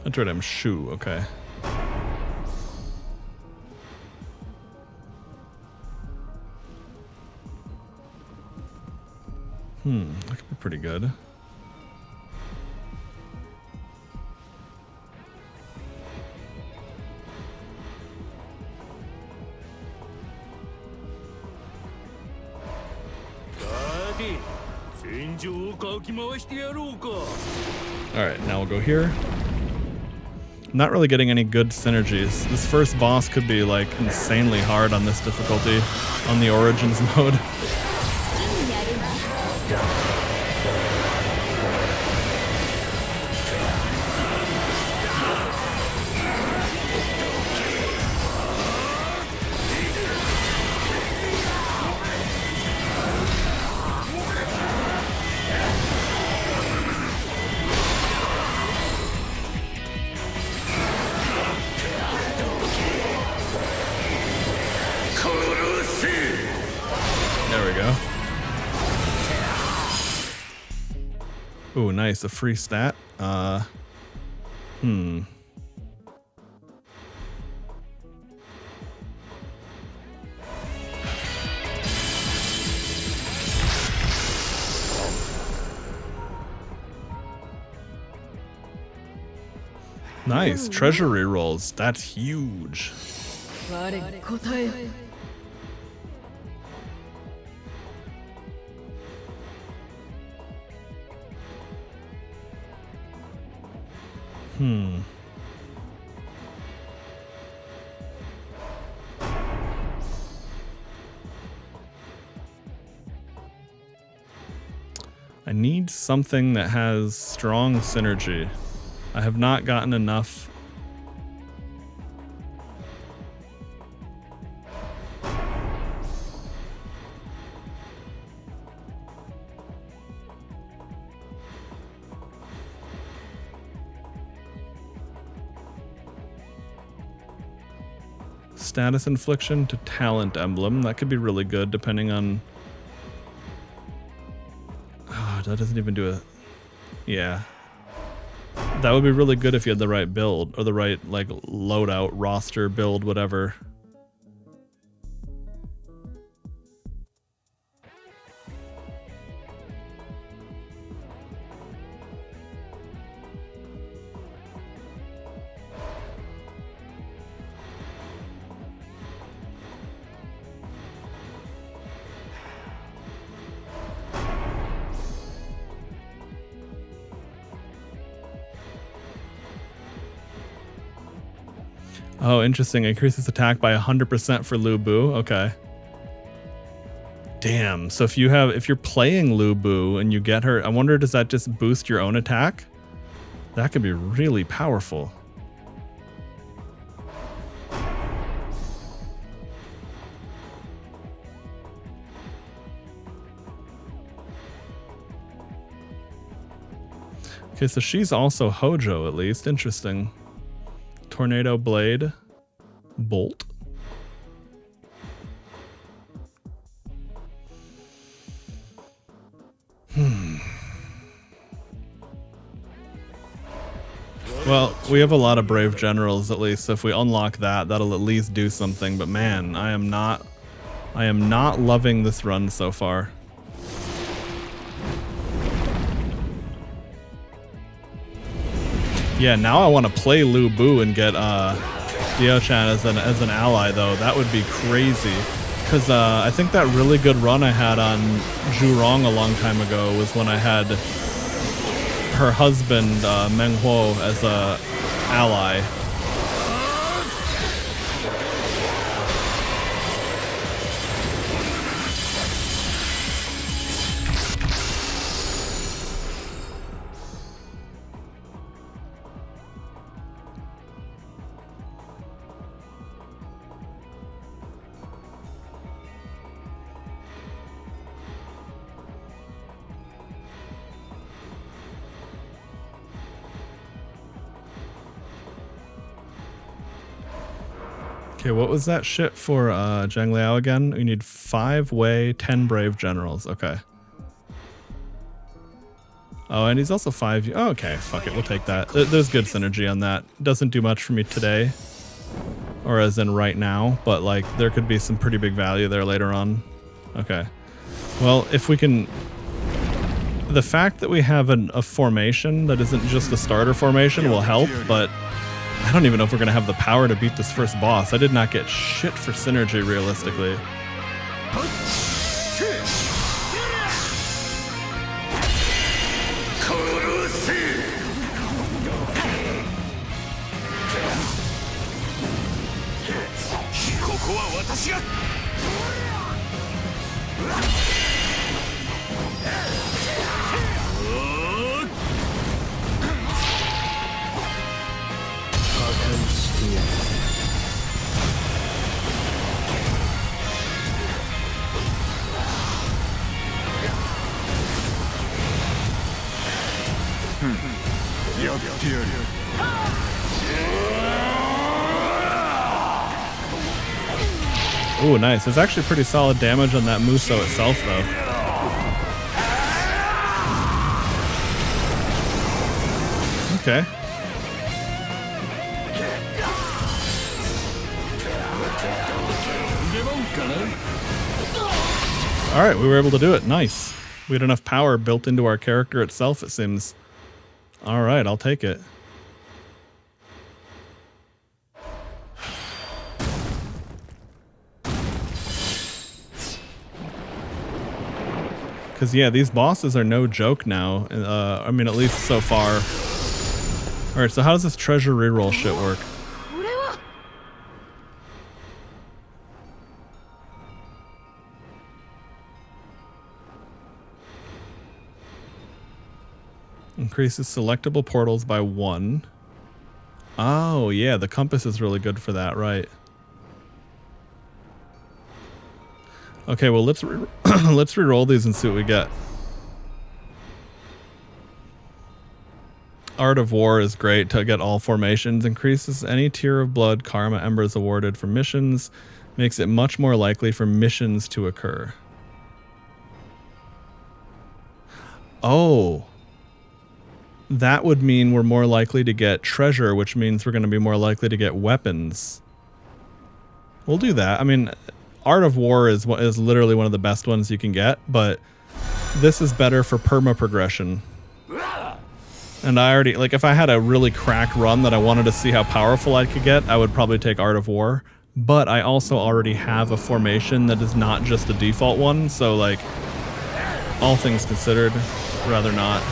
Speaker 1: Enter item shoe, okay. That could be pretty good. Alright, now we'll go here. Not really getting any good synergies. This first boss could be like insanely hard on this difficulty on the Origins mode. There we go. Ooh, nice. A free stat. Nice. Treasury rolls. That's huge. I need something that has strong synergy. I have not gotten enough. Status infliction to talent emblem. That could be really good depending on... Oh, that doesn't even do it. Yeah. That would be really good if you had the right build, or the right, like, loadout, roster, build, whatever. Oh, interesting. Increases attack by 100% for Lu Bu. Okay. Damn. So if you're playing Lu Bu and you get her, I wonder, does that just boost your own attack? That could be really powerful. Okay, so she's also Hojo at least. Interesting. Tornado Blade. Bolt. Well, we have a lot of brave generals at least, so if we unlock that, that'll at least do something. But man, I am not loving this run so far. Yeah, now I want to play Lu Bu and get Dio-chan as an ally though. That would be crazy. Because I think that really good run I had on Zhurong a long time ago was when I had her husband, Meng Huo, as a ally. Okay, what was that shit for Zhang Liao again? We need 5 Wei, 10 brave generals. Okay. Oh, and he's also 5. Oh, okay, fuck it, we'll take that. There's good synergy on that. Doesn't do much for me today, or as in right now, but like there could be some pretty big value there later on. Okay. Well, if we can... The fact that we have a formation that isn't just a starter formation will help, but I don't even know if we're going to have the power to beat this first boss. I did not get shit for synergy, realistically. Ooh, nice. There's actually pretty solid damage on that Muso itself, though. Okay. Alright, we were able to do it. Nice. We had enough power built into our character itself, it seems. Alright, I'll take it. Because, yeah, these bosses are no joke now. I mean, at least so far. Alright, so how does this treasure reroll shit work? Increases selectable portals by 1. Oh, yeah, the compass is really good for that, right. Okay, well, let's let's re-roll these and see what we get. Art of War is great to get all formations. Increases any tier of blood karma embers awarded for missions. Makes it much more likely for missions to occur. Oh. That would mean we're more likely to get treasure, which means we're going to be more likely to get weapons. We'll do that. I mean... Art of War is literally one of the best ones you can get, but this is better for perma progression. And I already, like, if I had a really cracked run that I wanted to see how powerful I could get, I would probably take Art of War. But I also already have a formation that is not just a default one, so, like, all things considered, rather not.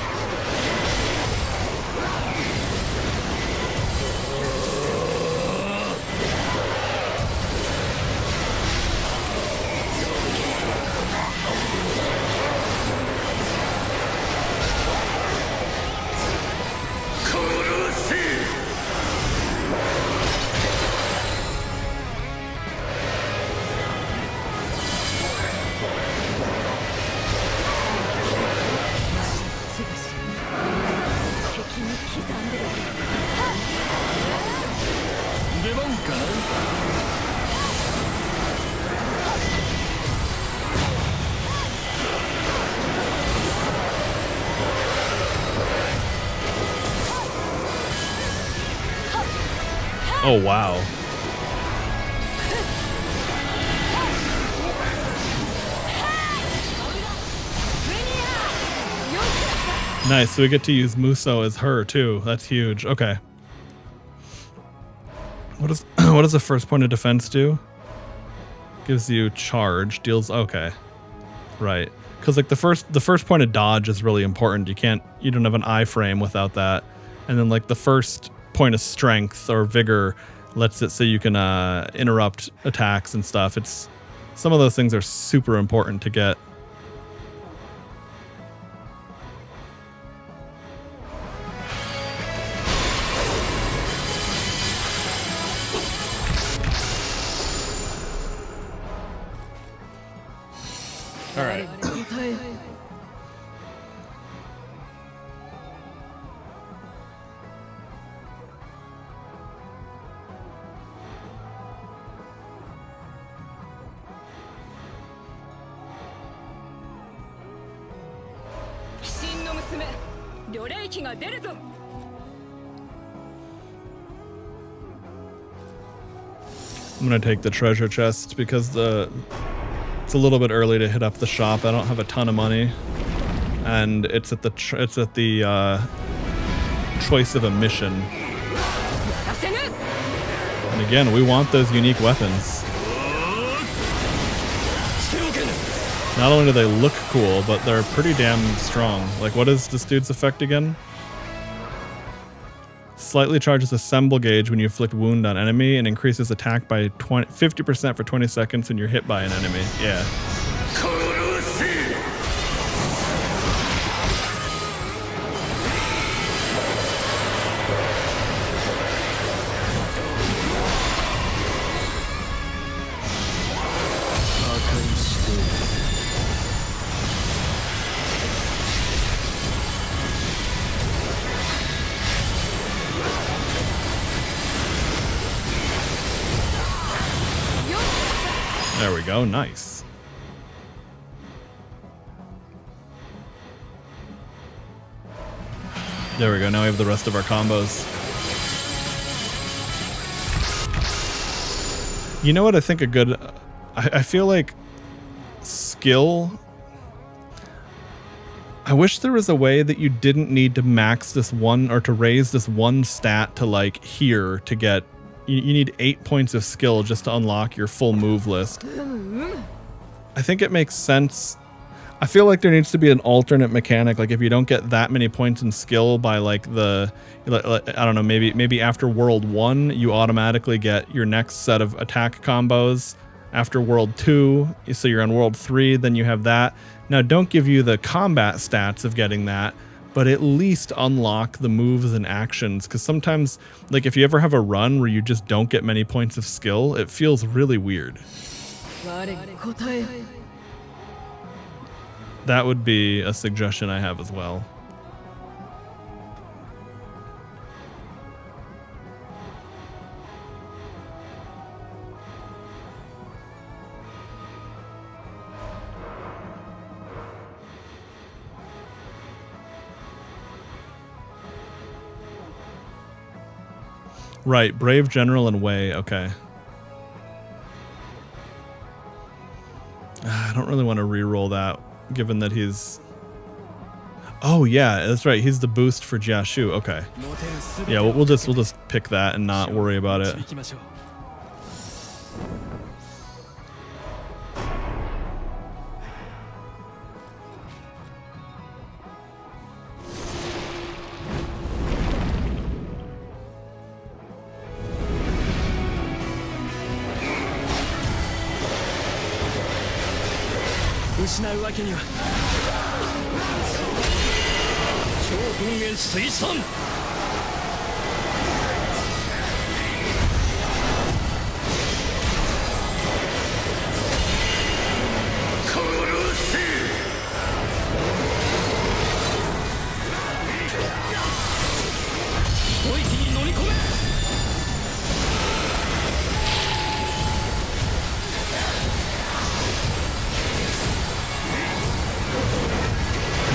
Speaker 1: Oh, wow. Nice, so we get to use Muso as her too. That's huge. Okay. What does the first point of defense do? Gives you charge, deals okay. Right. Because like the first point of dodge is really important. You don't have an iframe without that. And then like the first point of strength or vigor lets it so you can interrupt attacks and stuff. Some of those things are super important to get. All right. I'm gonna take the treasure chest because it's a little bit early to hit up the shop. I don't have a ton of money, and it's at the choice of a mission. And again, we want those unique weapons. Not only do they look cool, but they're pretty damn strong. Like, what is this dude's effect again? Slightly charges assemble gauge when you inflict wound on enemy and increases attack by 50% for 20 seconds when you're hit by an enemy. Yeah. There we go, nice. There we go, now we have the rest of our combos. You know what I think a good... I feel like skill... I wish there was a way that you didn't need to max this one or to raise this one stat to like here to get... You need 8 points of skill just to unlock your full move list. I think it makes sense. I feel like there needs to be an alternate mechanic. Like if you don't get that many points in skill by like the, I don't know, maybe after World 1, you automatically get your next set of attack combos. After World 2, so you're on World 3, then you have that. Now don't give you the combat stats of getting that, but at least unlock the moves and actions, because sometimes, like if you ever have a run where you just don't get many points of skill, it feels really weird. That would be a suggestion I have as well. Right, Brave General and Wei, okay. I don't really want to re-roll that, given that he's... Oh yeah, that's right, he's the boost for Jiashu, okay. Yeah, we'll just pick that and not worry about it.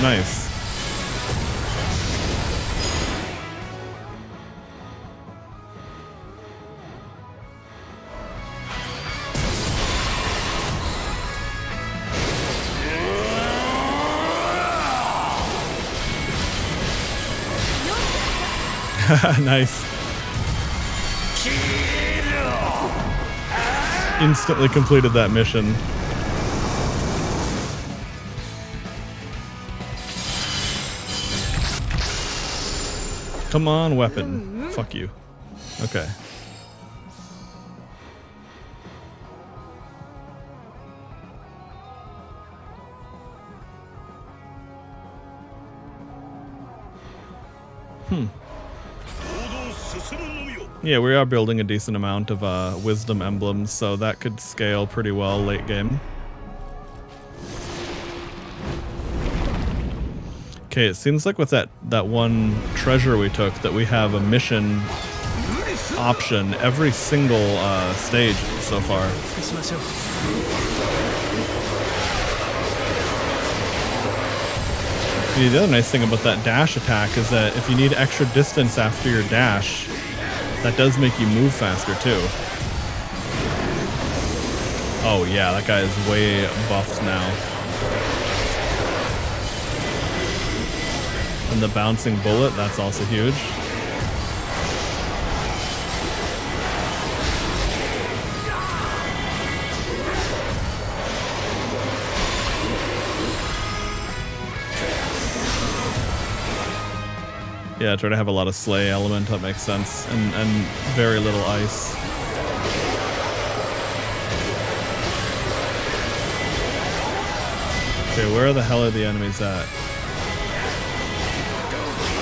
Speaker 1: Nice. Nice. Instantly completed that mission. Come on, weapon. Fuck you. Okay. Yeah, we are building a decent amount of wisdom emblems, so that could scale pretty well late game. Okay, it seems like with that one treasure we took that we have a mission option every single stage so far. See, the other nice thing about that dash attack is that if you need extra distance after your dash, that does make you move faster too. Oh yeah, that guy is way buffed now. And the bouncing bullet, that's also huge. Yeah, try to have a lot of slay element, that makes sense. And very little ice. Okay, where the hell are the enemies at?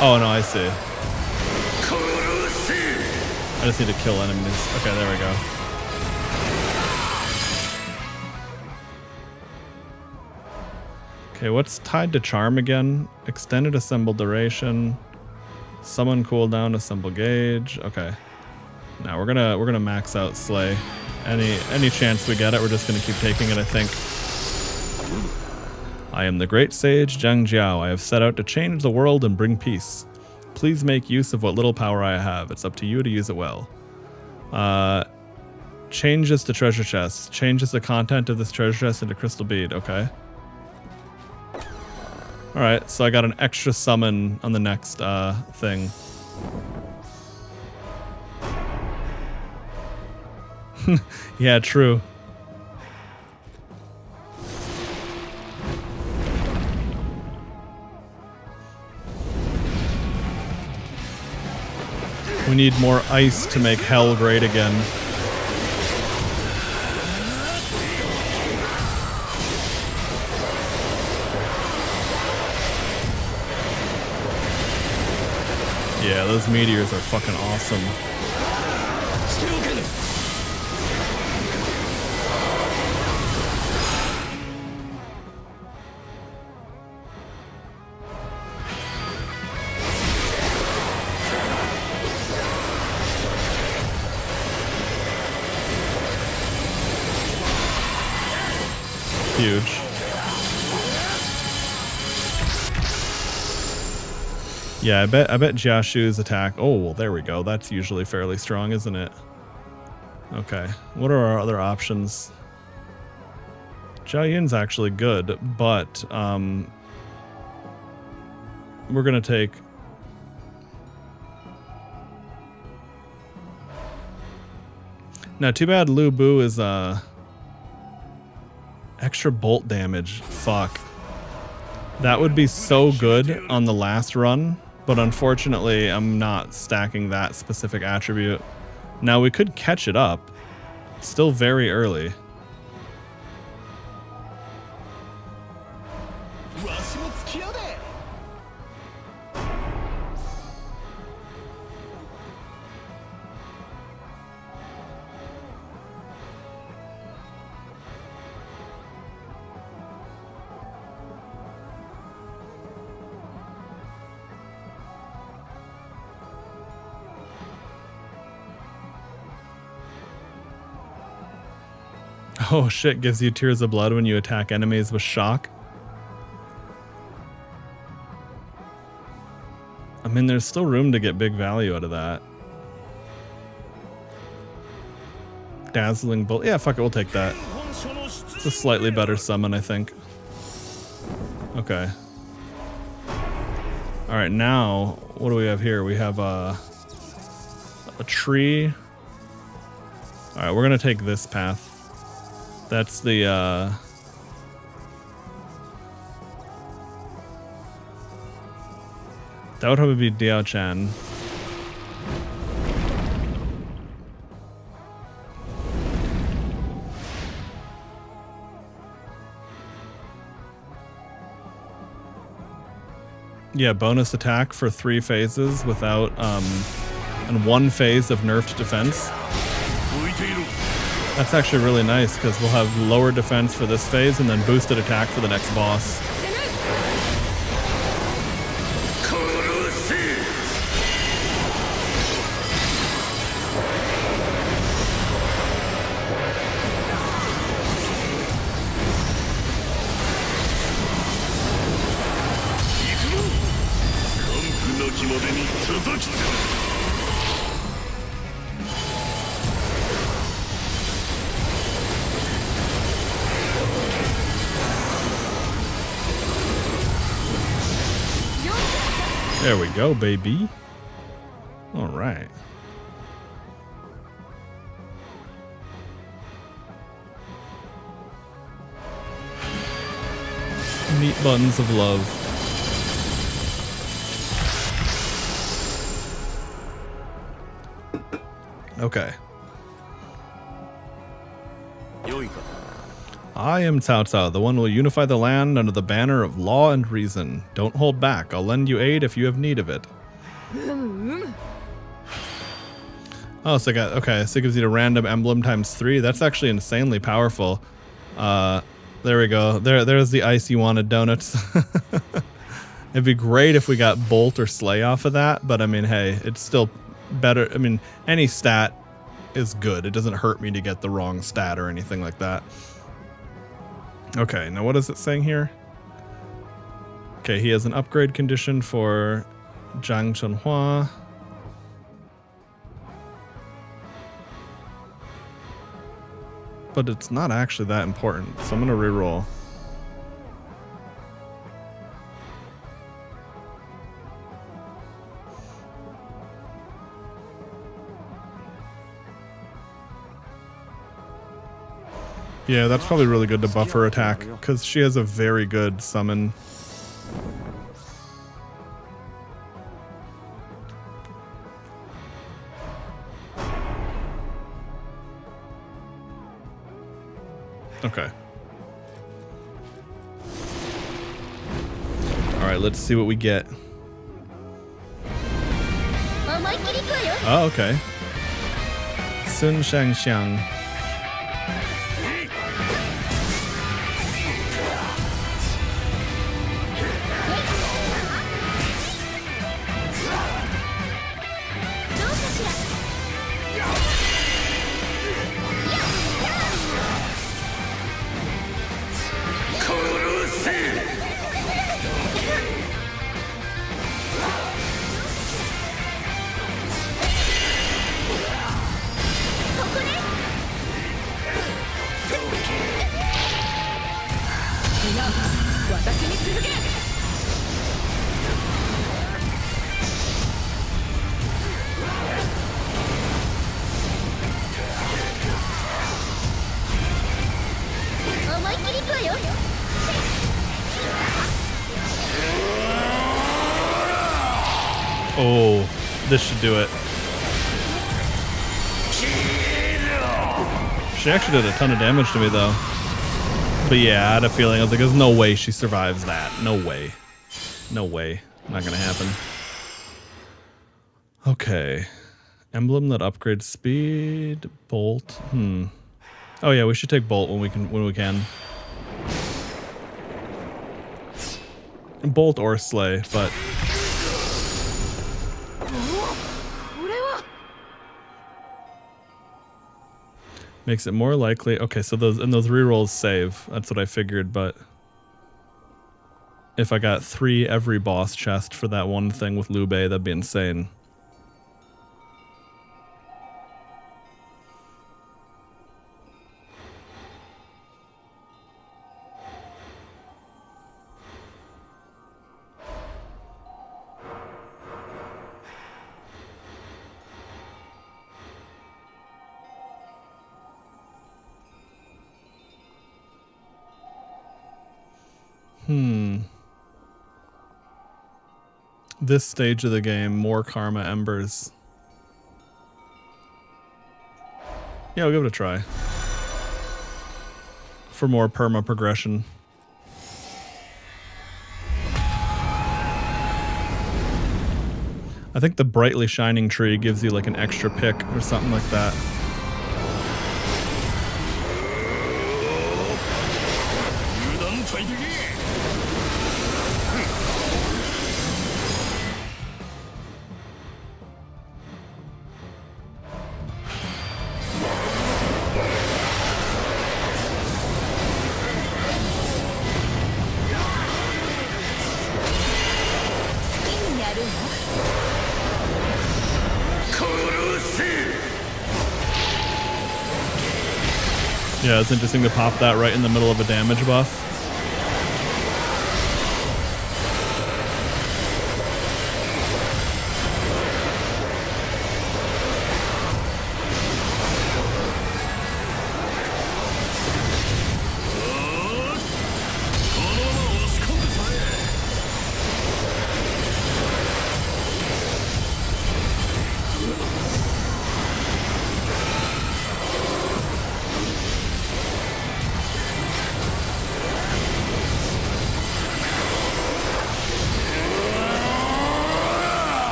Speaker 1: Oh no, I see. I just need to kill enemies. Okay, there we go. Okay, what's tied to charm again? Extended assemble duration. Summon cooldown, assemble gauge. Okay. Now we're gonna max out slay. Any chance we get it, we're just gonna keep taking it, I think. I am the great sage Zhang Jiao. I have set out to change the world and bring peace. Please make use of what little power I have. It's up to you to use it well. Change this to treasure chest. Change the content of this treasure chest into crystal bead. Okay. Alright, so I got an extra summon on the next thing. Yeah, true. We need more ice to make hell great again. Yeah, those meteors are fucking awesome. Huge. Yeah, I bet Jiashu's attack. Oh, well, there we go. That's usually fairly strong, isn't it? Okay. What are our other options? Zhao Yun's actually good, but we're gonna take. Now, too bad Lu Bu is extra bolt damage. Fuck. That would be so good on the last run, but unfortunately I'm not stacking that specific attribute. Now we could catch it up. It's still very early. Oh shit, gives you tears of blood when you attack enemies with shock. I mean, there's still room to get big value out of that. Dazzling bolt. Yeah, fuck it, we'll take that. It's a slightly better summon, I think. Okay. Alright, now, what do we have here? We have a tree. Alright, we're gonna take this path. That's the, that would probably be Diao Chan. Yeah, bonus attack for 3 phases without, and 1 phase of nerfed defense. That's actually really nice, because we'll have lower defense for this phase and then boosted attack for the next boss.
Speaker 2: There we go, baby. All right. Meat buns of love. Okay. I am Cao Cao, the one who will unify the land under the banner of law and reason. Don't hold back. I'll lend you aid if you have need of it. Oh, so so it gives you a random emblem times 3. That's actually insanely powerful. There we go. There's the ice you wanted, donuts. It'd be great if we got Bolt or Slay off of that, but I mean, hey, it's still better. I mean, any stat is good. It doesn't hurt me to get the wrong stat or anything like that. Okay, now what is it saying here? Okay, he has an upgrade condition for Zhang Chunhua. But it's not actually that important, so I'm gonna reroll. Yeah, that's probably really good to buff her attack, because she has a very good summon. Okay. Alright, let's see what we get. Oh, okay. Sun Shang Xiang. Oh, this should do it. She actually did a ton of damage to me, though. But yeah, I had a feeling. I was like, there's no way she survives that. No way. No way. Not gonna happen. Okay. Emblem that upgrades speed. Bolt. Oh yeah, we should take Bolt when we can. Bolt or Slay, but makes it more likely. Okay, so those rerolls save. That's what I figured, but if I got 3 every boss chest for that one thing with Liu Bei, that'd be insane. This stage of the game, more Karma Embers. Yeah, I'll give it a try. For more perma progression. I think the brightly shining tree gives you like an extra pick or something like that. Yeah, it's interesting to pop that right in the middle of a damage buff.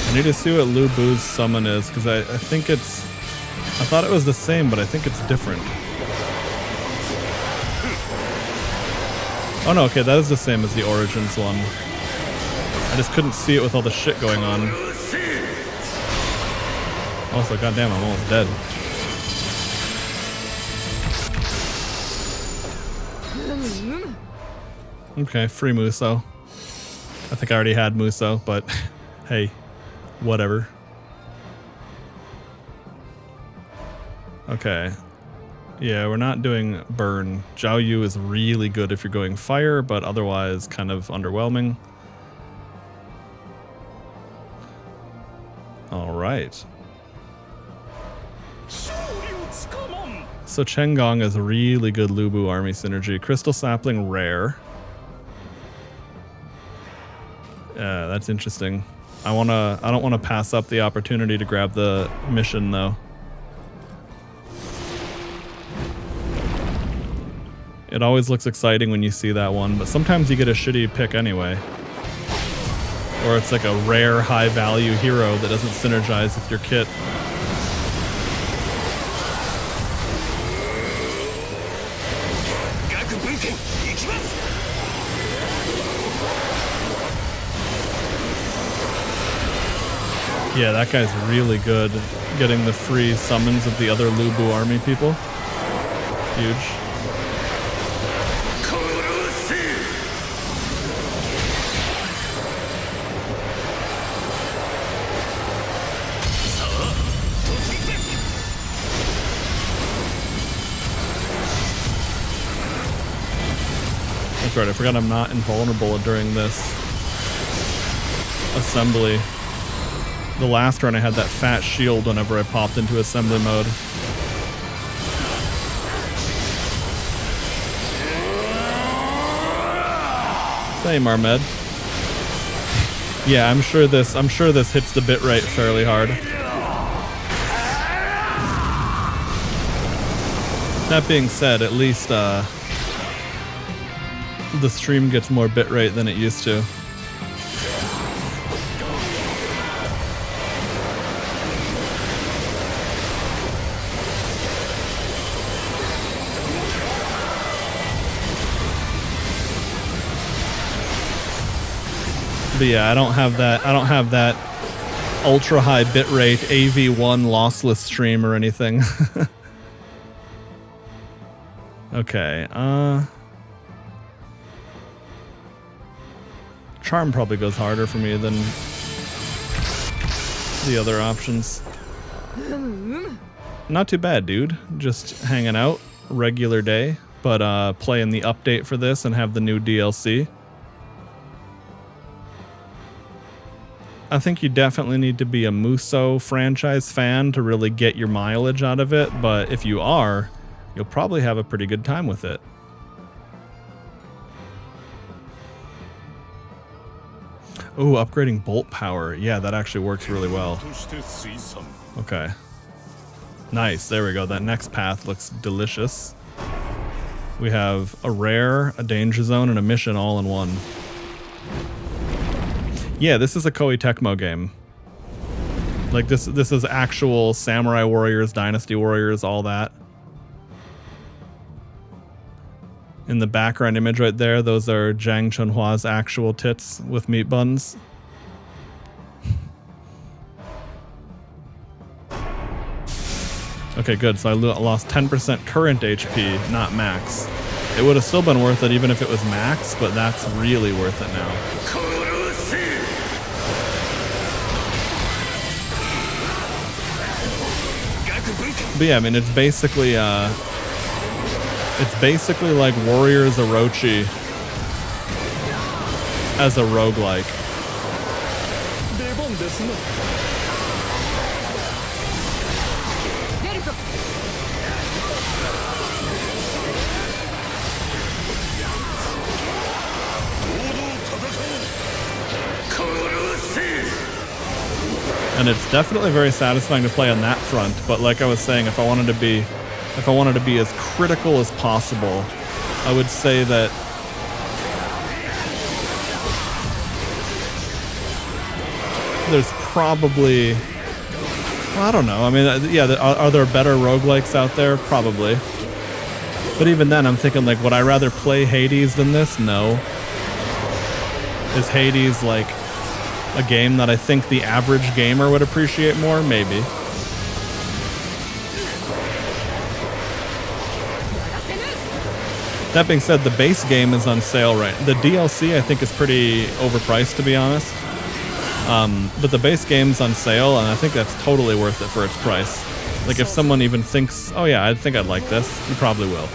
Speaker 2: I need to see what Lu Bu's summon is, because I think it's... I thought it was the same, but I think it's different. Oh no, okay, that is the same as the Origins one. I just couldn't see it with all the shit going on. Also, goddamn, I'm almost dead. Okay, free Muso. I think I already had Muso, but hey, whatever. Okay. Yeah, we're not doing burn. Zhao Yu is really good if you're going fire, but otherwise kind of underwhelming. All right. So Chengong is really good Lu Bu army synergy. Crystal Sapling rare. Yeah, that's interesting. I don't wanna pass up the opportunity to grab the mission though. It always looks exciting when you see that one, but sometimes you get a shitty pick anyway. Or it's like a rare high value hero that doesn't synergize with your kit. Yeah, that guy's really good getting the free summons of the other Lu Bu army people. Huge. That's right, I forgot I'm not invulnerable during this assembly. The last run I had that fat shield whenever I popped into assembly mode. Same, Armed. Yeah, I'm sure this hits the bitrate fairly hard. That being said, at least the stream gets more bitrate than it used to. But yeah, I don't have that ultra high bitrate AV1 lossless stream or anything. Okay, Charm probably goes harder for me than the other options. Not too bad, dude. Just hanging out, regular day, but playing the update for this and have the new DLC. I think you definitely need to be a Muso franchise fan to really get your mileage out of it, but if you are, you'll probably have a pretty good time with it. Ooh, upgrading bolt power. Yeah, that actually works really well. Okay. Nice, there we go. That next path looks delicious. We have a rare, a danger zone, and a mission all in one. Yeah, this is a Koei Tecmo game. Like this is actual Samurai Warriors, Dynasty Warriors, all that. In the background image right there, those are Zhang Chunhua's actual tits with meat buns. Okay, good. So I lost 10% current HP, not max It would have still been worth it even if it was max, but that's really worth it now. But yeah, I mean, it's basically like Warriors Orochi as a roguelike. And it's definitely very satisfying to play on that front, but like I was saying, if I wanted to be as critical as possible, I would say that there's probably, well, I don't know. I mean, yeah, are there better roguelikes out there? Probably. But even then, I'm thinking, like, would I rather play Hades than this? No. Is Hades, like, a game that I think the average gamer would appreciate more? Maybe. That being said, the base game is on sale right. The DLC I think is pretty overpriced, to be honest. But the base game's on sale, and I think that's totally worth it for its price. Like if someone even thinks, oh yeah, I think I'd like this, you probably will.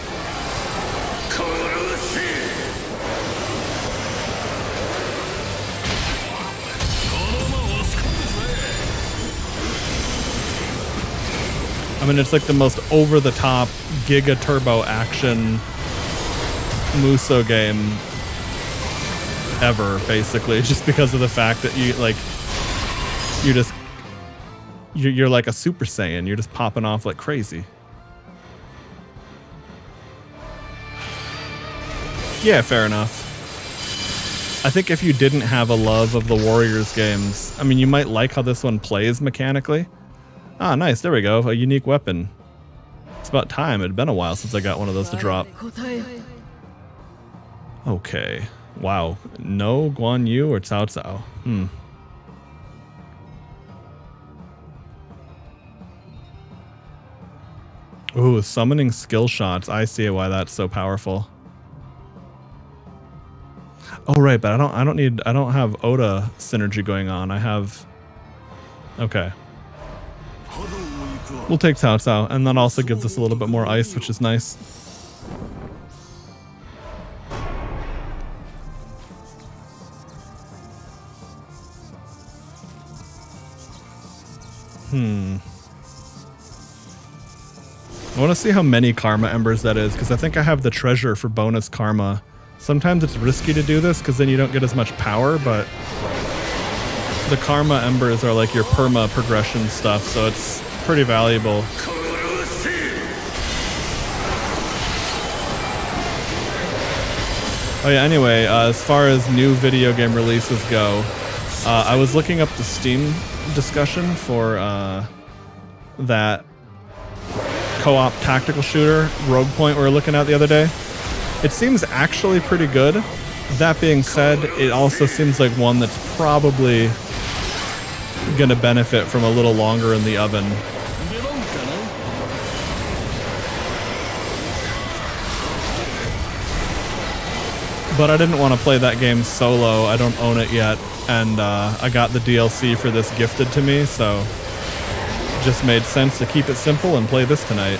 Speaker 2: I mean, it's like the most over-the-top Giga Turbo action Muso game ever, basically, just because of the fact that you're like a Super Saiyan. You're just popping off like crazy. Yeah, fair enough. I think if you didn't have a love of the Warriors games, I mean, you might like how this one plays mechanically. Ah, nice. There we go. A unique weapon. It's about time. It had been a while since I got one of those to drop. Okay. Wow. No Guan Yu or Cao Cao? Ooh, summoning skill shots. I see why that's so powerful. Oh right, but I don't have Oda synergy going on. I have. Okay. We'll take Cao Cao, and that also gives us a little bit more ice, which is nice. I want to see how many Karma Embers that is, because I think I have the treasure for bonus Karma. Sometimes it's risky to do this, because then you don't get as much power, but the Karma Embers are like your perma progression stuff, so it's pretty valuable. Oh yeah, anyway, as far as new video game releases go, I was looking up the Steam discussion for that co-op tactical shooter, Rogue Point, we were looking at the other day. It seems actually pretty good. That being said, it also seems like one that's probably going to benefit from a little longer in the oven. But I didn't want to play that game solo. I don't own it yet. And I got the DLC for this gifted to me, so it just made sense to keep it simple and play this tonight.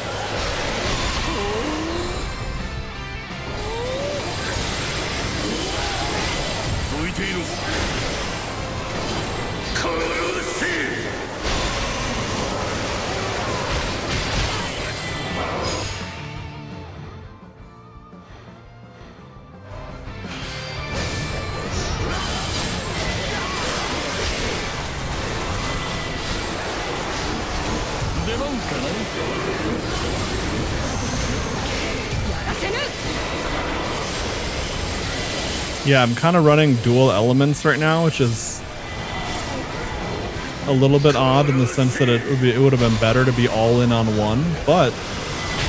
Speaker 2: Yeah, I'm kind of running dual elements right now, which is a little bit odd in the sense that it would have been better to be all in on one, but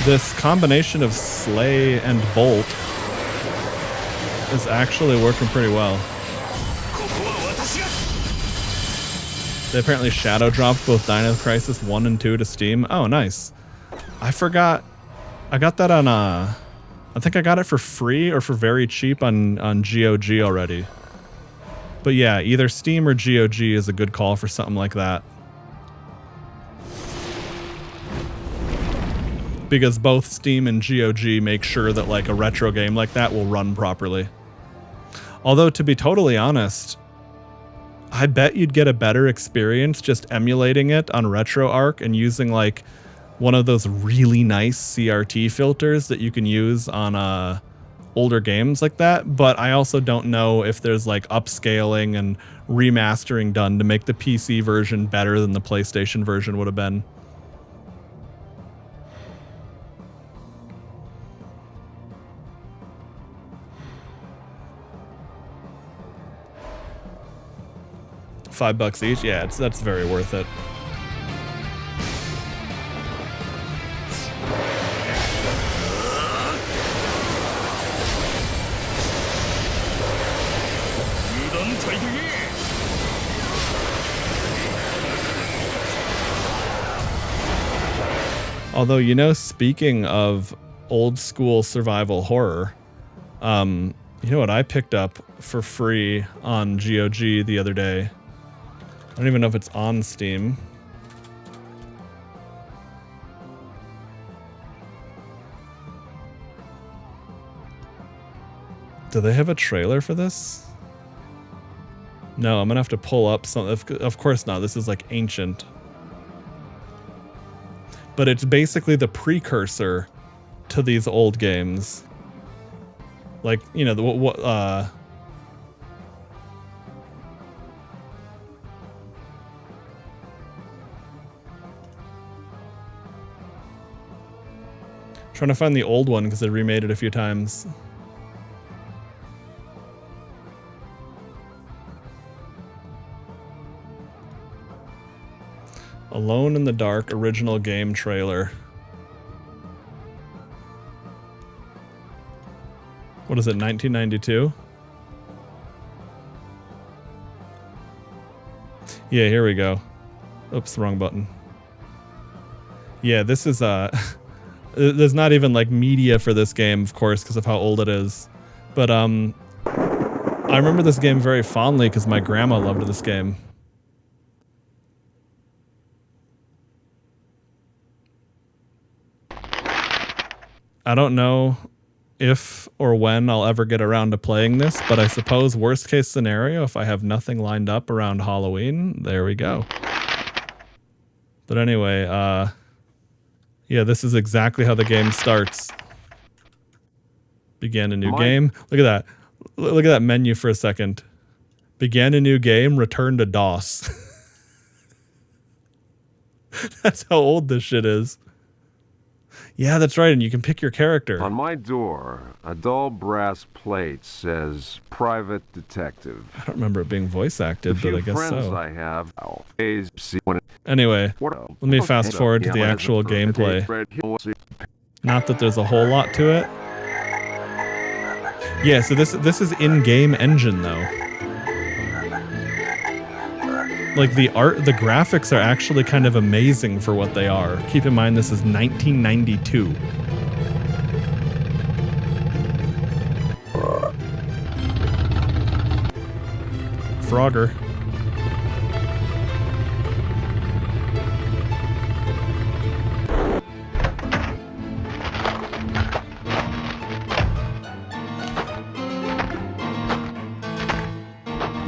Speaker 2: this combination of Slay and Bolt is actually working pretty well. They apparently shadow dropped both Dino Crisis 1 and 2 to Steam. Oh, nice. I forgot. I got that on I think I got it for free or for very cheap on GOG already. But yeah, either Steam or GOG is a good call for something like that. Because both Steam and GOG make sure that like a retro game like that will run properly. Although, to be totally honest, I bet you'd get a better experience just emulating it on RetroArch and using like one of those really nice CRT filters that you can use on older games like that. But I also don't know if there's like upscaling and remastering done to make the PC version better than the PlayStation version would have been. $5 each? Yeah, that's very worth it. Although, you know, speaking of old school survival horror, you know what I picked up for free on GOG the other day? I don't even know if it's on Steam. Do they have a trailer for this? No, I'm gonna have to pull up some. Of course not. This is like ancient. But it's basically the precursor to these old games. Like, you know, trying to find the old one because they remade it a few times. Alone in the Dark original game trailer. What is it, 1992? Yeah, here we go. Oops, wrong button. Yeah, this is there's not even like media for this game, of course, because of how old it is. But I remember this game very fondly because my grandma loved this game. I don't know if or when I'll ever get around to playing this, but I suppose worst case scenario, if I have nothing lined up around Halloween, there we go. But anyway, yeah, this is exactly how the game starts. Begin a new game. Look at that. Look at that menu for a second. Began a new game, return to DOS. That's how old this shit is. Yeah, that's right, and you can pick your character.
Speaker 3: On my door, a dull brass plate says Private Detective.
Speaker 2: I don't remember it being voice acted, but I guess so.
Speaker 3: The few friends I have,
Speaker 2: anyway, let me fast forward to the actual gameplay. Not that there's a whole lot to it. Yeah, so this is in-game engine though. Like the graphics are actually kind of amazing for what they are. Keep in mind this is 1992. Frogger.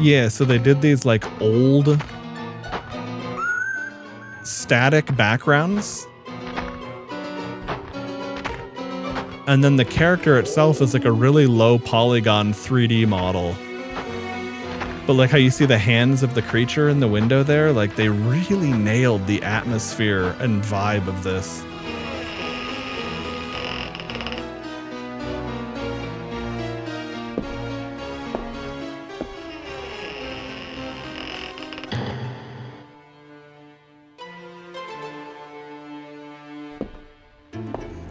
Speaker 2: Yeah, so they did these like old static backgrounds. And then the character itself is like a really low polygon 3D model. But like how you see the hands of the creature in the window there, like they really nailed the atmosphere and vibe of this.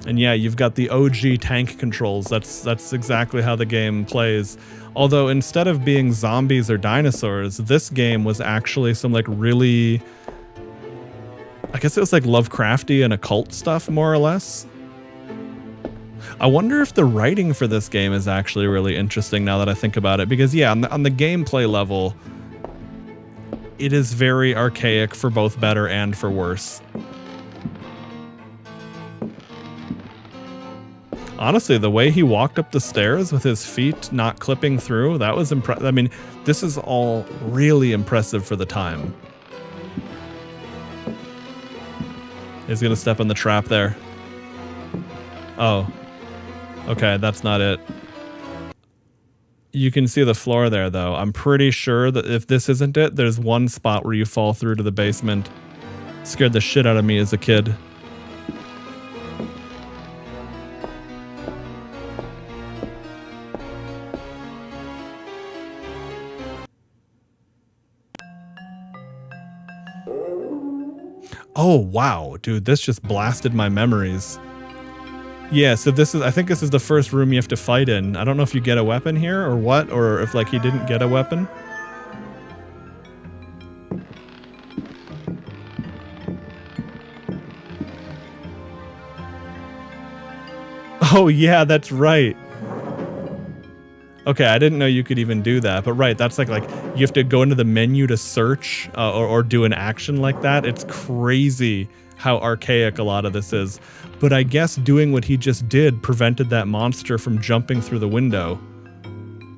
Speaker 2: And yeah, you've got the OG tank controls. That's exactly how the game plays. Although instead of being zombies or dinosaurs, this game was actually some like really, I guess it was like Lovecrafty and occult stuff, more or less. I wonder if the writing for this game is actually really interesting now that I think about it. Because, yeah, on the gameplay level, it is very archaic for both better and for worse. Honestly, the way he walked up the stairs with his feet not clipping through, that was impressive. I mean, this is all really impressive for the time. He's gonna step in the trap there. Oh. Okay, that's not it. You can see the floor there, though. I'm pretty sure that if this isn't it, there's one spot where you fall through to the basement. Scared the shit out of me as a kid. Oh, wow, dude, this just blasted my memories. Yeah, so I think this is the first room you have to fight in. I don't know if you get a weapon here or what, or if like he didn't get a weapon. Oh yeah, that's right. Okay, I didn't know you could even do that, but right, that's like you have to go into the menu to search or do an action like that. It's crazy how archaic a lot of this is. But I guess doing what he just did prevented that monster from jumping through the window.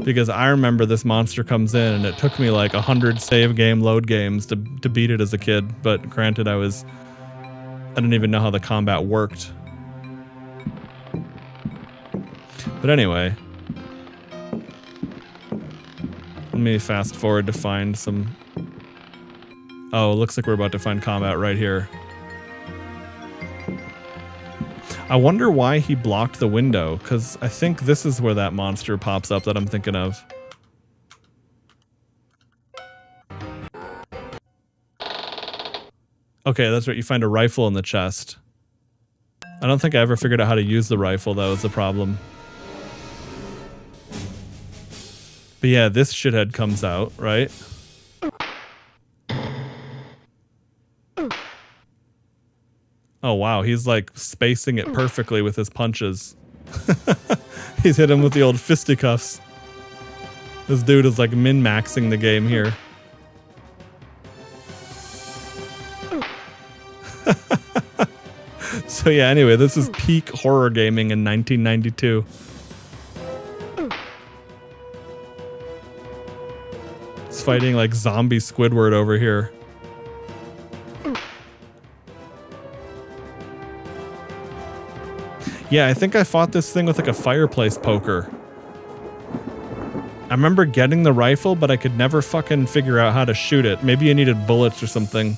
Speaker 2: Because I remember this monster comes in and it took me like 100 save game load games to beat it as a kid. But granted, I didn't even know how the combat worked. But anyway. Let me fast forward to find some... Oh, it looks like we're about to find combat right here. I wonder why he blocked the window, because I think this is where that monster pops up that I'm thinking of. Okay, that's right, you find a rifle in the chest. I don't think I ever figured out how to use the rifle, that was the problem. But yeah, this shithead comes out, right? Oh wow, he's like spacing it perfectly with his punches. He's hit him with the old fisticuffs. This dude is like min-maxing the game here. So yeah, anyway, this is peak horror gaming in 1992. It's fighting like zombie Squidward over here. Yeah, I think I fought this thing with like a fireplace poker. I remember getting the rifle, but I could never fucking figure out how to shoot it. Maybe you needed bullets or something.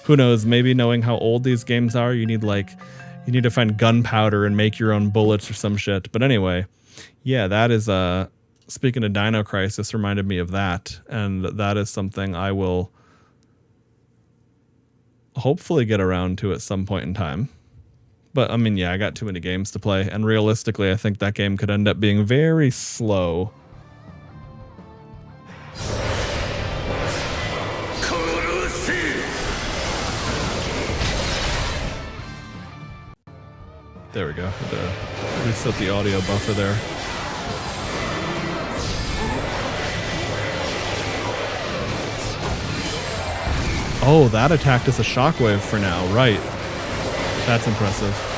Speaker 2: Who knows? Maybe knowing how old these games are, you need to find gunpowder and make your own bullets or some shit. But anyway, yeah, that is speaking of Dino Crisis, reminded me of that, and that is something I will hopefully get around to at some point in time. But I mean, yeah, I got too many games to play, and realistically, I think that game could end up being very slow. There we go. Reset the audio buffer there. Oh, that attacked as a shockwave for now, right. That's impressive.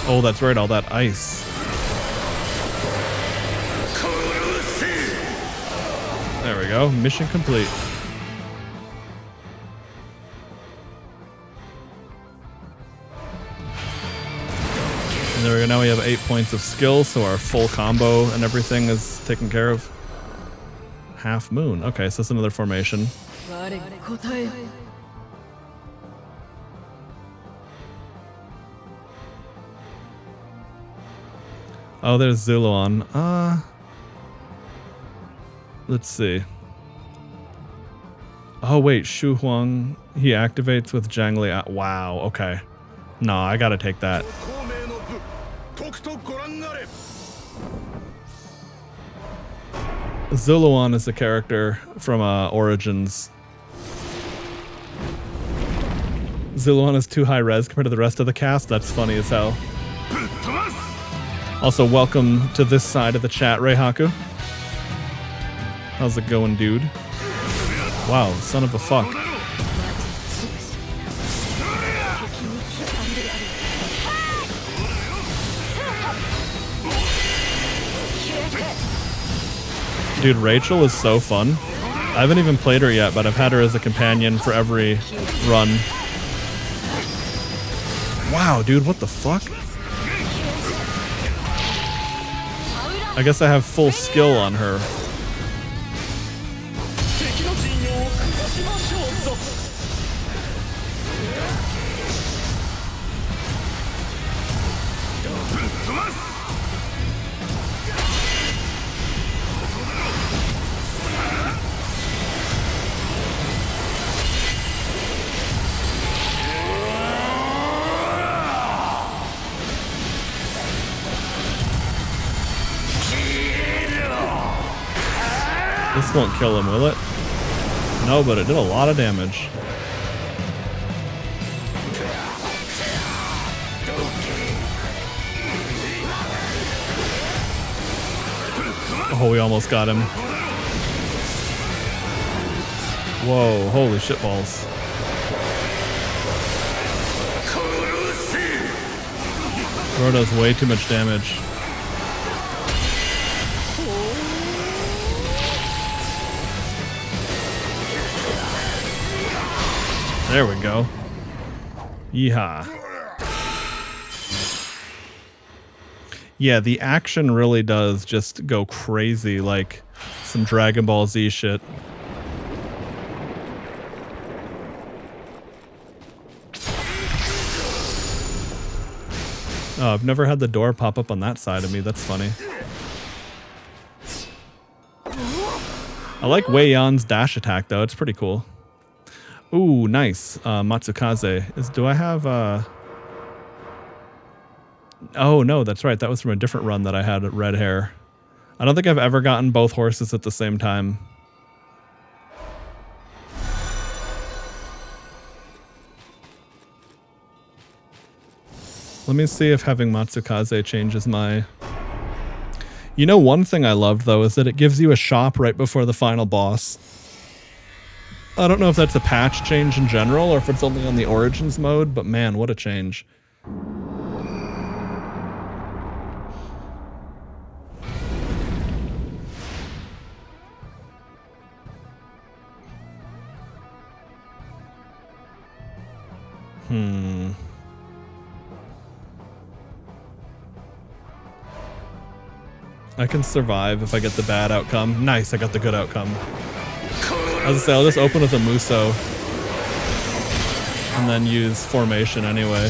Speaker 2: Oh, that's right, all that ice. There we go, mission complete. And there we go, now we have 8 points of skill, so our full combo and everything is taken care of. Half moon, okay, so that's another formation. Oh, there's Zulon. Let's see. Oh wait, Shu Huang, he activates with Zhangli. Wow, okay. No, I gotta take that. Zuluan is the character from Origins. Zuluan is too high res compared to the rest of the cast. That's funny as hell. Also, welcome to this side of the chat, Reihaku. How's it going, dude? Wow, son of a fuck. Dude, Rachel is so fun. I haven't even played her yet, but I've had her as a companion for every run. Wow, dude, what the fuck? I guess I have full skill on her. This won't kill him, will it? No, but it did a lot of damage. Oh, we almost got him. Whoa, holy shitballs. Thor does way too much damage. There we go. Yeehaw. Yeah, the action really does just go crazy, like some Dragon Ball Z shit. Oh, I've never had the door pop up on that side of me. That's funny. I like Wei Yan's dash attack, though. It's pretty cool. Ooh, nice. Matsukaze. Do I have... Oh, no, that's right. That was from a different run that I had red hair. I don't think I've ever gotten both horses at the same time. Let me see if having Matsukaze changes my... You know, one thing I loved, though, is that it gives you a shop right before the final boss. I don't know if that's a patch change in general or if it's only on the Origins mode, but man, what a change. I can survive if I get the bad outcome. Nice, I got the good outcome. I was gonna say, I'll just open with a Muso and then use formation anyway.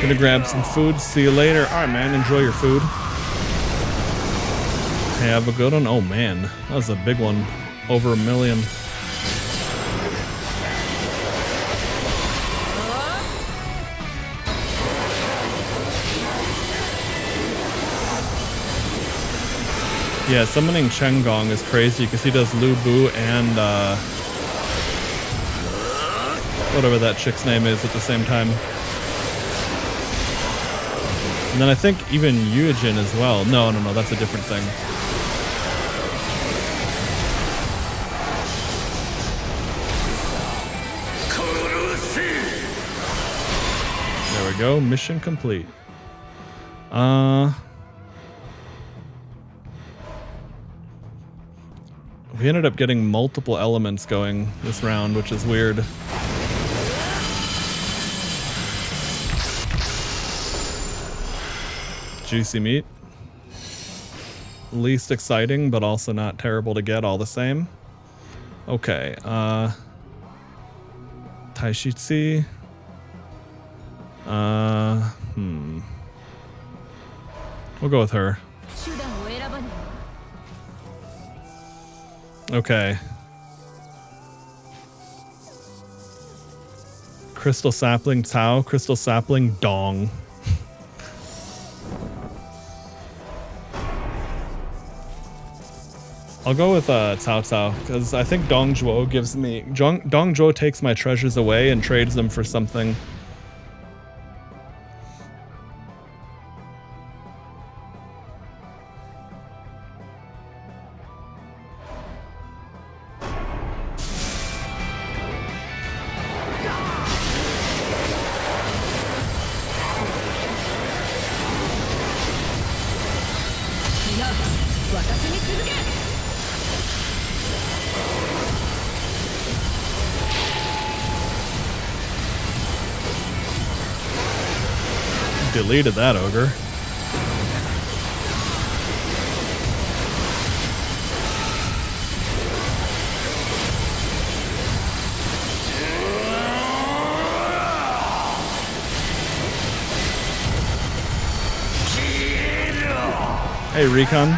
Speaker 2: Gonna grab some food. See you later. All right, man. Enjoy your food. Hey, have a good one. Oh, man. That was a big one. Over 1 million. Yeah, summoning Chengong is crazy because he does Lu Bu and whatever that chick's name is at the same time. And then I think even Yujin as well. No, that's a different thing. There we go, mission complete. We ended up getting multiple elements going this round, which is weird. juicy meat. Least exciting, but also not terrible to get all the same. Okay, Taishitsi. We'll go with her. Okay. Crystal sapling Tao, crystal sapling Dong. I'll go with Cao Cao because I think Dong Zhuo gives me Dong Zhuo takes my treasures away and trades them for something. Deleted that ogre. Hey, Recon.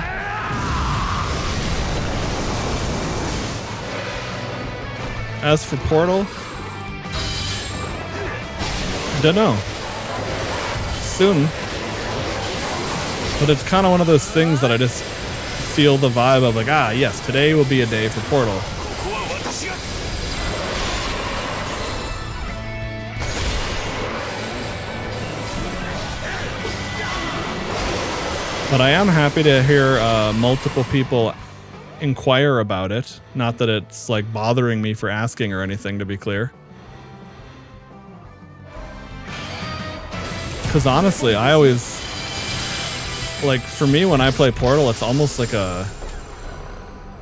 Speaker 2: As for Portal, dunno. Soon. But it's kind of one of those things that I just feel the vibe of like, ah, yes, today will be a day for Portal. But I am happy to hear multiple people inquire about it. Not that it's like bothering me for asking or anything, to be clear. Because honestly, I always, like, for me when I play Portal, it's almost like a,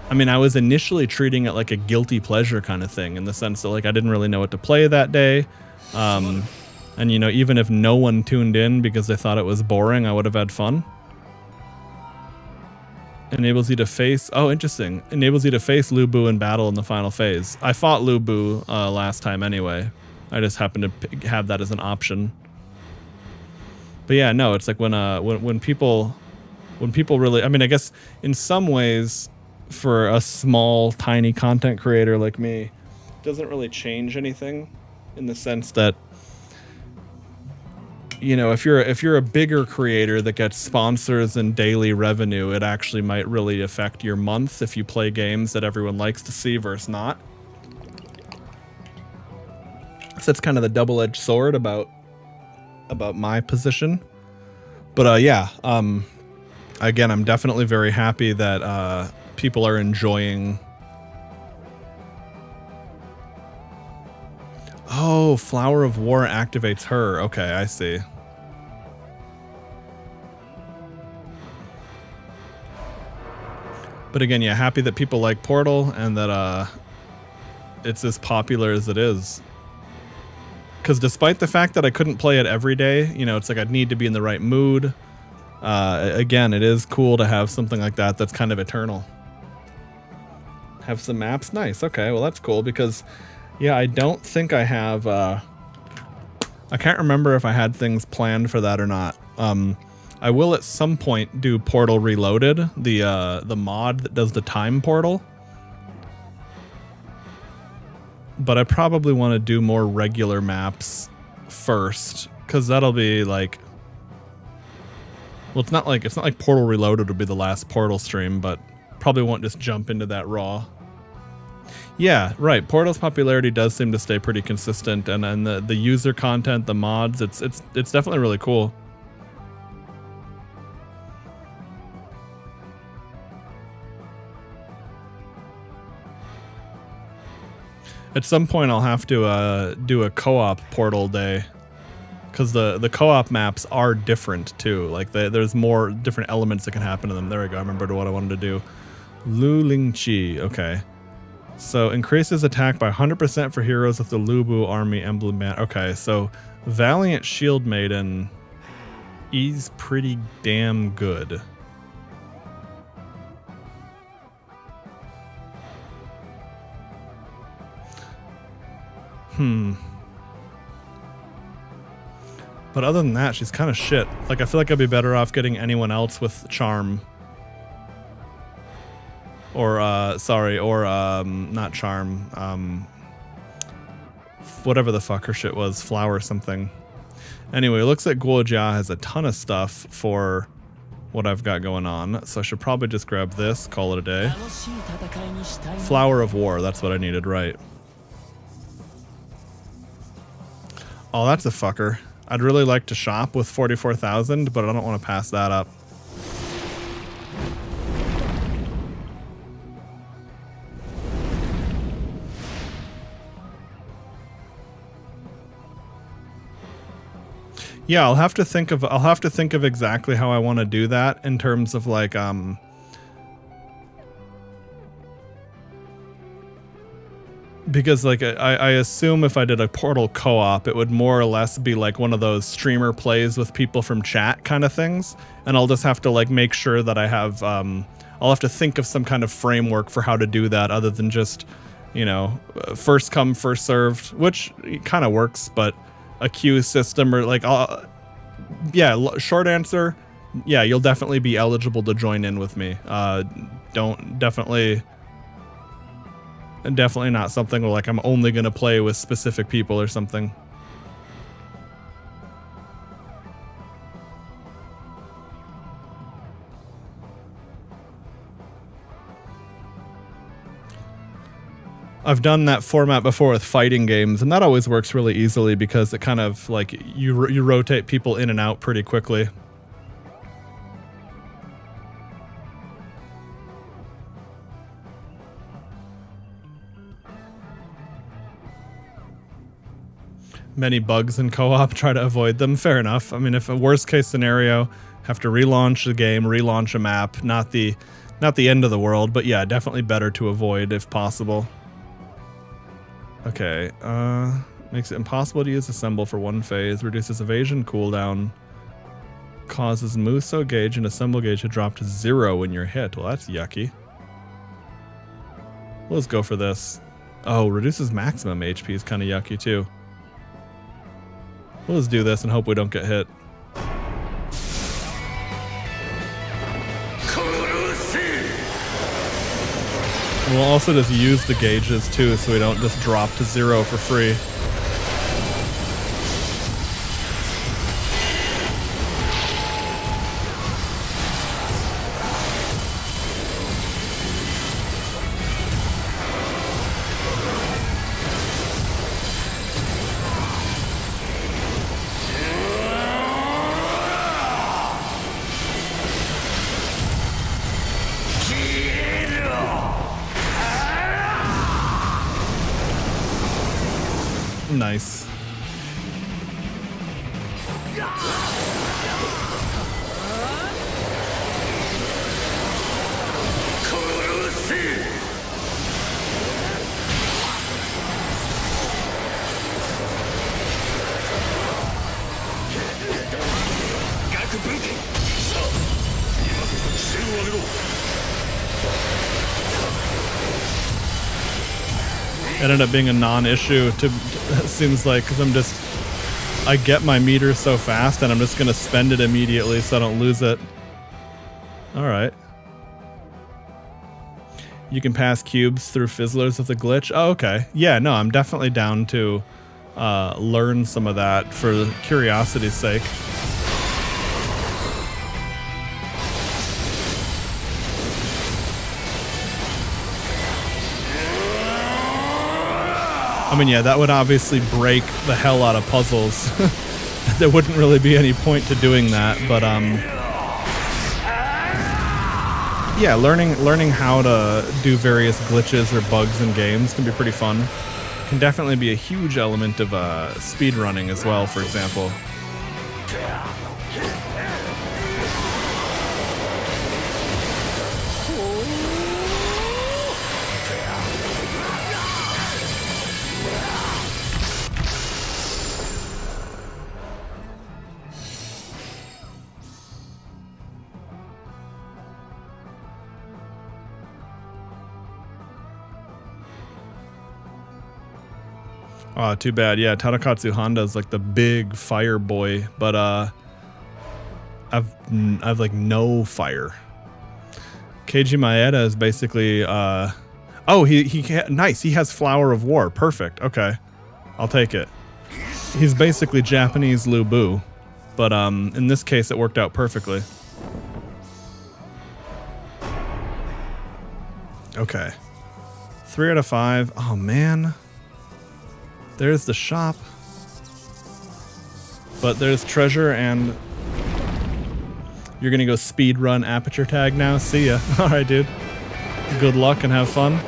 Speaker 2: I mean, I was initially treating it like a guilty pleasure kind of thing, in the sense that, like, I didn't really know what to play that day. And, you know, even if no one tuned in because they thought it was boring, I would have had fun. Enables you to face, oh, interesting. Enables you to face Lu Bu in battle in the final phase. I fought Lu Bu last time anyway. I just happened to have that as an option. But yeah, no, it's like when people really, I mean, I guess in some ways for a small, tiny content creator like me, it doesn't really change anything in the sense that, you know, if you're a bigger creator that gets sponsors and daily revenue, it actually might really affect your month if you play games that everyone likes to see versus not. So that's kind of the double-edged sword about my position. But yeah, again, I'm definitely very happy that people are enjoying. Oh, Flower of War activates her. Okay, I see. But again, yeah, happy that people like Portal and that it's as popular as it is. Because despite the fact that I couldn't play it every day, you know, it's like I'd need to be in the right mood. Again, it is cool to have something like that that's kind of eternal. Have some maps? Nice. Okay, well, that's cool because, yeah, I don't think I have... I can't remember if I had things planned for that or not. I will at some point do Portal Reloaded, the mod that does the time portal. But I probably want to do more regular maps first, because that'll be like, well, it's not like Portal Reloaded would be the last Portal stream, but probably won't just jump into that raw. Yeah, right. Portal's popularity does seem to stay pretty consistent, and then the user content, the mods, it's definitely really cool. At some point, I'll have to do a co-op Portal day, because the co-op maps are different too. Like there's more different elements that can happen to them. There we go. I remembered what I wanted to do. Lu Ling Chi. Okay. So increases attack by 100% for heroes with the Lu Bu army emblem band. Okay, so Valiant Shield Maiden E's pretty damn good. But other than that, she's kind of shit. Like, I feel like I'd be better off getting anyone else with charm. Or, not charm. Whatever the fuck her shit was. Flower something. Anyway, it looks like Guojia has a ton of stuff for what I've got going on. So I should probably just grab this, call it a day. Flower of War, that's what I needed, right. Oh, that's a fucker. I'd really like to shop with 44,000, but I don't want to pass that up. Yeah, I'll have to think of exactly how I want to do that in terms of like because like I assume if I did a Portal co-op, it would more or less be like one of those streamer plays with people from chat kind of things, and I'll just have to like make sure that I have I'll have to think of some kind of framework for how to do that other than just, you know, first come first served, which kind of works, but a queue system or like yeah, short answer, yeah, you'll definitely be eligible to join in with me. Definitely not something where like I'm only going to play with specific people or something. I've done that format before with fighting games, and that always works really easily because it kind of like you rotate people in and out pretty quickly. Many bugs in co-op, try to avoid them. Fair enough. I mean, if a worst case scenario, have to relaunch the game, relaunch a map, not the end of the world, but yeah, definitely better to avoid if possible. Okay, makes it impossible to use Assemble for one phase, reduces evasion cooldown, causes Muso gauge and Assemble gauge to drop to 0 when you're hit. Well, that's yucky. Let's go for this. Oh, reduces maximum HP is kind of yucky too. We'll just do this and hope we don't get hit. And we'll also just use the gauges too so we don't just drop to 0 for free. Nice. Ended up being a non-issue to seems like, because I get my meter so fast and I'm just gonna spend it immediately so I don't lose it. All right. You can pass cubes through fizzlers with a glitch. Oh, okay. Yeah, no, I'm definitely down to learn some of that for curiosity's sake. I mean, yeah, that would obviously break the hell out of puzzles. There wouldn't really be any point to doing that, but yeah, learning how to do various glitches or bugs in games can be pretty fun. Can definitely be a huge element of speedrunning as well, for example. Oh, too bad. Yeah, Tadakatsu Honda is like the big fire boy, but I've like no fire. Keiji Maeda is basically oh, nice. He has Flower of War. Perfect. Okay. I'll take it. He's basically Japanese Lu Bu, but in this case it worked out perfectly. Okay. 3 out of 5. Oh man. There's the shop. But there's treasure, and you're gonna go speed run aperture tag now? See ya. Alright, dude. Good luck and have fun.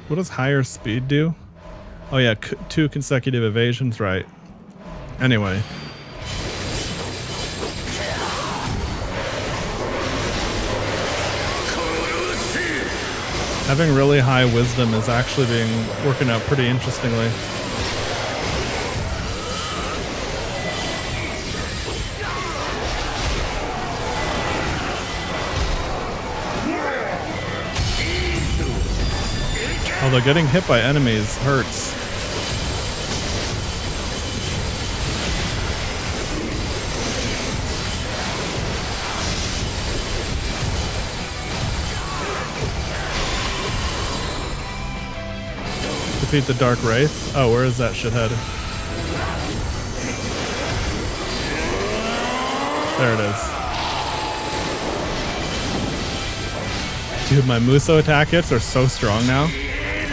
Speaker 2: What does higher speed do? Oh yeah, 2 consecutive evasions, right. Anyway. Having really high wisdom is actually working out pretty interestingly. Although getting hit by enemies hurts. Defeat the Dark Wraith? Oh, where is that shithead? There it is. Dude, my Muso attack hits are so strong now.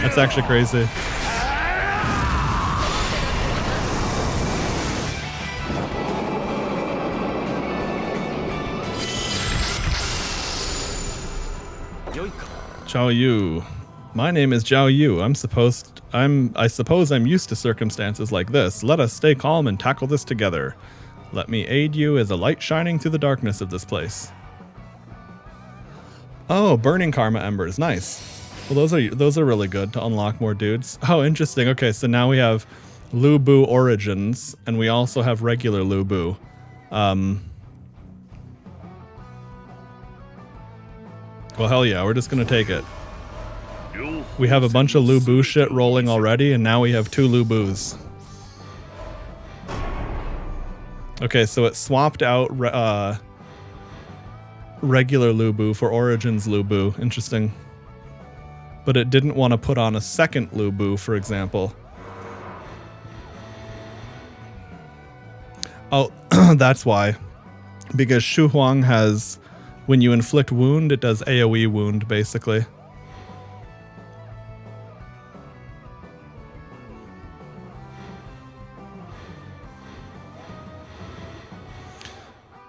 Speaker 2: That's actually crazy. Zhao Yu. My name is Zhao Yu. I suppose I'm used to circumstances like this. Let us stay calm and tackle this together. Let me aid you as a light shining through the darkness of this place. Oh, burning karma embers. Nice. Well, those are really good to unlock more dudes. Oh, interesting. Okay, so now we have Lu Bu Origins, and we also have regular Lu Bu. Well, hell yeah, we're just gonna take it. We have a bunch of Lu Bu shit rolling already, and now we have 2 Lu Bus. Okay, so it swapped out regular Lu Bu for Origins Lu Bu. Interesting. But it didn't want to put on a second Lu Bu, for example. Oh, that's why. Because Shu Huang has, when you inflict wound, it does AoE wound, basically.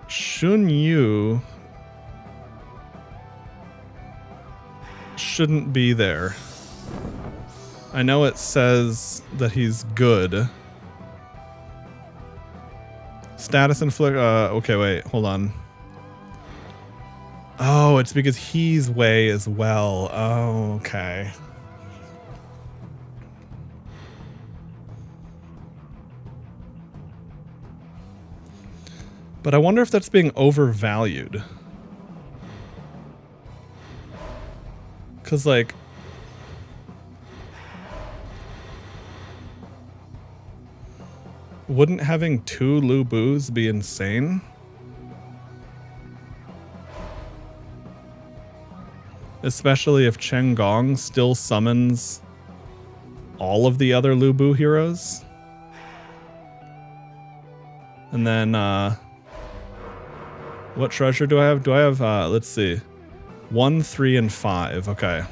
Speaker 2: Shun Yu shouldn't be there. I know it says that he's good. Status inflict. Okay, wait, hold on. Oh, it's because he's Wei as well. Oh, okay. But I wonder if that's being overvalued. Because, like, wouldn't having 2 Lu Bus be insane? Especially if Cheng Gong still summons all of the other Lu Bu heroes. And then, what treasure do I have? Do I have, let's see. 1, 3, and 5. Okay.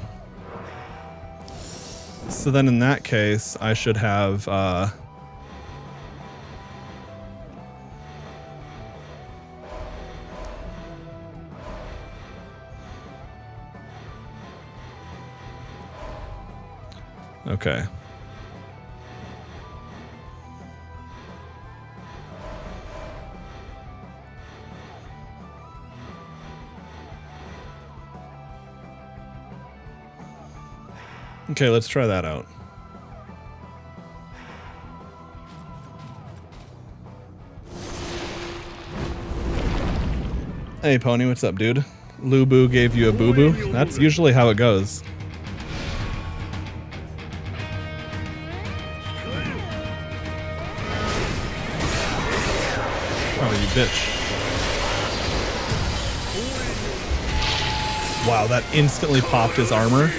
Speaker 2: So then in that case, I should have, okay. Okay, let's try that out. Hey, Pony, what's up, dude? Lubu gave you a boo-boo? That's usually how it goes. Oh, you bitch. Wow, that instantly popped his armor.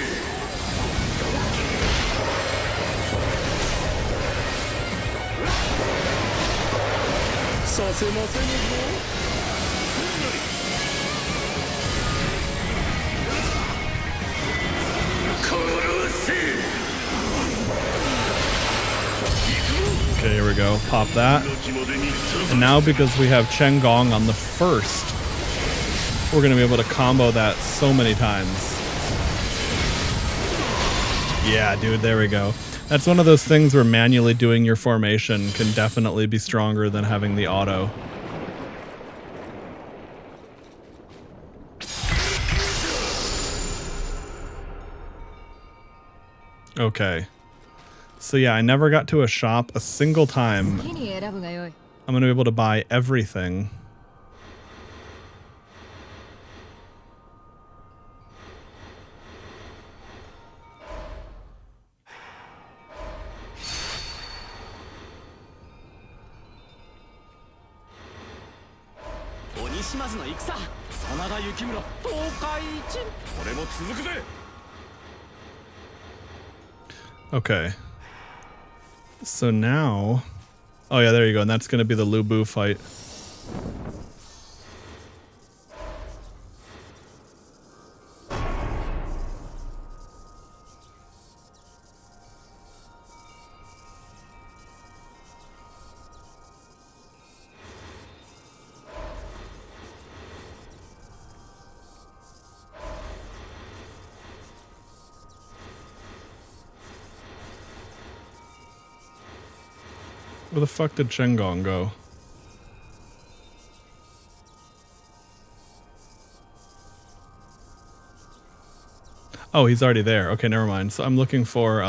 Speaker 2: Okay, here we go. Pop that. And now because we have Chen Gong on the first, we're going to be able to combo that so many times. Yeah, dude, there we go. That's one of those things where manually doing your formation can definitely be stronger than having the auto. Okay. So yeah, I never got to a shop a single time. I'm going to be able to buy everything. Okay. So now... Oh yeah, there you go. And that's going to be the Lubu fight. Where the fuck did Chen Gong go? Oh, he's already there. Okay, never mind. So I'm looking for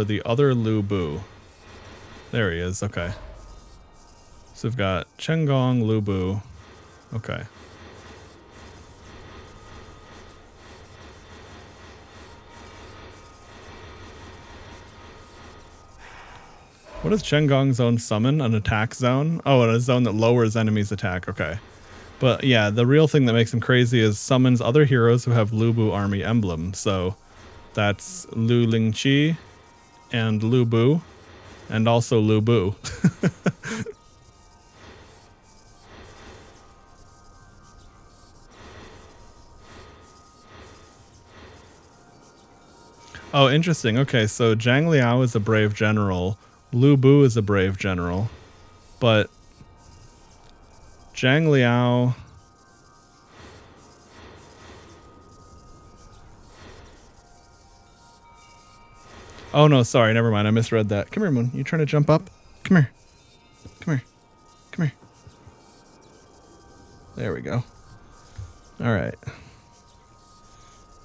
Speaker 2: the other Lubu. There he is. Okay. So we've got Chen Gong, Lubu. Okay. What is Chen Gong's own summon? An attack zone? Oh, and a zone that lowers enemies' attack. Okay. But yeah, the real thing that makes him crazy is summons other heroes who have Lubu army emblem. So that's Lu Lingqi and Lubu and also Lubu. Oh, interesting. Okay, so Zhang Liao is a brave general. Lubu is a brave general. But Zhang Liao... Oh no, sorry, never mind. I misread that. Come here, Moon. You trying to jump up? Come here. Come here. Come here. There we go. Alright.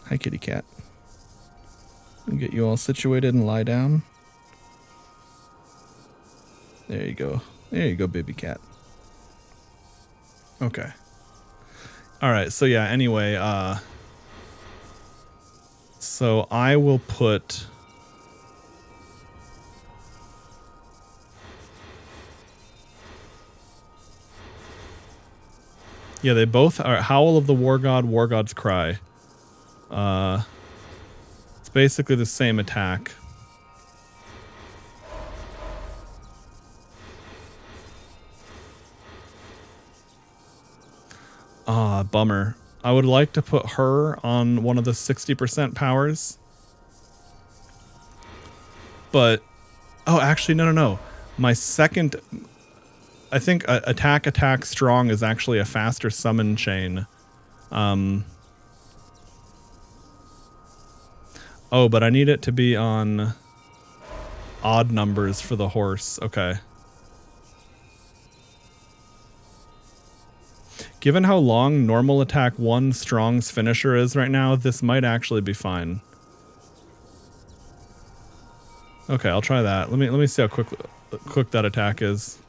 Speaker 2: Hi, kitty cat. I'll get you all situated and lie down. There you go. There you go, baby cat. Okay. Alright, so yeah, anyway, so I will put... Yeah, they both are Howl of the War God, War God's Cry. It's basically the same attack. Ah, bummer. I would like to put her on one of the 60% powers. But, oh, actually, no. My second... I think attack strong is actually a faster summon chain. Oh, but I need it to be on odd numbers for the horse. Okay. Given how long normal attack 1 Strong's finisher is right now, this might actually be fine. Okay, I'll try that. Let me see how quick that attack is.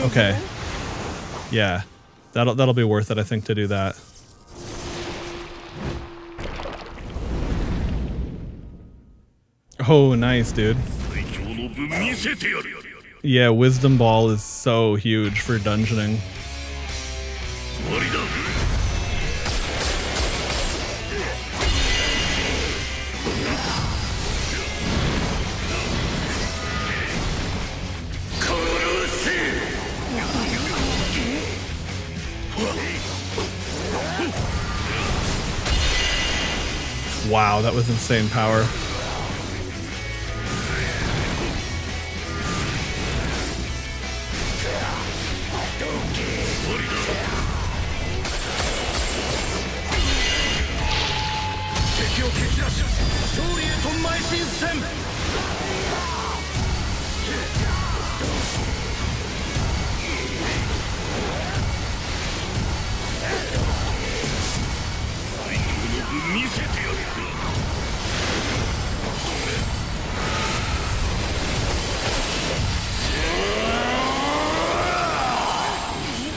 Speaker 2: Okay. Yeah. That'll be worth it, I think, to do that. Oh, nice, dude. Yeah, Wisdom Ball is so huge for dungeoning. Wow, that was insane power.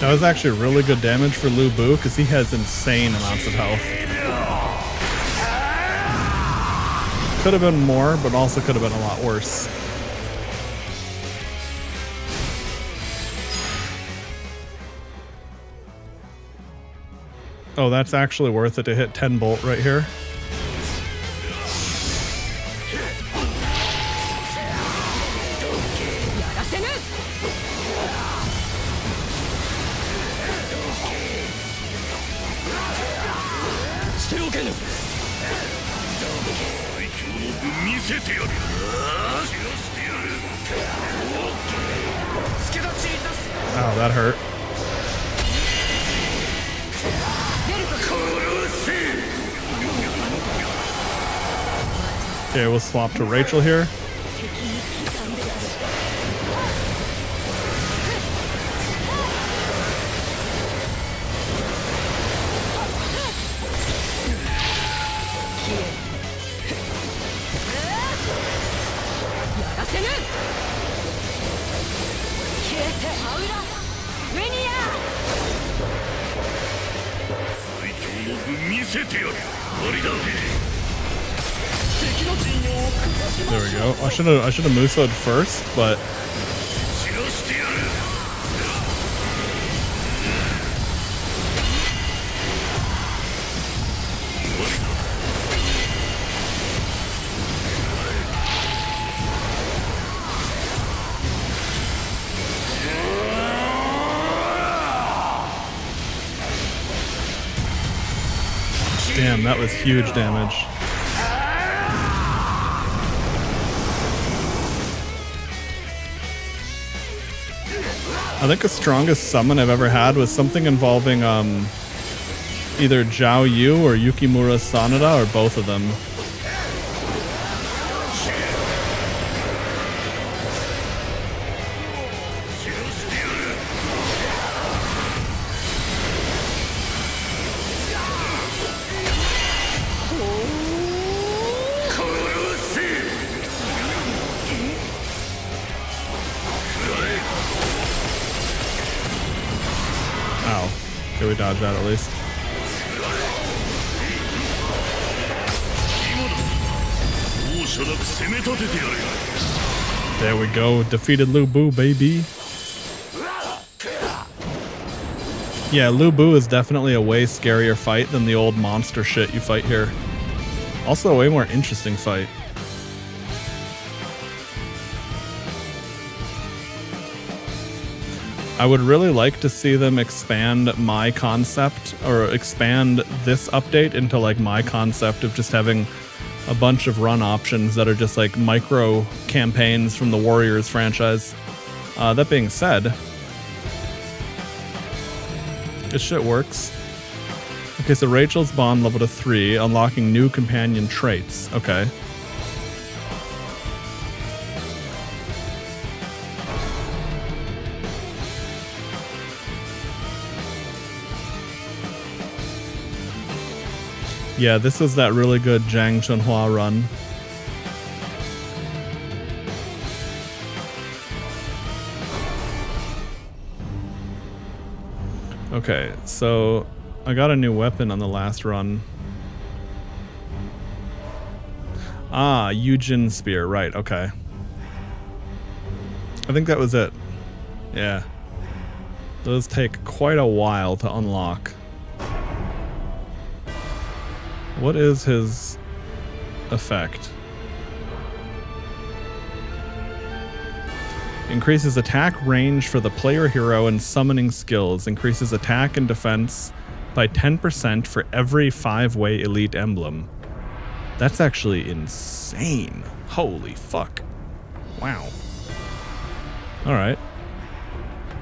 Speaker 2: That was actually really good damage for Lu Bu because he has insane amounts of health. Could have been more, but also could have been a lot worse. Oh, that's actually worth it to hit 10 bolt right here. Oh, that hurt. Okay, we'll swap to Rachel here. There we go. I should have Muso'd first, but damn, that was huge damage. I think the strongest summon I've ever had was something involving either Zhao Yu or Yukimura Sanada, or both of them. Okay, we dodged that at least. There we go. Defeated Lu Bu, baby. Yeah, Lu Bu is definitely a way scarier fight than the old monster shit you fight here. Also a way more interesting fight. I would really like to see them expand my concept, or expand this update into like my concept of just having a bunch of run options that are just like micro campaigns from the Warriors franchise. That being said, this shit works. Okay, so Rachel's bond level to 3, unlocking new companion traits. Okay. Yeah, this was that really good Zhang Chunhua run. Okay, so I got a new weapon on the last run. Ah, Yujin Spear, right, okay. I think that was it. Yeah. Those take quite a while to unlock. What is his effect? Increases attack range for the player hero and summoning skills. Increases attack and defense by 10% for every 5-way elite emblem. That's actually insane. Holy fuck. Wow. Alright.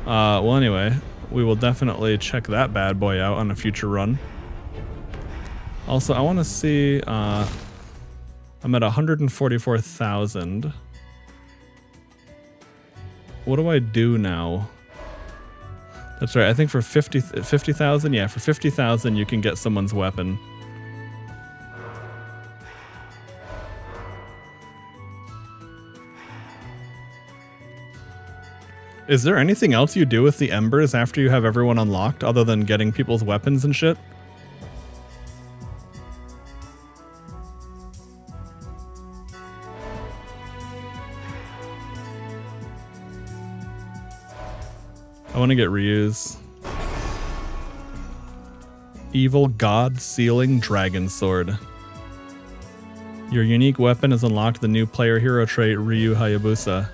Speaker 2: Well, anyway, we will definitely check that bad boy out on a future run. Also, I want to see, I'm at 144,000. What do I do now? That's right, I think for 50,000, yeah, for 50,000 you can get someone's weapon. Is there anything else you do with the embers after you have everyone unlocked other than getting people's weapons and shit? I want to get Ryu's. Evil God Sealing Dragon Sword. Your unique weapon has unlocked the new player hero trait Ryu Hayabusa.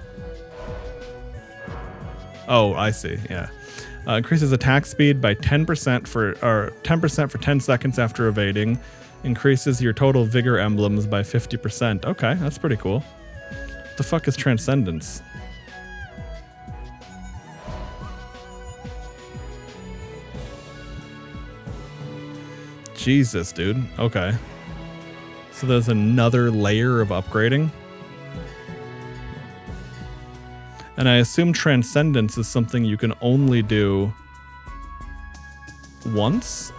Speaker 2: Oh, I see. Yeah. Increases attack speed by 10% for 10 seconds after evading. Increases your total vigor emblems by 50%. Okay, that's pretty cool. What the fuck is Transcendence? Jesus, dude. Okay. So there's another layer of upgrading. And I assume Transcendence is something you can only do once?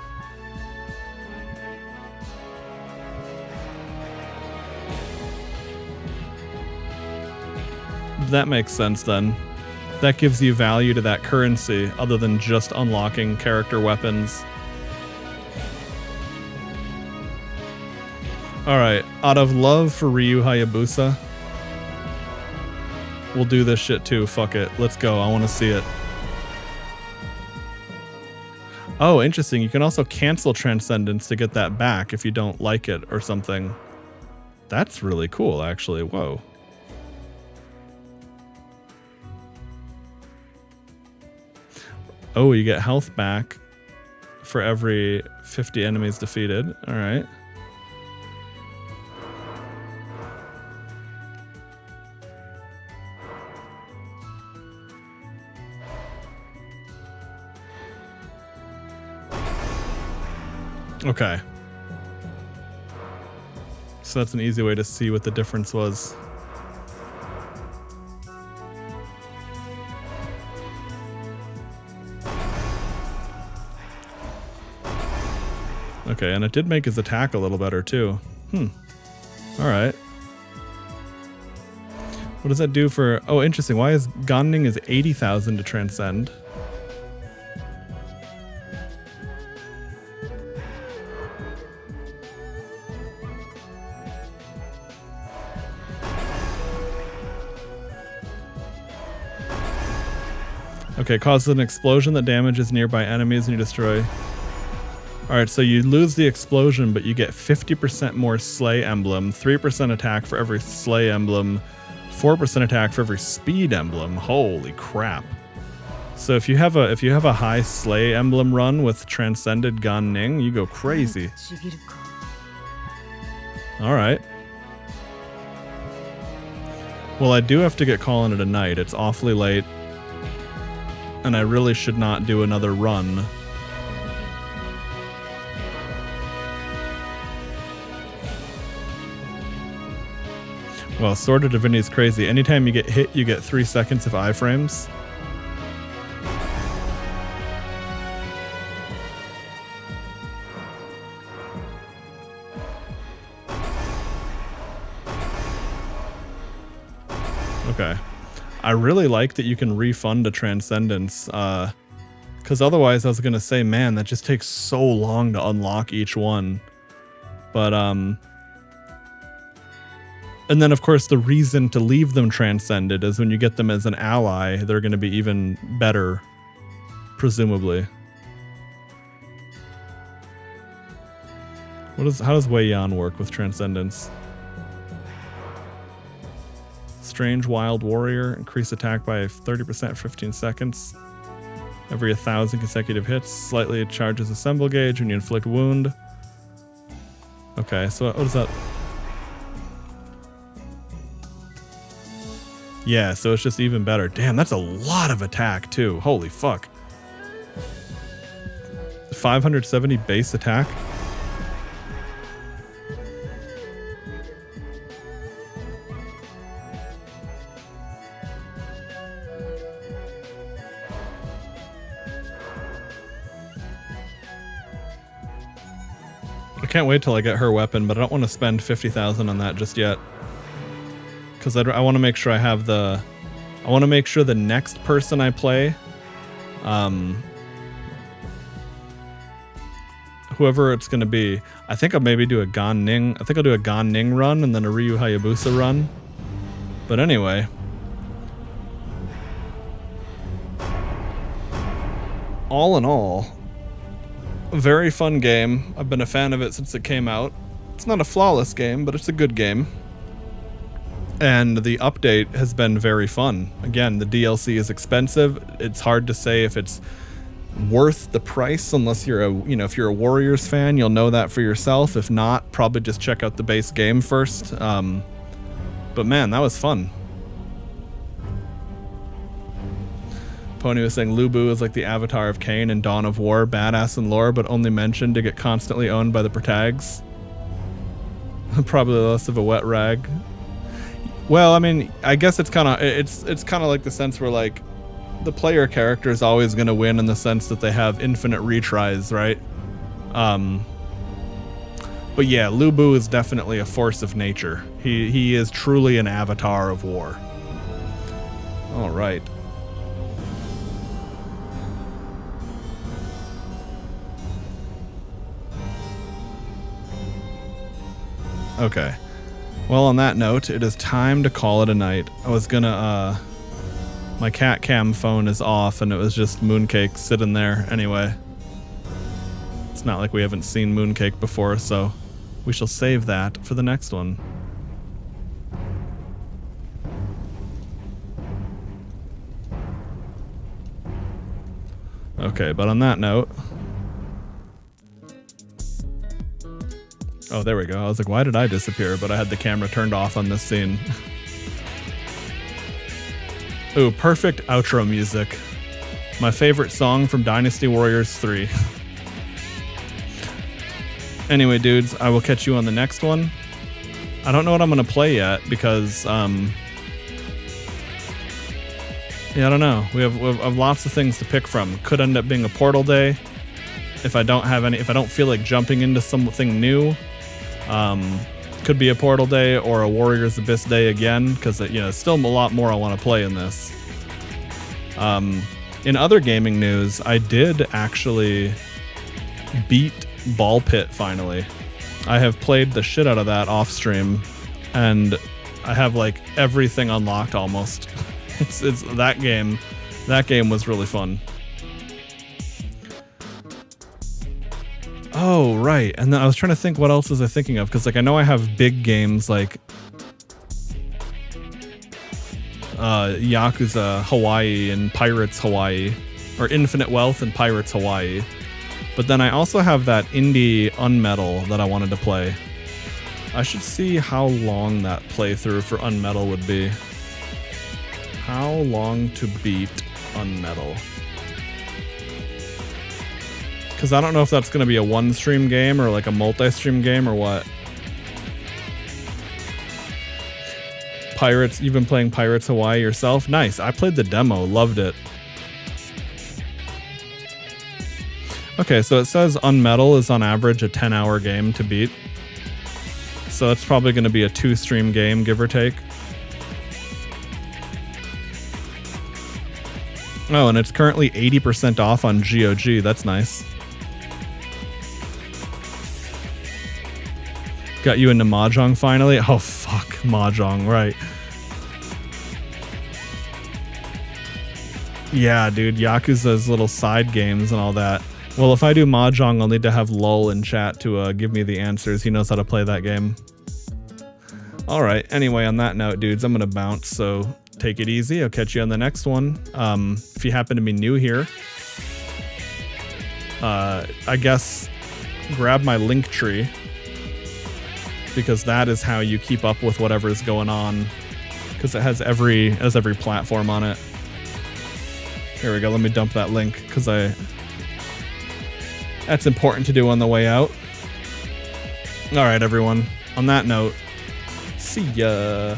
Speaker 2: That makes sense then. That gives you value to that currency other than just unlocking character weapons. Alright, out of love for Ryu Hayabusa, we'll do this shit too. Fuck it. Let's go. I want to see it. Oh, interesting. You can also cancel Transcendence to get that back if you don't like it or something. That's really cool, actually. Whoa. Oh, you get health back for every 50 enemies defeated. All right. Okay. So that's an easy way to see what the difference was. Okay, and it did make his attack a little better too. Alright. What does that do for... Oh, interesting. Why is Ganning is 80,000 to transcend? Okay, causes an explosion that damages nearby enemies and you destroy. Alright, so you lose the explosion, but you get 50% more Slay Emblem, 3% attack for every Slay Emblem, 4% attack for every Speed Emblem. Holy crap. So if you have a high Slay Emblem run with Transcended Ganning, you go crazy. Alright. Well, I do have to get calling it a night. It's awfully late. And I really should not do another run. Well, Sword of Divinity is crazy. Anytime you get hit, you get 3 seconds of iframes. Okay. I really like that you can refund a Transcendence, because otherwise I was going to say, man, that just takes so long to unlock each one. But, and then, of course, the reason to leave them Transcended is when you get them as an ally, they're going to be even better, presumably. How does Wei Yan work with Transcendence? Strange Wild Warrior, increase attack by 30% for 15 seconds. Every 1,000 consecutive hits, slightly charges assemble gauge when you inflict wound. Okay, so what is that? Yeah, so it's just even better. Damn, that's a lot of attack too. Holy fuck. 570 base attack. I can't wait till I get her weapon, but I don't want to spend 50,000 on that just yet. Because I want to make sure I have the... I want to make sure the next person I play... whoever it's going to be... I think I'll maybe do a Gan Ning... I think I'll do a Gan Ning run and then a Ryu Hayabusa run. But anyway... all in all... a very fun game. I've been a fan of it since it came out. It's not a flawless game, but it's a good game. And the update has been very fun. Again, the DLC is expensive. It's hard to say if it's worth the price unless you're if you're a Warriors fan, you'll know that for yourself. If not, probably just check out the base game first. But man, that was fun. Pony was saying Lubu is like the avatar of Kain in Dawn of War, badass in lore, but only mentioned to get constantly owned by the protags. Probably less of a wet rag. Well, I mean, I guess it's kind of like the sense where like the player character is always going to win in the sense that they have infinite retries, right? But yeah, Lubu is definitely a force of nature. He is truly an avatar of war. All right. Okay. Well, on that note, it is time to call it a night. I was gonna, my cat cam phone is off and it was just Mooncake sitting there anyway. It's not like we haven't seen Mooncake before, so we shall save that for the next one. Okay, but on that note... Oh, there we go. I was like, why did I disappear? But I had the camera turned off on this scene. Ooh, perfect outro music. My favorite song from Dynasty Warriors 3. Anyway, dudes, I will catch you on the next one. I don't know what I'm going to play yet because, yeah, I don't know. We have lots of things to pick from. Could end up being a Portal Day. If I don't feel like jumping into something new. Could be a Portal Day or a Warriors Abyss Day again, because still a lot more I want to play in this. In other gaming news, I did actually beat Ball Pit finally. I have played the shit out of that off stream, and I have like everything unlocked almost. It's that game. That game was really fun. Oh, right. And then I was trying to think what else was I thinking of, because like I know I have big games like Yakuza Hawaii and Pirates Hawaii, or Infinite Wealth and Pirates Hawaii. But then I also have that indie Unmetal that I wanted to play. I should see how long that playthrough for Unmetal would be. How long to beat Unmetal? Because I don't know if that's going to be a one-stream game or like a multi-stream game or what. Pirates, you've been playing Pirates Hawaii yourself? Nice. I played the demo, loved it. Okay, so it says Unmetal is on average a 10-hour game to beat. So it's probably going to be a 2-stream game, give or take. Oh, and it's currently 80% off on GOG. That's nice. Got you into Mahjong finally? Oh, fuck. Mahjong, right. Yeah, dude. Yakuza's little side games and all that. Well, if I do Mahjong, I'll need to have Lol in chat to give me the answers. He knows how to play that game. All right. Anyway, on that note, dudes, I'm going to bounce. So take it easy. I'll catch you on the next one. If you happen to be new here, I guess grab my link tree, because that is how you keep up with whatever's going on, because it has every platform on it. Here we go. Let me dump that link, because that's important to do on the way out. All right, everyone. On that note, see ya.